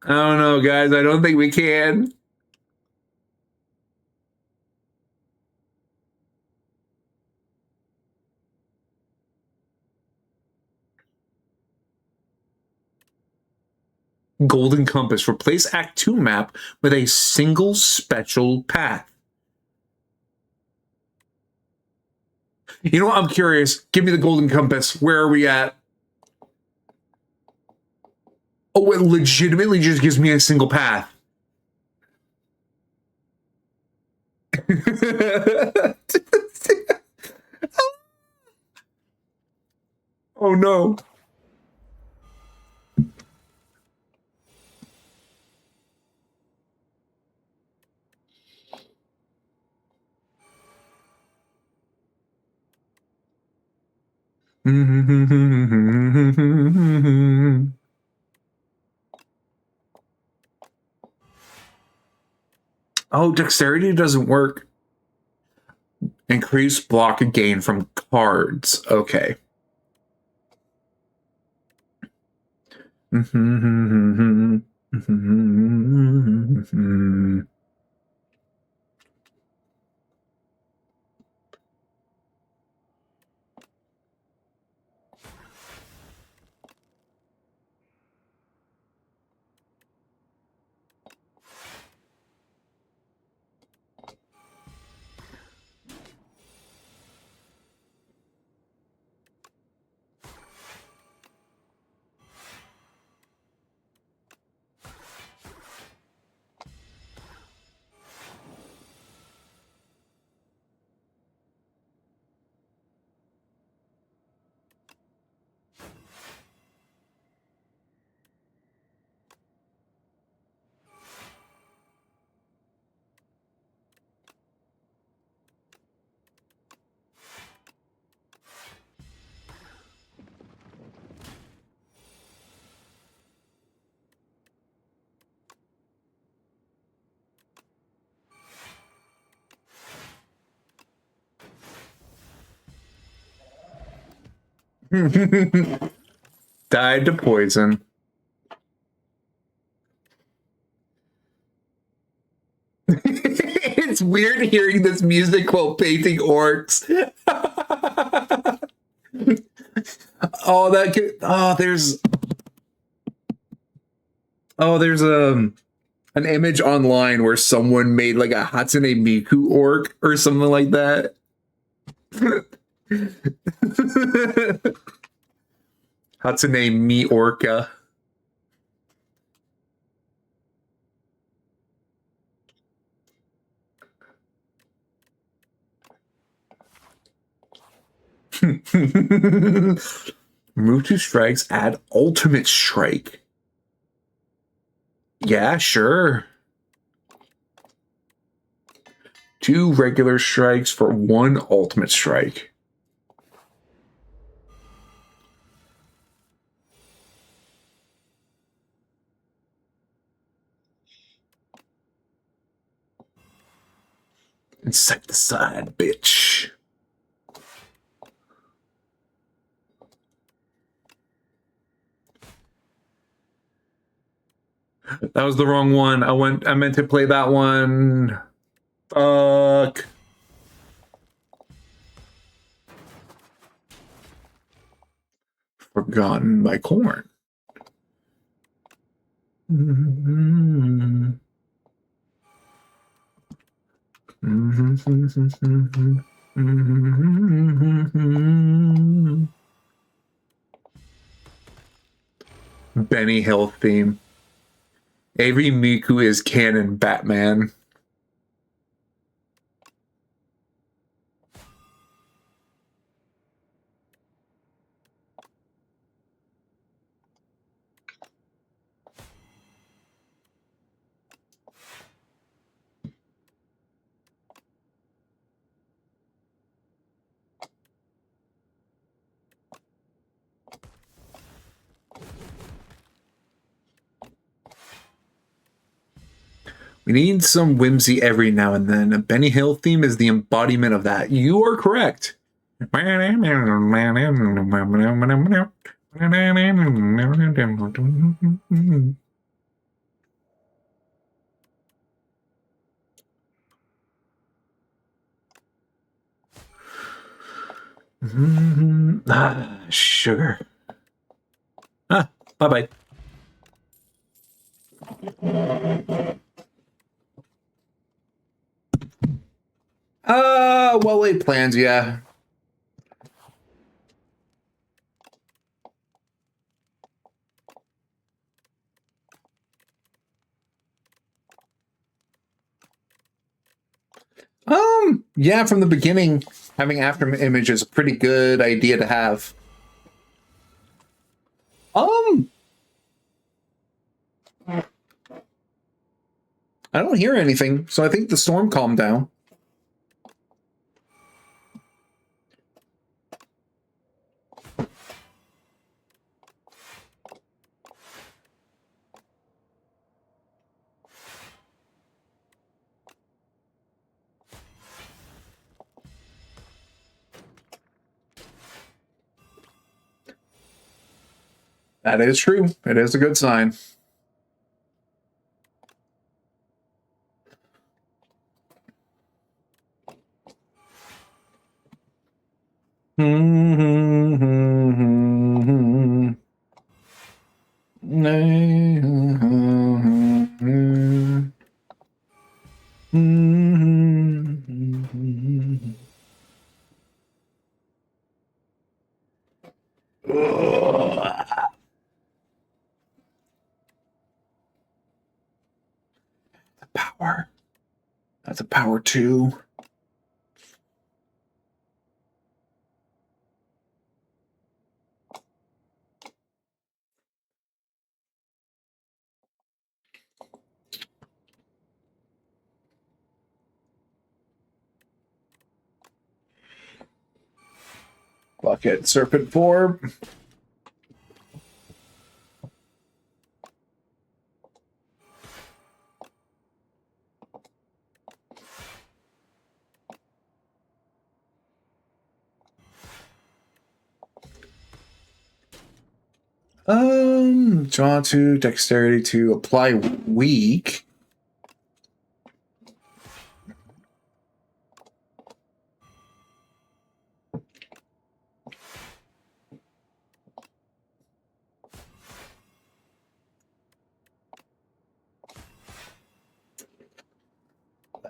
don't know, guys. I don't think we can. Golden Compass. Replace Act 2 map with a single special path. You know what? I'm curious. Give me the Golden Compass. Where are we at? Oh, it legitimately just gives me a single path. Oh no. Oh, dexterity doesn't work. Increase block gain from cards. Okay. Died to poison. It's weird hearing this music while painting orcs. Oh, that could, there's an image online where someone made like a Hatsune Miku orc or something like that. Hatsune Mi Orca. Move to strikes, add ultimate strike. Yeah, sure. 2 regular strikes for 1 ultimate strike. Insecticide, bitch. That was the wrong one. I meant to play that one. Fuck. Forgotten my corn. Benny Hill theme. Avery Miku is canon Batman. We need some whimsy every now and then. A Benny Hill theme is the embodiment of that. You are correct. Sugar. Bye-bye. Well-laid plans, yeah. Yeah, from the beginning, having after image is a pretty good idea to have. I don't hear anything, so I think the storm calmed down. That is true. It is a good sign. Power. That's a power 2. Bucket Serpent 4. Draw to dexterity to apply weak.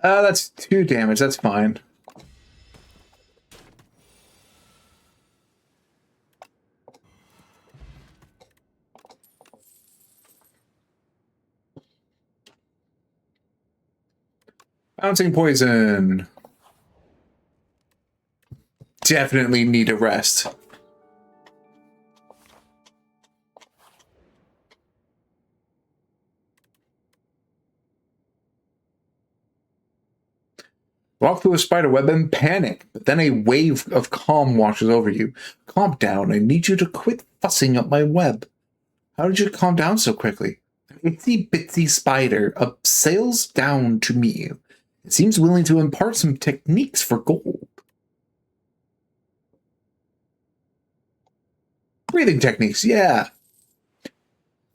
That's 2 damage. That's fine. Bouncing poison. Definitely need a rest. Walk through a spider web and panic, but then a wave of calm washes over you. Calm down. I need you to quit fussing up my web. How did you calm down so quickly? An itsy bitsy spider sails down to meet you. It seems willing to impart some techniques for gold. Breathing techniques, yeah.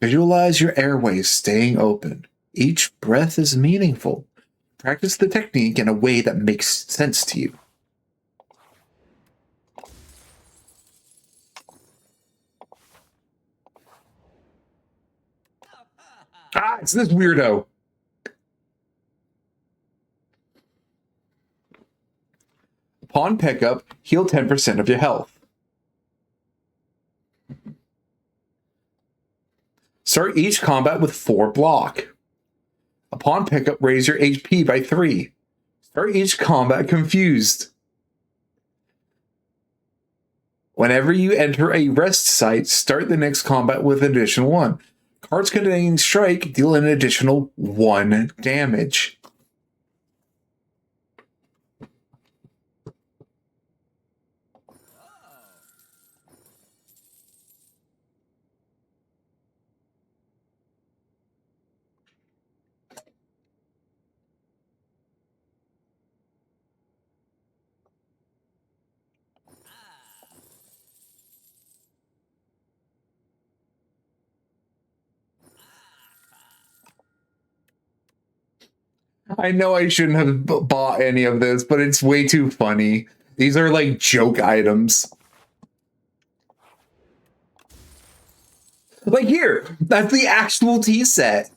Visualize your airways staying open. Each breath is meaningful. Practice the technique in a way that makes sense to you. Ah, it's this weirdo. Upon pickup, heal 10% of your health. Start each combat with 4 block. Upon pickup, raise your HP by 3. Start each combat confused. Whenever you enter a rest site, start the next combat with an additional 1. Cards containing strike deal an additional 1 damage. I know I shouldn't have bought any of this, but it's way too funny. These are like joke items. Like here, that's the actual tea set.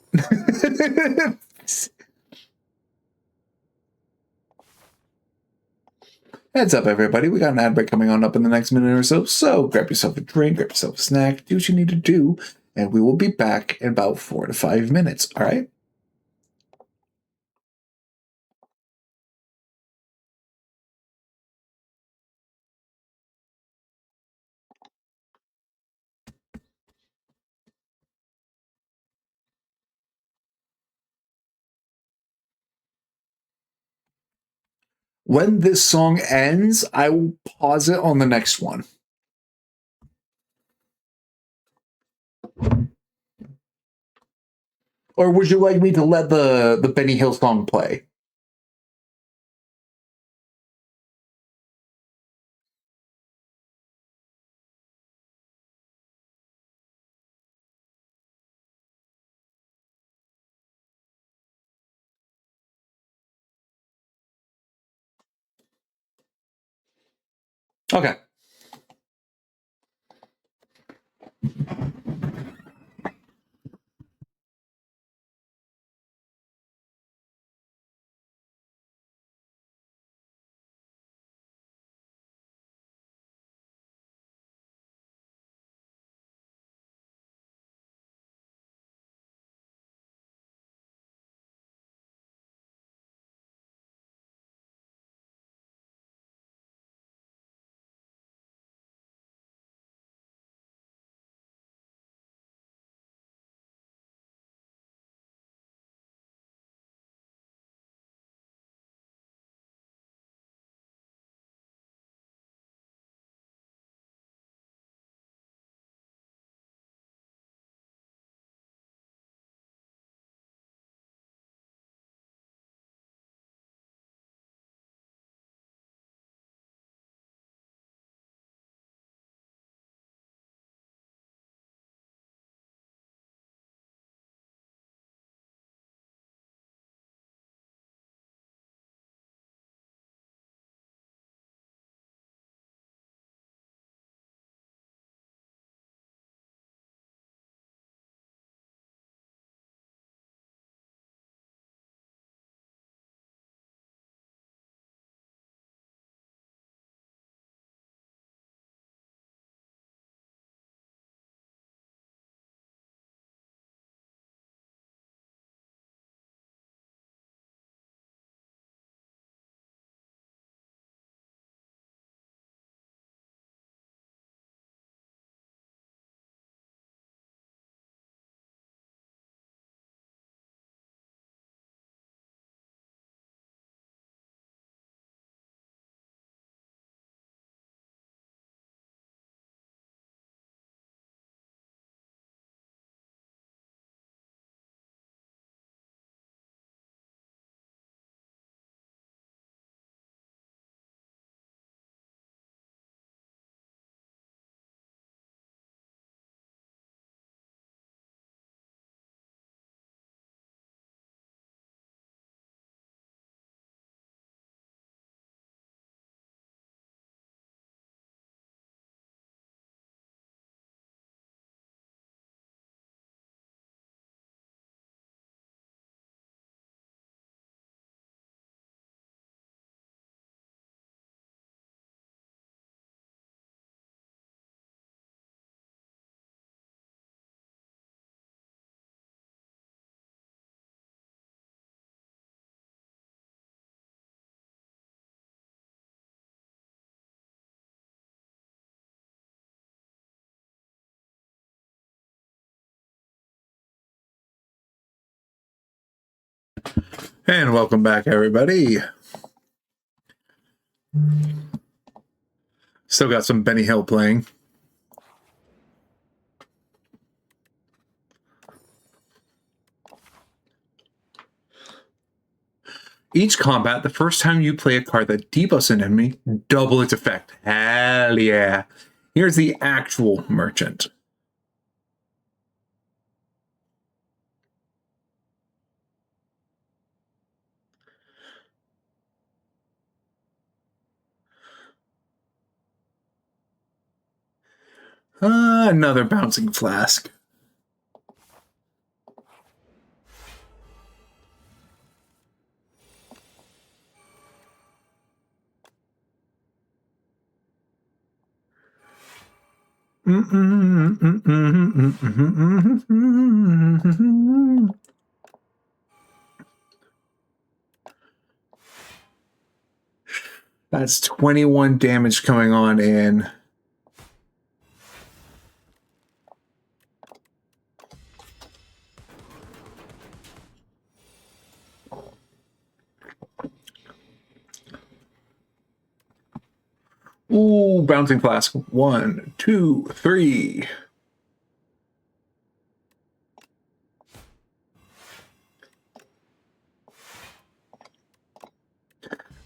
Heads up, everybody. We got an ad break coming on up in the next minute or so. So grab yourself a drink, grab yourself a snack, do what you need to do, and we will be back in about 4 to 5 minutes. All right? When this song ends, I will pause it on the next one. Or would you like me to let the Benny Hill song play? Okay. And welcome back, everybody. Still got some Benny Hill playing. Each combat, the first time you play a card that debuffs an enemy, double its effect. Hell yeah. Here's the actual merchant. Another bouncing flask. That's 21 damage coming on in. Ooh, bouncing flask. 1, 2, 3.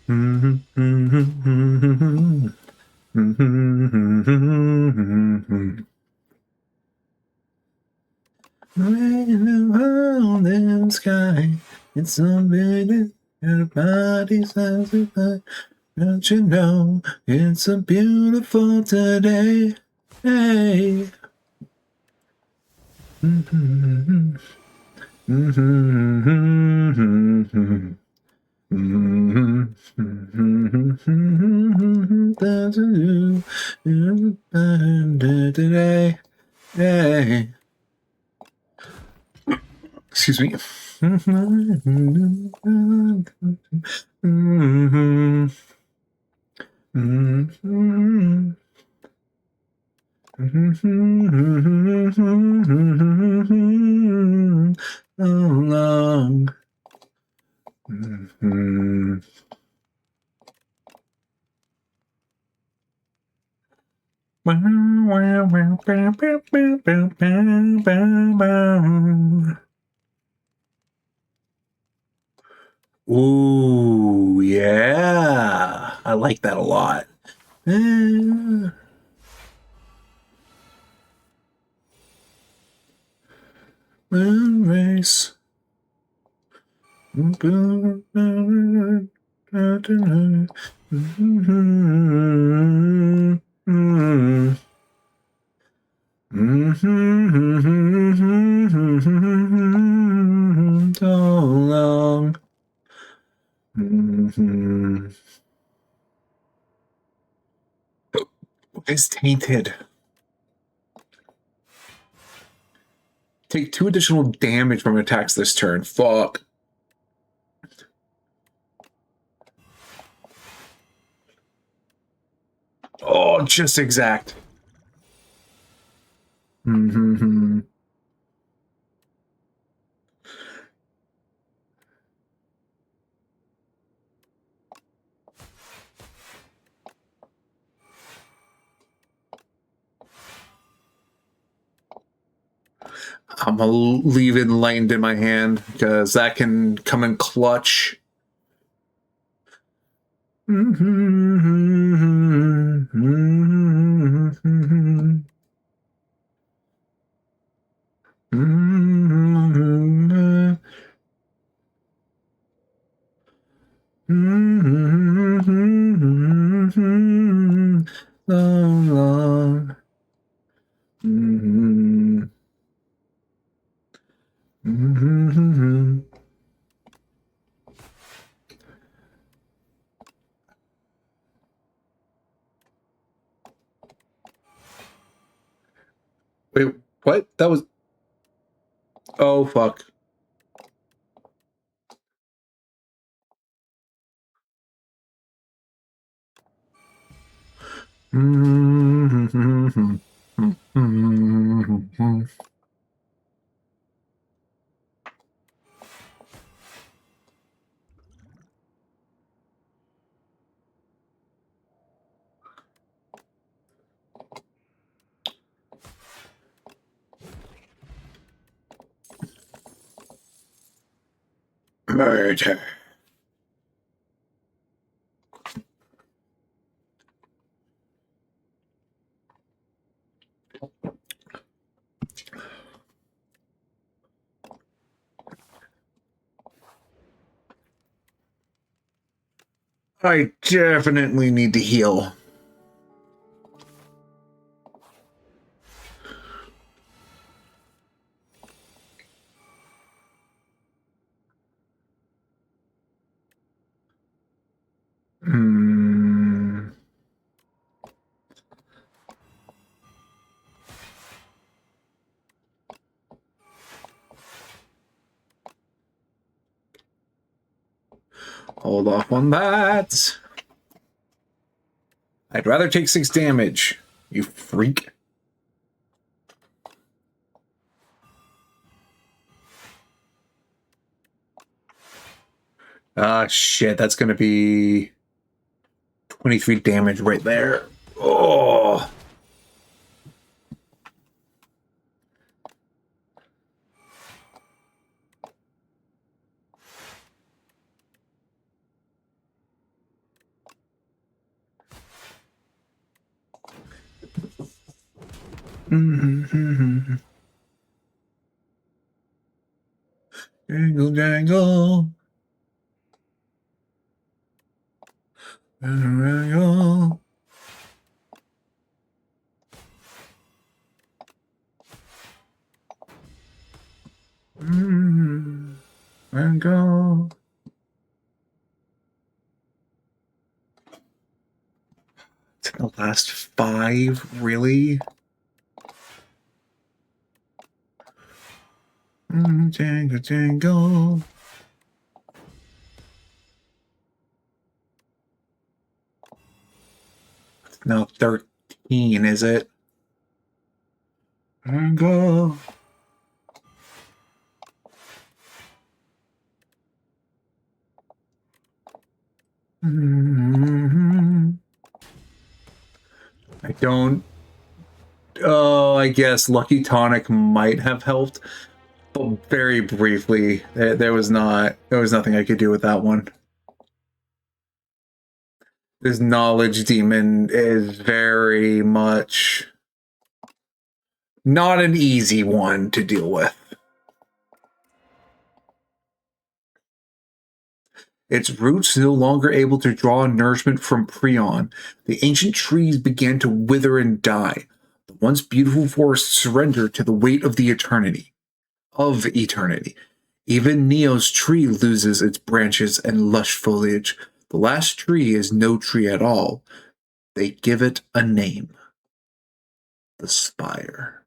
In sky, it's so big, everybody's eyes are like, don't you know, it's a beautiful today. Hey. Today. Hey. Excuse me. So long. Ooh, yeah. I like that a lot. Moon race. So long. It's tainted. Take 2 additional damage from attacks this turn. Fuck. Oh, just exact. I'm gonna leave Enlightened in my hand because that can come in clutch. So long. Wait, what? That was... Oh, fuck. Murder. I definitely need to heal. Hold off on that. I'd rather take 6 damage, you freak. Ah, shit, that's gonna be 23 damage right there. Oh. Jangle, jangle. Jangle. Jangle. It's in the last 5, really? Jangle, jangle. No, 13, is it? Jangle. I don't. Oh, I guess Lucky Tonic might have helped, but very briefly. There was nothing I could do with that one. This knowledge demon is very much not an easy one to deal with. Its roots no longer able to draw nourishment from Prion, the ancient trees began to wither and die. The once beautiful forest surrendered to the weight of eternity. Even Neo's tree loses its branches and lush foliage. The last tree is no tree at all. They give it a name. The Spire.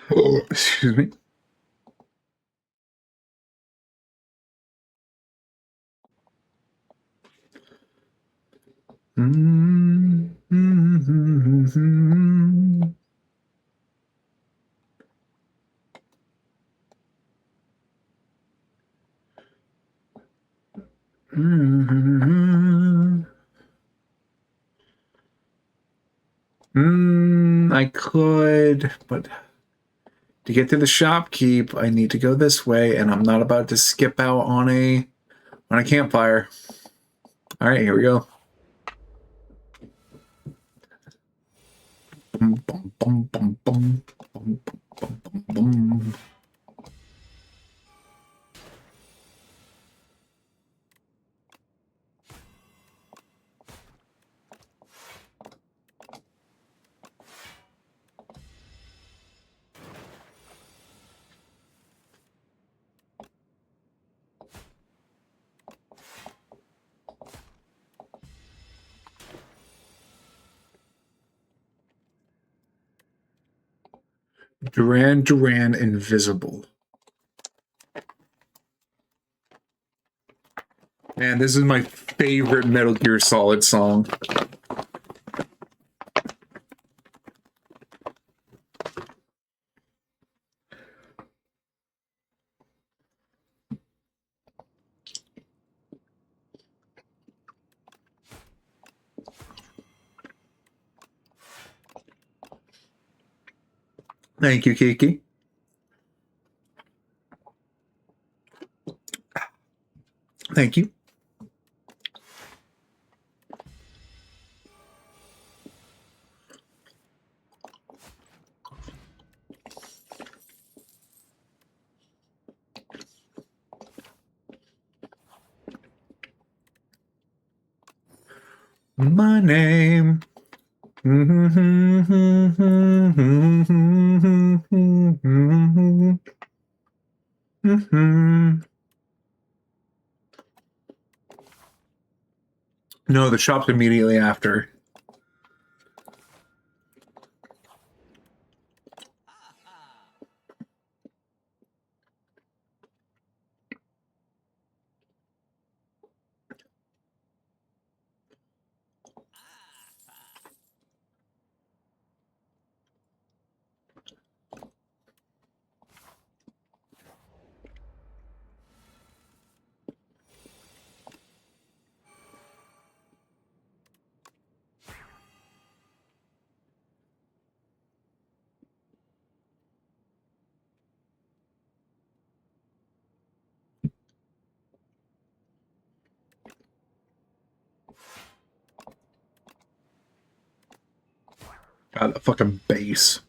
Oh, excuse me. I could, but to get to the shopkeep, I need to go this way, and I'm not about to skip out on a campfire. All right, here we go. Bum, bum, bum, bum, bum, bum, bum, bum, bum. Duran Duran Invisible. Man, this is my favorite Metal Gear Solid song. Thank you, Kiki. Thank you. My name. No, the shop's immediately after. God, the fucking bass.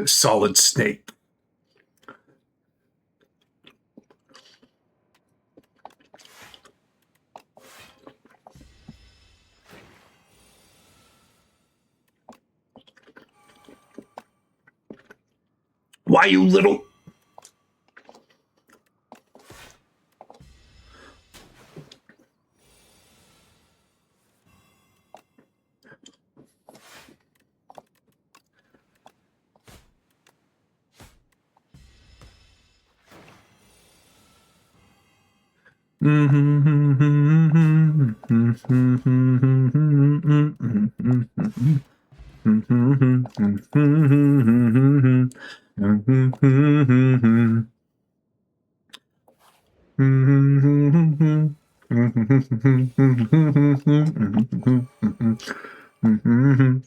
Solid snake. Why, you little...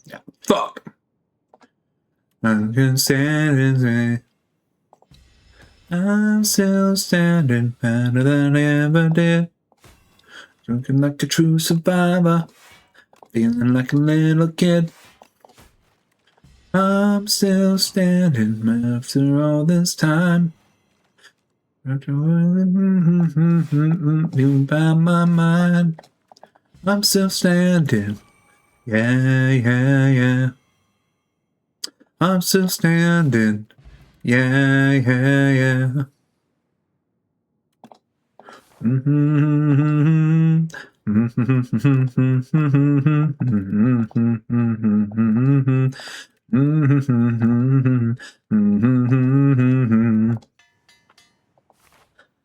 Yeah, fuck. I'm just standing. I'm still standing better than I ever did. Looking like a true survivor, feeling like a little kid. I'm still standing after all this time. By my mind, I'm still standing. Yeah, yeah, yeah. I'm still standing. Yeah, yeah, yeah.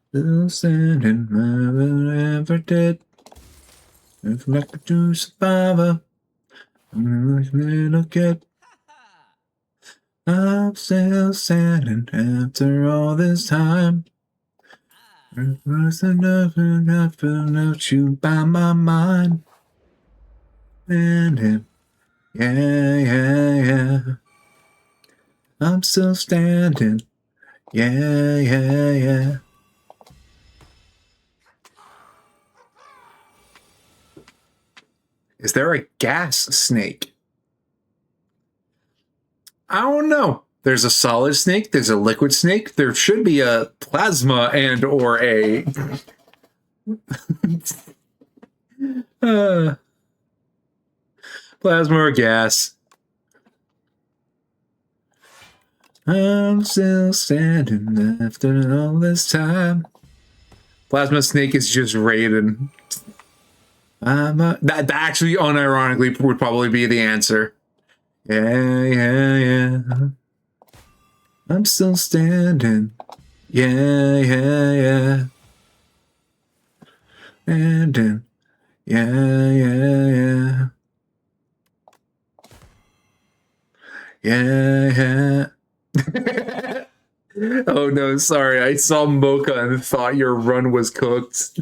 Still standing, never did. It's like a true survivor. I'm like a little kid. I'm still standing after all this time. It was enough without you by my mind. And yeah, yeah, yeah. I'm still standing. Yeah, yeah, yeah. Is there a gas snake? I don't know. There's a solid snake. There's a liquid snake. There should be a plasma and or a... Plasma or gas? I'm still standing after all this time. Plasma Snake is just Raiden. That actually, unironically, would probably be the answer. Yeah. I'm still standing. Yeah. Standing. Yeah. Oh no, sorry. I saw Mocha and thought your run was cooked.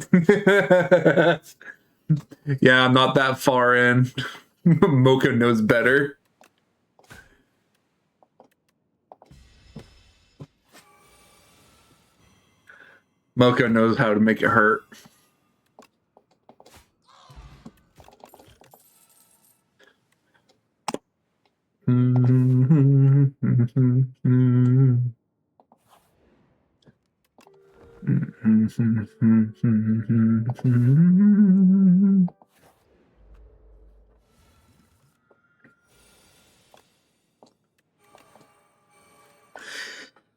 Yeah, I'm not that far in. Mocha knows better. Mocha knows how to make it hurt.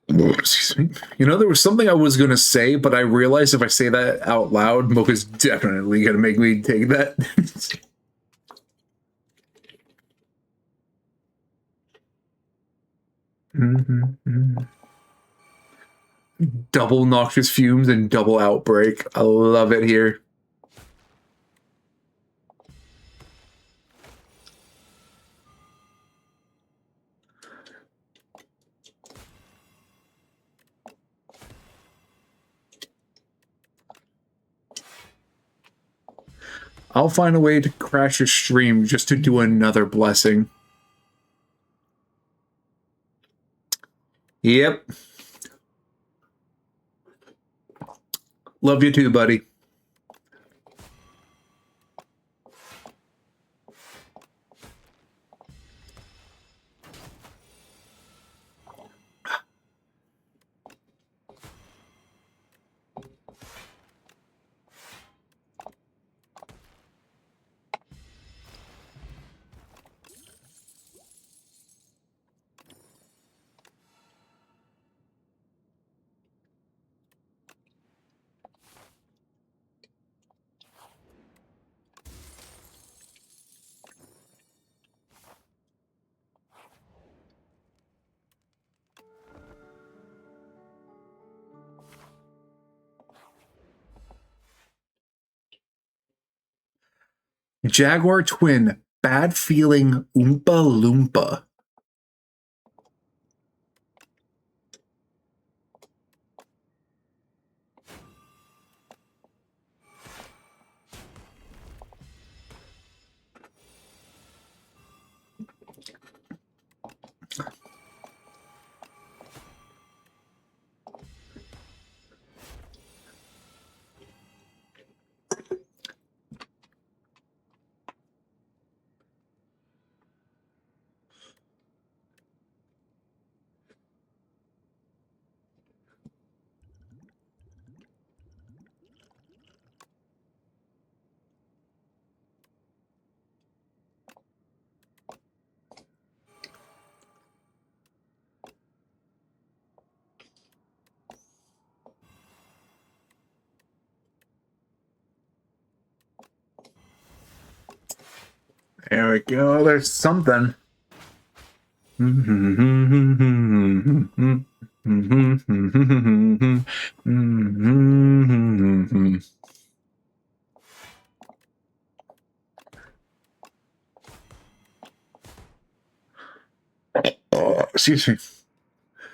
Excuse me. You know, there was something I was going to say, but I realized if I say that out loud, Mocha's definitely going to make me take that. Double noxious fumes and double outbreak. I love it here. I'll find a way to crash your stream just to do another blessing. Yep. Love you too, buddy. Jaguar Twin, Bad Feeling Oompa Loompa. There we go. There's something. Oh, excuse me.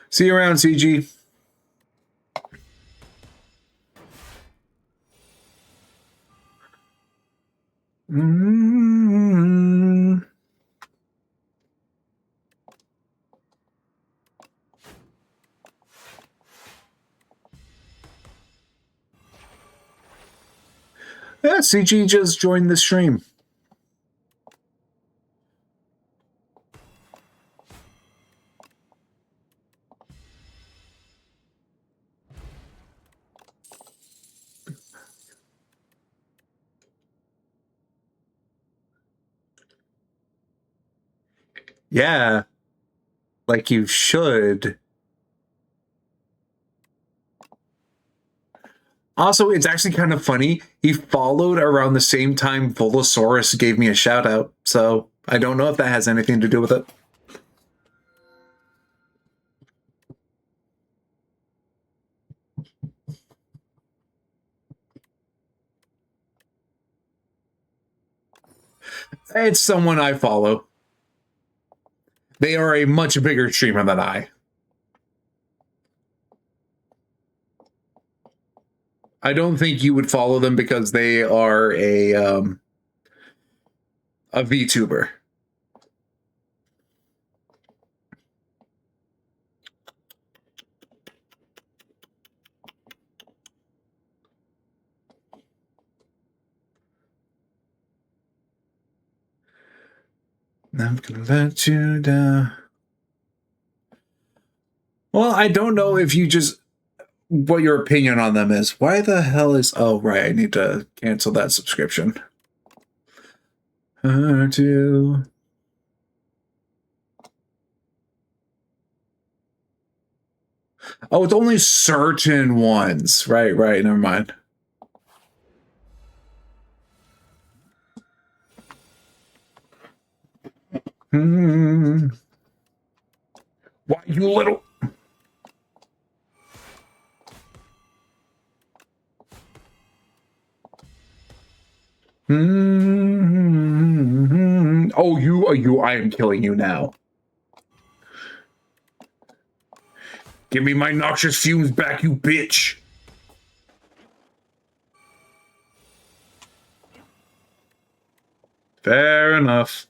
See you around, CG. Yeah, CG just joined the stream. Yeah, like you should. Also, it's actually kind of funny. He followed around the same time Volosaurus gave me a shout out, so I don't know if that has anything to do with it. It's someone I follow. They are a much bigger streamer than I. I don't think you would follow them because they are a VTuber. I'm gonna let you down. Well, I don't know if you just what your opinion on them is. Why the hell is oh right, I need to cancel that subscription. To oh, it's only certain ones. Right, never mind. Why you little Oh, you, I am killing you now. Give me my noxious fumes back, you bitch. Fair enough.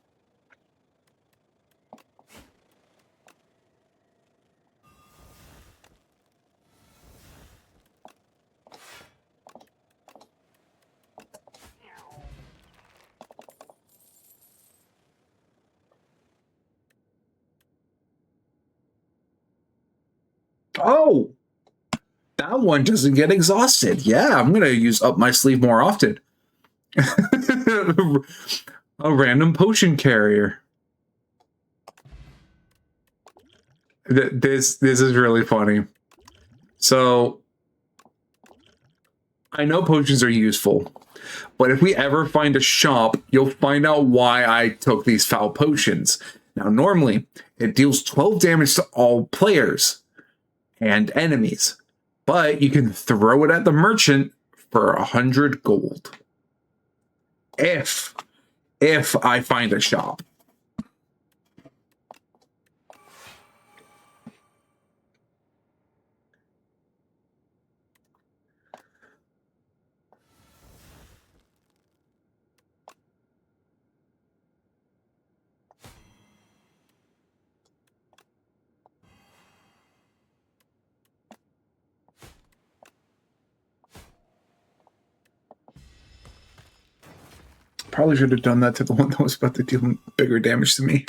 Oh, that one doesn't get exhausted. Yeah, I'm going to use up my sleeve more often. A random potion carrier. This is really funny. So I know potions are useful, but if we ever find a shop, you'll find out why I took these foul potions. Now, normally it deals 12 damage to all players and enemies, but you can throw it at the merchant for 100 gold. If I find a shop. Probably should have done that to the one that was about to deal bigger damage to me.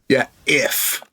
Yeah, if.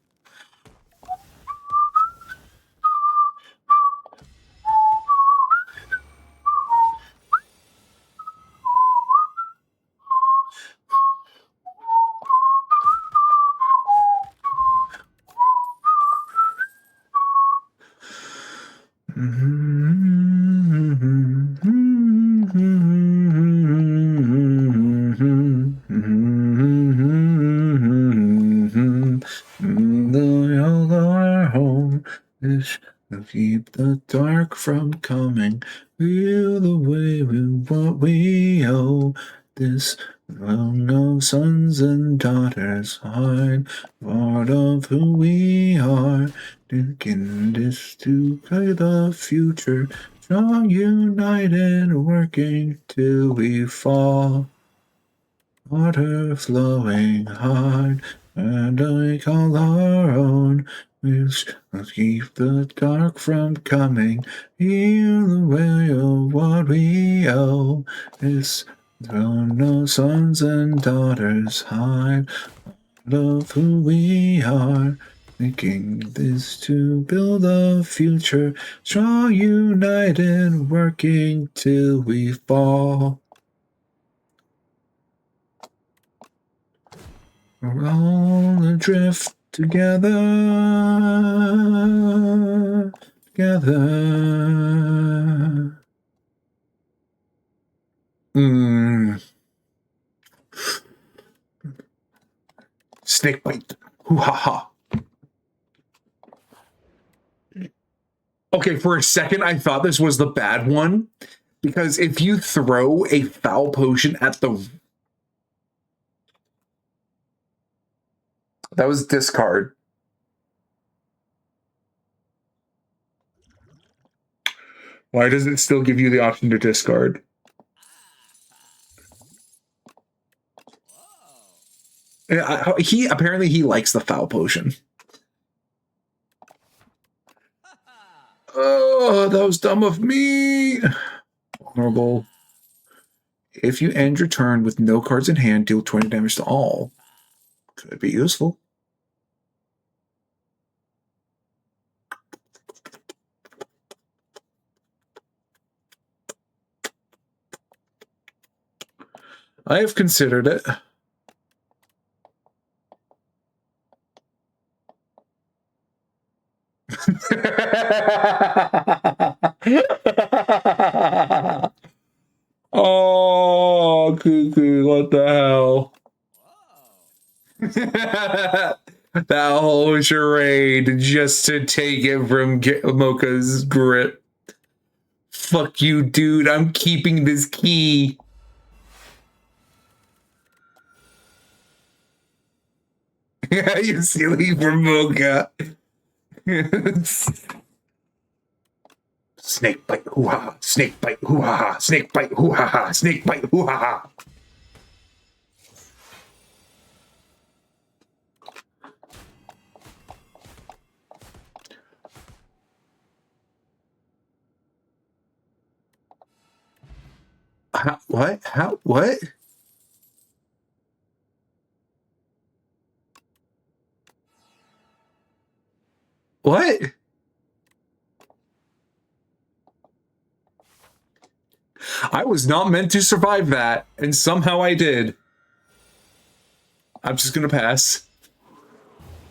Keep the dark from coming. Feel the way with what we owe. This long of sons and daughters hide part of who we are. Thinking this to play the future. Strong, united, working till we fall. Water flowing hard, and I call our own. Let's keep the dark from coming. Heal the way of what we owe. This No sons and daughters hide of who we are. Making this to build a future, strong, united, working till we fall. We're all adrift together, together. Snake bite. Hoo ha ha. Okay, for a second, I thought this was the bad one. Because if you throw a foul potion at the... That was discard. Why does it still give you the option to discard? Apparently he likes the foul potion. Oh, that was dumb of me. Vulnerable. If you end your turn with no cards in hand, deal 20 damage to all. Could be useful. I have considered it. Oh, cuckoo, what the hell? That whole charade just to take it from Mocha's grip. Fuck you, dude. I'm keeping this key. You're stealing from Mocha. Snake bite, hoo ha, snake bite, hoo ha, snake bite, hoo ha, snake bite, hoo ha. What? How? What? What? I was not meant to survive that, and somehow I did. I'm just gonna pass.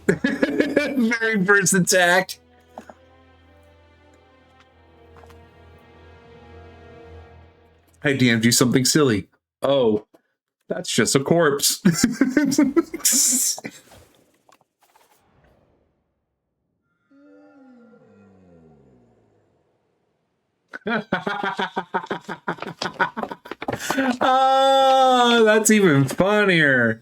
Very first attack. I DM'd you something silly. Oh, that's just a corpse. Oh, that's even funnier.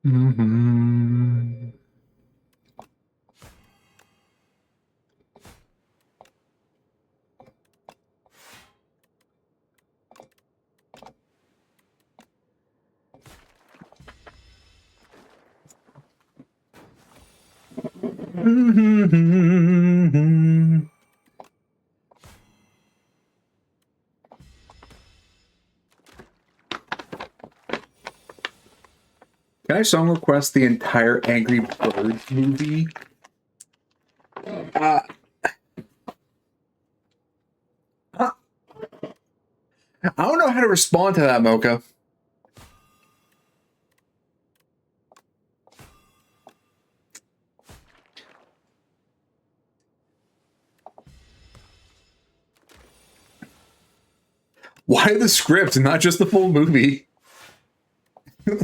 Mm-hmm. Can I song request the entire Angry Birds movie? Uh, I don't know how to respond to that, Mocha. Why the script, not just the full movie?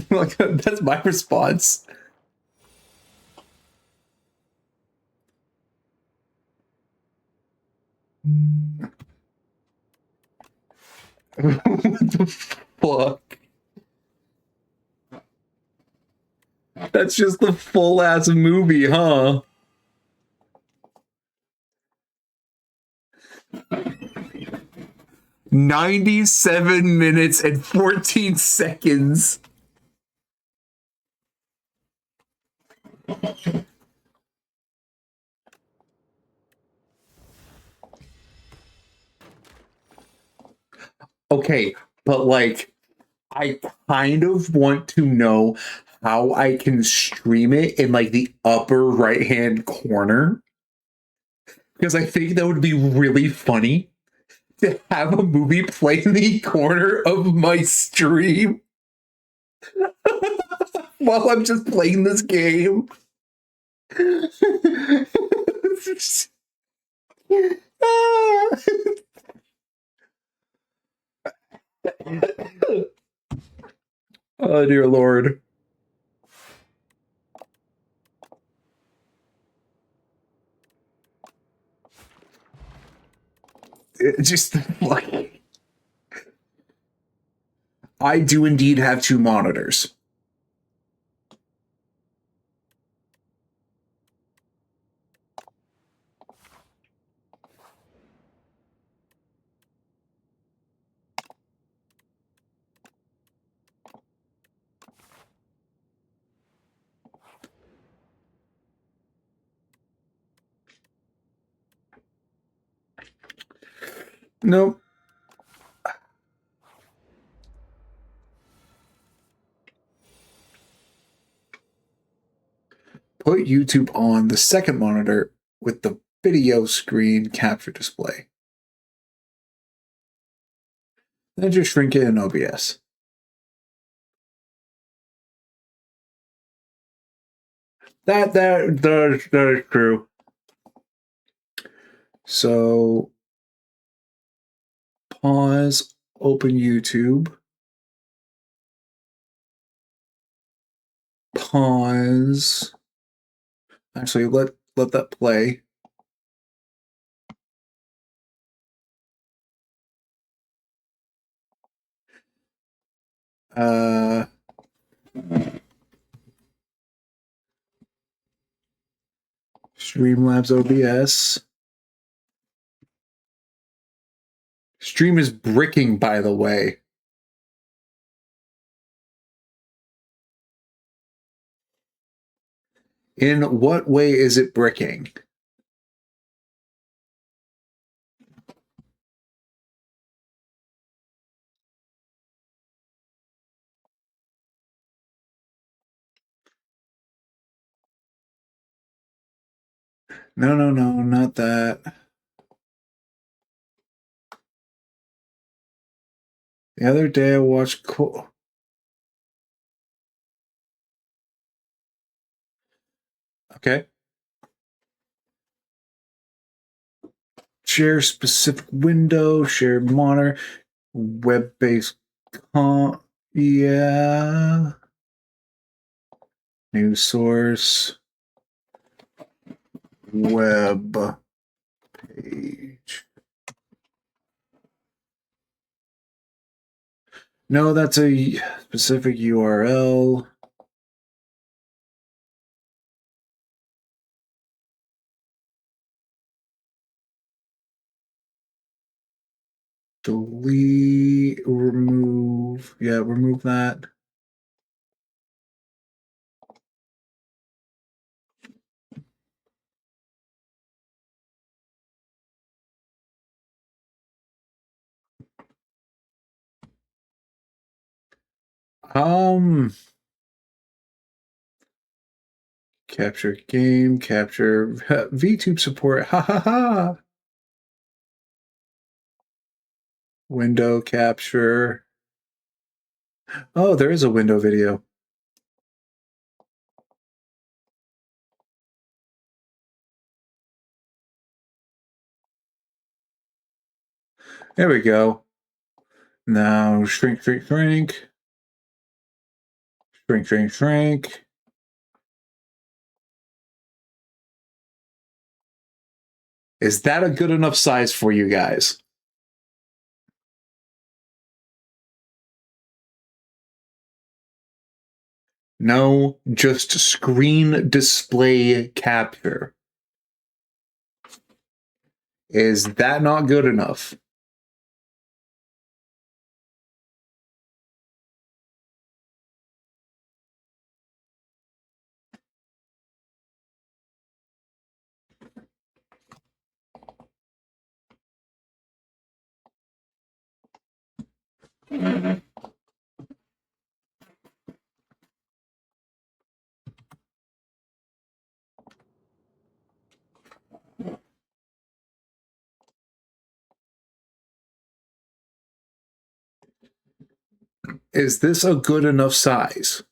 Like, that's my response. What the fuck? That's just the full ass movie, huh? $97 minutes and 14 seconds. Okay, but like, I kind of want to know how I can stream it in like the upper right hand corner, because I think that would be really funny to have a movie play in the corner of my stream while I'm just playing this game. Oh dear Lord. It just like, I do indeed have two monitors. Nope. Put YouTube on the second monitor with the video screen capture display. Then just shrink it in OBS. That is true. So pause, open YouTube. Pause. Actually, let that play. Streamlabs OBS. Stream is bricking, by the way. In what way is it bricking? No, not that. The other day I watched Okay. Share specific window, share monitor, web-based yeah. News source. Web page. No, that's a specific URL. Delete, remove. Yeah, remove that. Capture game, capture VTube support. Ha ha ha. Window capture. Oh, there is a window video. There we go. Now shrink, shrink, shrink. Shrink, shrink, shrink. Is that a good enough size for you guys? No, just screen display capture. Is that not good enough? Is this a good enough size?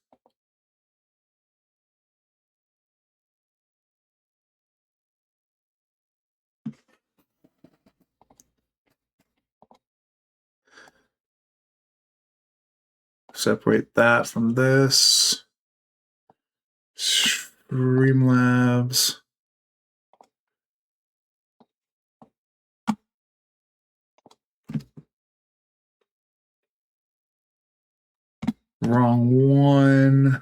Separate that from this. Streamlabs. Wrong one.